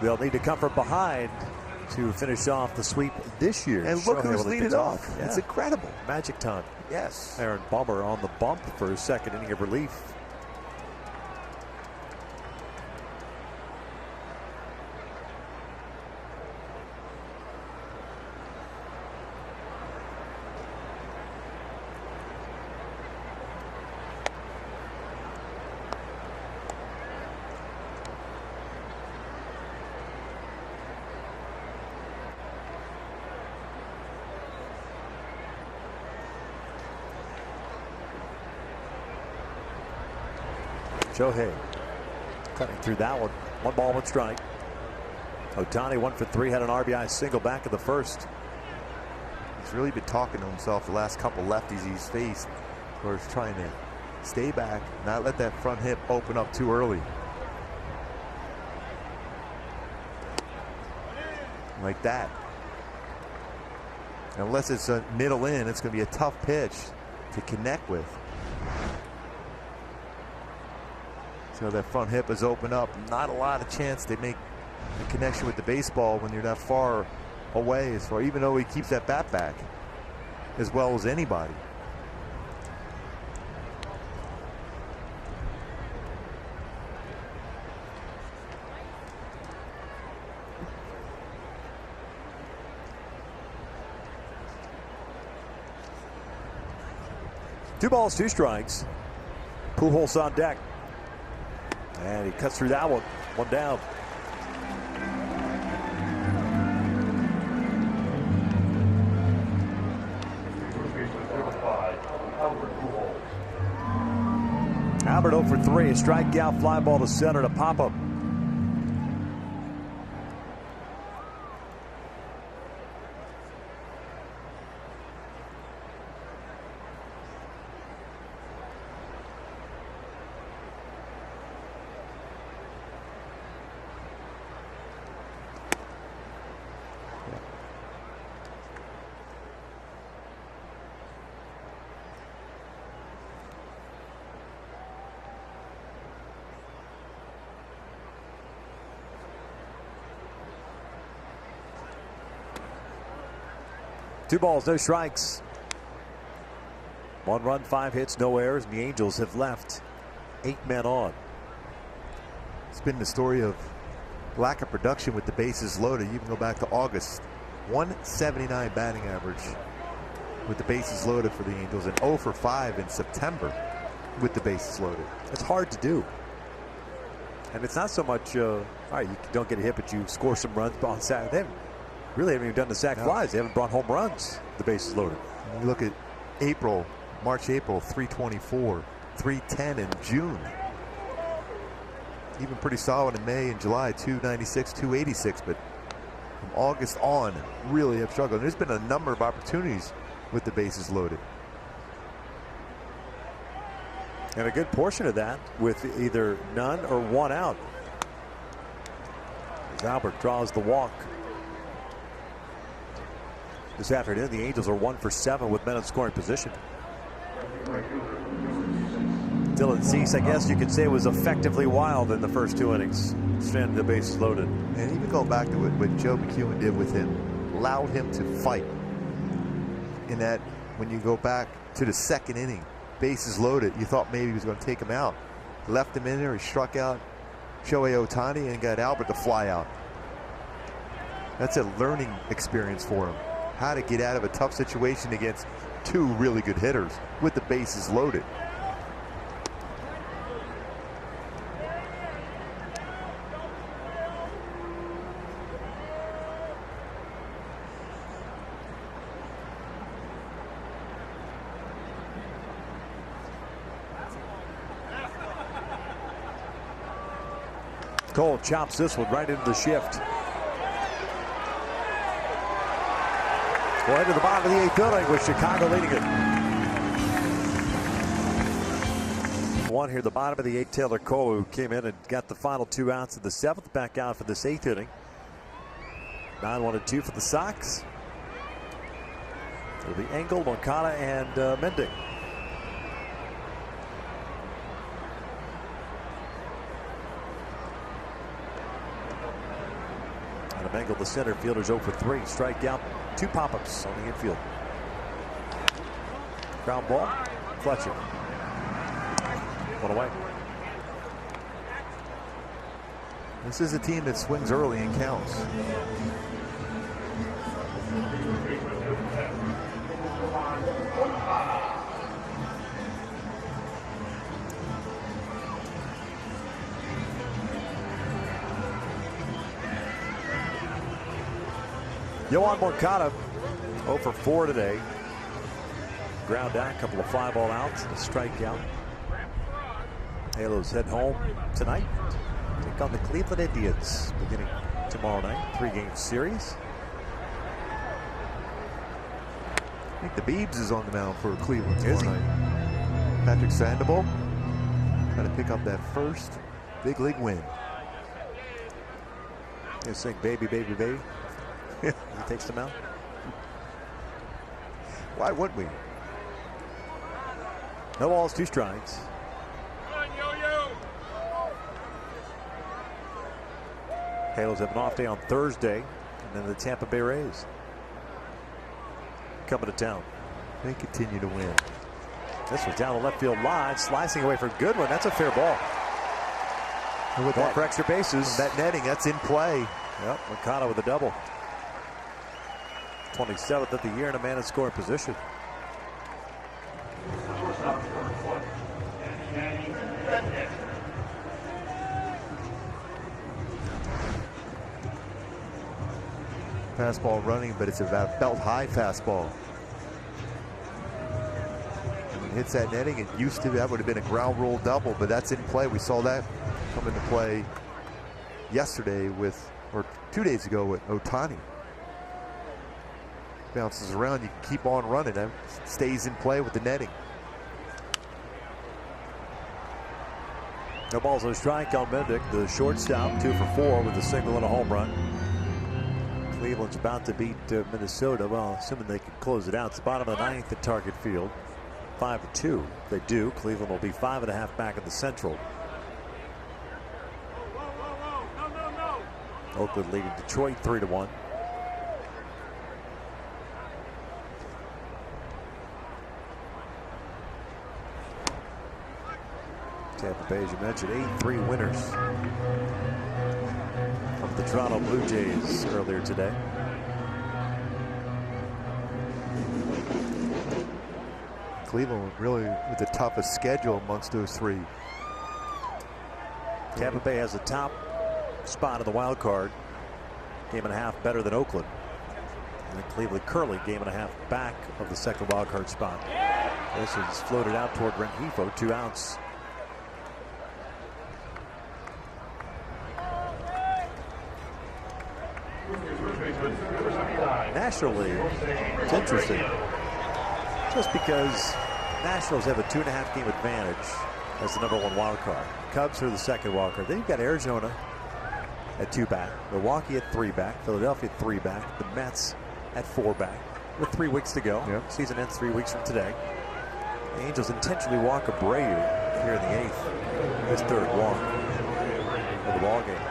Speaker 5: They'll need to come from behind to finish off the sweep this year.
Speaker 3: And look who's leading off.
Speaker 5: Yeah.
Speaker 3: It's incredible.
Speaker 5: Magic time.
Speaker 3: Yes.
Speaker 5: Aaron Bummer on the bump for his second inning of relief. Shohei cutting through that one. 1 ball, 1 strike. Ohtani 1 for 3, had an RBI single back in the first.
Speaker 3: He's really been talking to himself the last couple lefties he's faced, where he's trying to stay back, not let that front hip open up too early. Like that. Unless it's a middle in, it's going to be a tough pitch to connect with. So that front hip is open up. Not a lot of chance they make a connection with the baseball when you're that far away, as far, even though he keeps that bat back as well as anybody.
Speaker 5: Two balls, 2 strikes. Pujols on deck. And he cuts through that one. 1 down. Albert 0 for 3. A strikeout, fly ball to center to Papa. Two balls, no strikes. 1 run, 5 hits, no errors, and the Angels have left 8 men on.
Speaker 3: It's been the story of lack of production with the bases loaded. You can go back to August. 179 batting average with the bases loaded for the Angels, and 0 for 5 in September with the bases loaded.
Speaker 5: It's hard to do. And it's not so much, all right, you don't get a hit, but you score some runs on Saturday. Really haven't even done the sac flies. They haven't brought home runs. The bases loaded.
Speaker 3: When you look at April, March, April, 324, 310 in June. Even pretty solid in May and July, 296, 286. But from August on, really have struggled. There's been a number of opportunities with the bases loaded.
Speaker 5: And a good portion of that with either none or 1 out. As Albert draws the walk. This afternoon, the Angels are 1 for 7 with men in scoring position. Dylan Cease, I guess you could say, was effectively wild in the first 2 innings. Stranded the bases loaded.
Speaker 3: And even go back to what Joe McEwen did with him
Speaker 4: allowed him to fight. In that, when you go back to the second inning, bases loaded, you thought maybe he was going to take him out. Left him in there, he struck out Shohei Ohtani and got Albert to fly out. That's a learning experience for him. How to get out of a tough situation against two really good hitters with the bases loaded.
Speaker 5: Cole chops this one right into the shift. We'll head to the bottom of the 8th inning with Chicago leading it. One here, the bottom of the 8th, Taylor Cole, who came in and got the final 2 outs of the 7th, back out for this 8th inning. 9-1-2 for the Sox. It'll be Engel, Moncada, and Mendick. Adam Engel, the center fielder's 0 for 3. Strikeout, 2 pop-ups on the infield. Ground ball, Fletcher. 1 away.
Speaker 4: This is a team that swings early and counts.
Speaker 5: Yohan Moncada 0 for 4 today. Ground out, a couple of fly ball outs, and a strikeout. Halos head home tonight. Take on the Cleveland Indians beginning tomorrow night. 3-game series.
Speaker 4: I think the Beebs is on the mound for Cleveland
Speaker 5: Is
Speaker 4: tomorrow night. Patrick Sandoval trying to pick up that first big league win.
Speaker 5: They sing "Baby, Baby, Baby." He takes them out.
Speaker 4: Why wouldn't we?
Speaker 5: No balls, 2 strikes. Halos have an off day on Thursday, and then the Tampa Bay Rays coming to town.
Speaker 4: They continue to win.
Speaker 5: This was down the left field line, slicing away for Goodwin. That's a fair ball.
Speaker 4: And with
Speaker 5: Ball
Speaker 4: that,
Speaker 5: for extra bases.
Speaker 4: that netting, that's in play.
Speaker 5: Yep, Moncada with a double. 27th of the year and a man in scoring position.
Speaker 4: Fastball running, but it's about belt high fastball. When it hits that netting, it used to, that would have been a ground rule double, but that's in play. We saw that come into play yesterday with, or 2 days ago with Ohtani. Bounces around, you keep on running. That stays in play with the netting.
Speaker 5: No balls, no strike on Mendick, the shortstop, 2 for 4 with a single and a home run. Cleveland's about to beat Minnesota. Well, assuming they can close it out. It's the bottom of the 9th at Target Field. 5-2. If they do, Cleveland will be 5.5 back in the Central. Oakland leading Detroit 3-1. Tampa Bay, as you mentioned, 8-3 winners of the Toronto Blue Jays earlier today.
Speaker 4: Cleveland really with the toughest schedule amongst those 3.
Speaker 5: Tampa Bay has the top spot in the wild card. Game and a half better than Oakland. And then Cleveland currently game and a half back of the second wild card spot. This is floated out toward Rengifo, 2 outs. National League, it's interesting. Just because Nationals have a 2.5 game advantage as the #1 wild card. Cubs are the second wild card. Then you've got Arizona at 2 back, Milwaukee at 3 back, Philadelphia at 3 back, the Mets at 4 back. With 3 weeks to go.
Speaker 4: Yep.
Speaker 5: Season ends 3 weeks from today. The Angels intentionally walk Abreu here in the 8th. His 3rd walk of the ball game.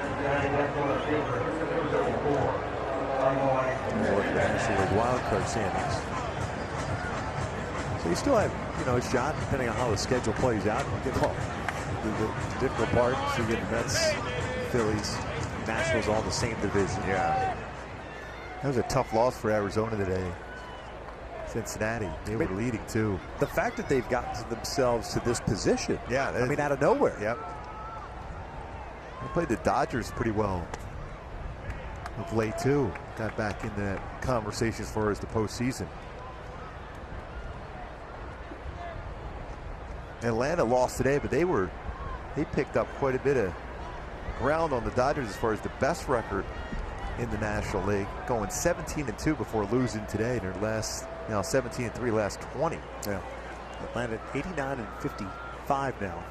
Speaker 5: for the National League wildcard standings. So you still have, a shot depending on how the schedule plays out. You get the difficult part, so you get the Mets, Phillies, Nationals all in the same division.
Speaker 4: Yeah. That was a tough loss for Arizona today. Cincinnati, they were leading too.
Speaker 5: The fact that they've gotten themselves to this position,
Speaker 4: yeah,
Speaker 5: out of nowhere.
Speaker 4: Yep. They played the Dodgers pretty well of late too. Got back in that conversation as far as the postseason. Atlanta lost today, but they picked up quite a bit of ground on the Dodgers as far as the best record in the National League, going 17-2 before losing today. Their last, 17-3 last 20.
Speaker 5: Yeah. Atlanta 89-55 now.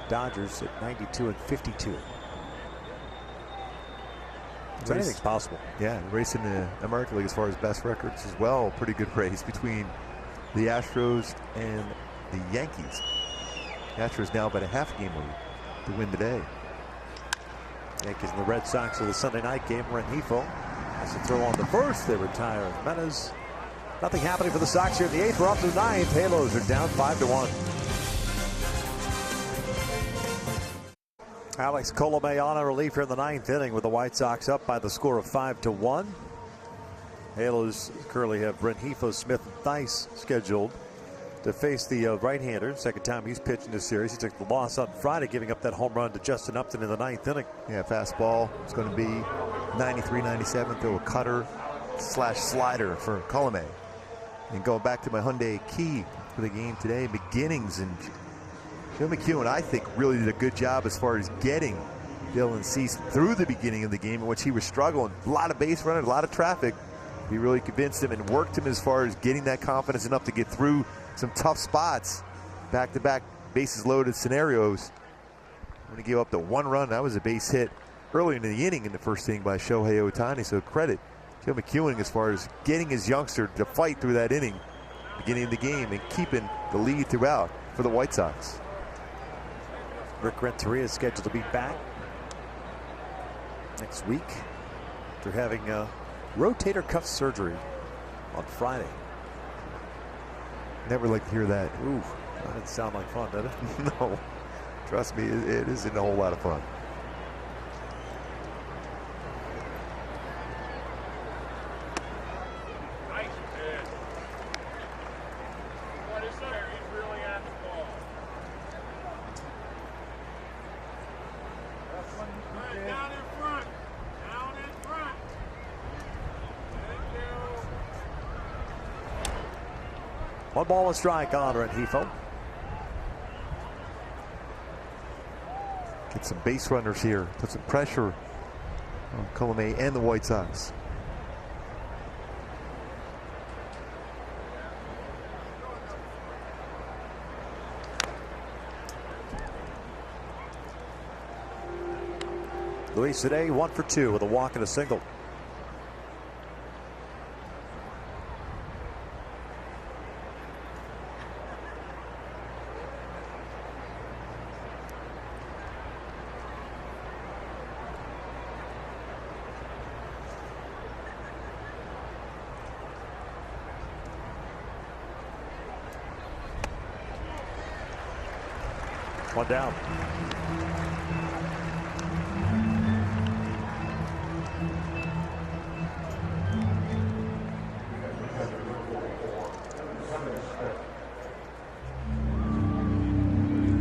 Speaker 5: Dodgers at 92-52. So anything's possible.
Speaker 4: Yeah, race in the American League as far as best records as well. Pretty good race between the Astros and the Yankees. The Astros now about a half game lead to win today.
Speaker 5: Yankees and the Red Sox of the Sunday night game. Rengifo has to throw on the first. They retire Menes. Nothing happening for the Sox here in the 8th. We're up to the 9th. Halos are down 5-1. Alex Colomé on a relief here in the 9th inning with the White Sox up by the score of 5-1. Halos currently have Rengifo, Smith, and Theis scheduled to face the right-hander. Second time he's pitched in this series. He took the loss on Friday, giving up that home run to Justin Upton in the 9th inning.
Speaker 4: Yeah, fastball. It's going to be 93-97. Throw a cutter / slider for Colomé. And going back to my Hyundai key for the game today, beginnings. And Joe McEwen, I think, really did a good job as far as getting Dylan Cease through the beginning of the game in which he was struggling. A lot of base running, a lot of traffic. He really convinced him and worked him as far as getting that confidence enough to get through some tough spots, back-to-back bases loaded scenarios. When he gave up the 1 run, that was a base hit early in the inning in the first inning by Shohei Ohtani. So credit Joe McEwen as far as getting his youngster to fight through that inning, beginning of the game, and keeping the lead throughout for the White Sox.
Speaker 5: Rick Renteria is scheduled to be back next week after having rotator cuff surgery on Friday.
Speaker 4: Never like to hear that.
Speaker 5: Ooh, that didn't sound like fun, did it?
Speaker 4: No. Trust me, it isn't a whole lot of fun.
Speaker 5: One ball, 1 strike on Rengifo.
Speaker 4: Get some base runners here. Put some pressure on Colomé and the White Sox.
Speaker 5: Luis today 1 for 2 with a walk and a single. One down.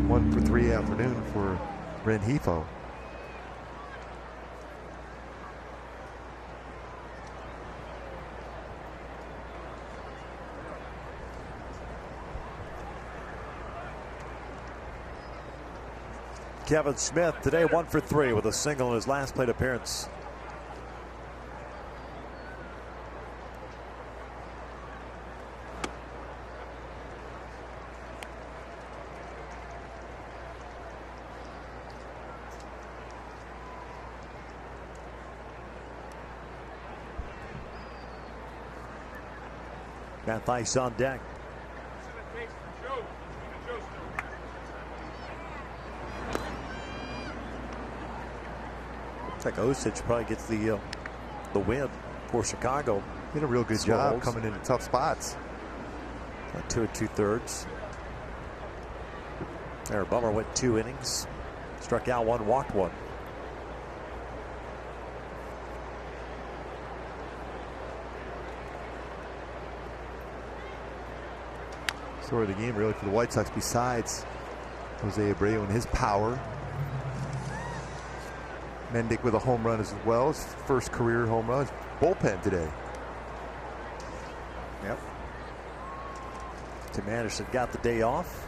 Speaker 4: One for 3 afternoon for Rengifo.
Speaker 5: Kevin Smith today 1 for 3 with a single in his last plate appearance. Matt Theis on deck. Looks like Osich probably gets the win for Chicago.
Speaker 4: Did a real good job coming into tough spots.
Speaker 5: 2 2/3. There, Bummer went 2 innings, struck out 1, walked 1.
Speaker 4: Story of the game really for the White Sox besides Jose Abreu and his power. Mendick with a home run as well. His first career home run. Bullpen today.
Speaker 5: Yep. Tim Anderson got the day off.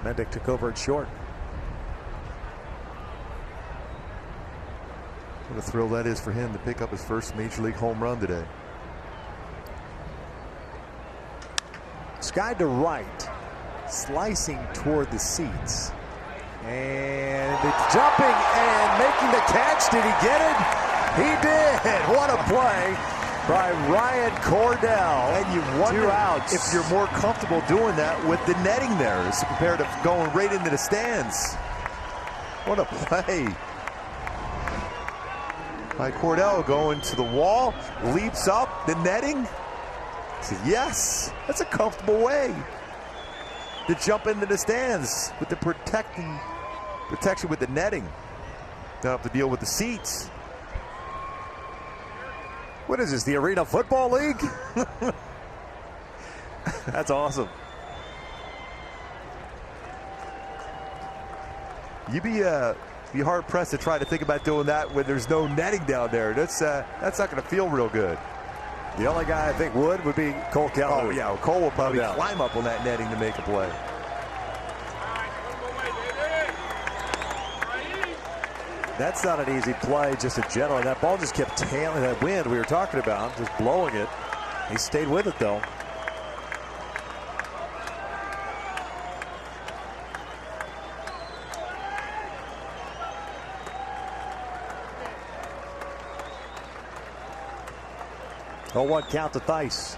Speaker 5: Mendick took over at short.
Speaker 4: What a thrill that is for him to pick up his first major league home run today.
Speaker 5: Sky to right, slicing toward the seats. And it's jumping and making the catch. Did he get it? He did. What a play by Ryan Cordell.
Speaker 4: And you wonder
Speaker 5: 2 outs.
Speaker 4: if you're more comfortable doing that with the netting there as compared to going right into the stands. What a play by Cordell, going to the wall, leaps up the netting. Says, yes, that's a comfortable way to jump into the stands with the protection with the netting. Don't have to deal with the seats.
Speaker 5: What is this, the Arena Football League? That's awesome.
Speaker 4: You'd be hard pressed to try to think about doing that when there's no netting down there. That's not going to feel real good.
Speaker 5: The only guy I think would be Cole Calhoun.
Speaker 4: Oh yeah, Cole will probably climb up on that netting to make a play.
Speaker 5: That's not an easy play just in general. That ball just kept tailing that wind we were talking about, just blowing it. He stayed with it though. Oh, 1 count to Theis.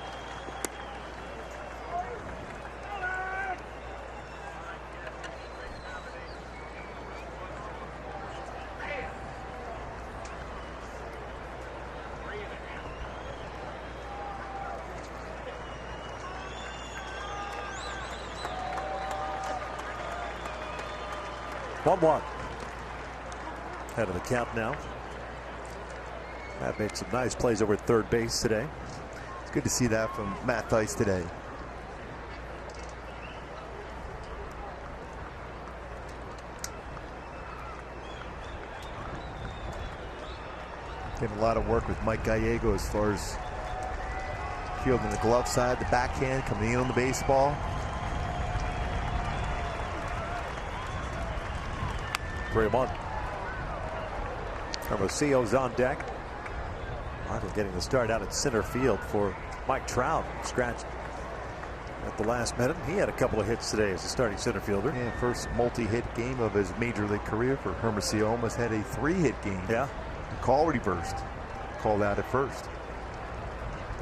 Speaker 5: One. Head of the count now. That made some nice plays over at third base today.
Speaker 4: It's good to see that from Matt Theis today. Getting a lot of work with Mike Gallego as far as fielding the glove side, the backhand, coming in on the baseball.
Speaker 5: 3-1. Hermosillo's on deck. Michael getting the start out at center field for Mike Trout. Scratched at the last minute. He had a couple of hits today as a starting center fielder.
Speaker 4: And first multi-hit game of his major league career for Hermosillo. Almost had a 3-hit game.
Speaker 5: Yeah.
Speaker 4: The call reversed. Called out at first.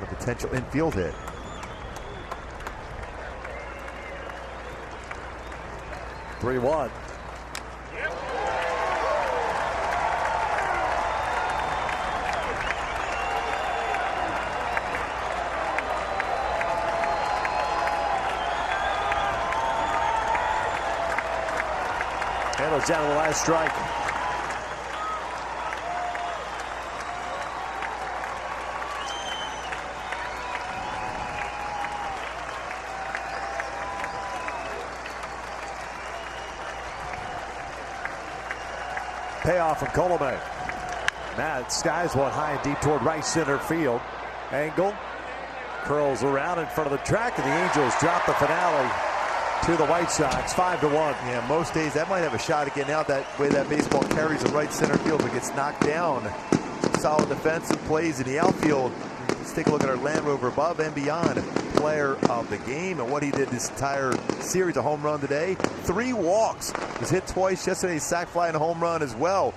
Speaker 4: A potential infield hit.
Speaker 5: Three-1. Handles down to the last strike. Payoff from Colomé. Matt skies one high and deep toward right center field. Angle curls around in front of the track, and the Angels drop the finale to the White Sox, 5-1.
Speaker 4: Yeah, most days that might have a shot at getting out. That way that baseball carries the right center field, but gets knocked down. Solid defensive plays in the outfield. Let's take a look at our Land Rover above and beyond player of the game and what he did this entire series. A home run today, 3 walks. Was hit twice yesterday, sac fly and a home run as well.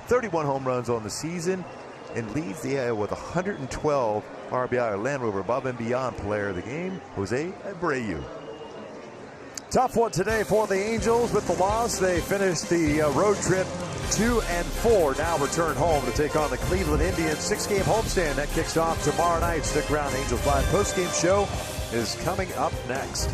Speaker 4: 31 home runs on the season and leads the AL with 112 RBI. Our Land Rover above and beyond player of the game, Jose Abreu.
Speaker 8: Tough one today for the Angels with the loss. They finished the road trip 2-4. Now return home to take on the Cleveland Indians. 6-game homestand that kicks off tomorrow night. Stick around. Angels Live postgame show is coming up next.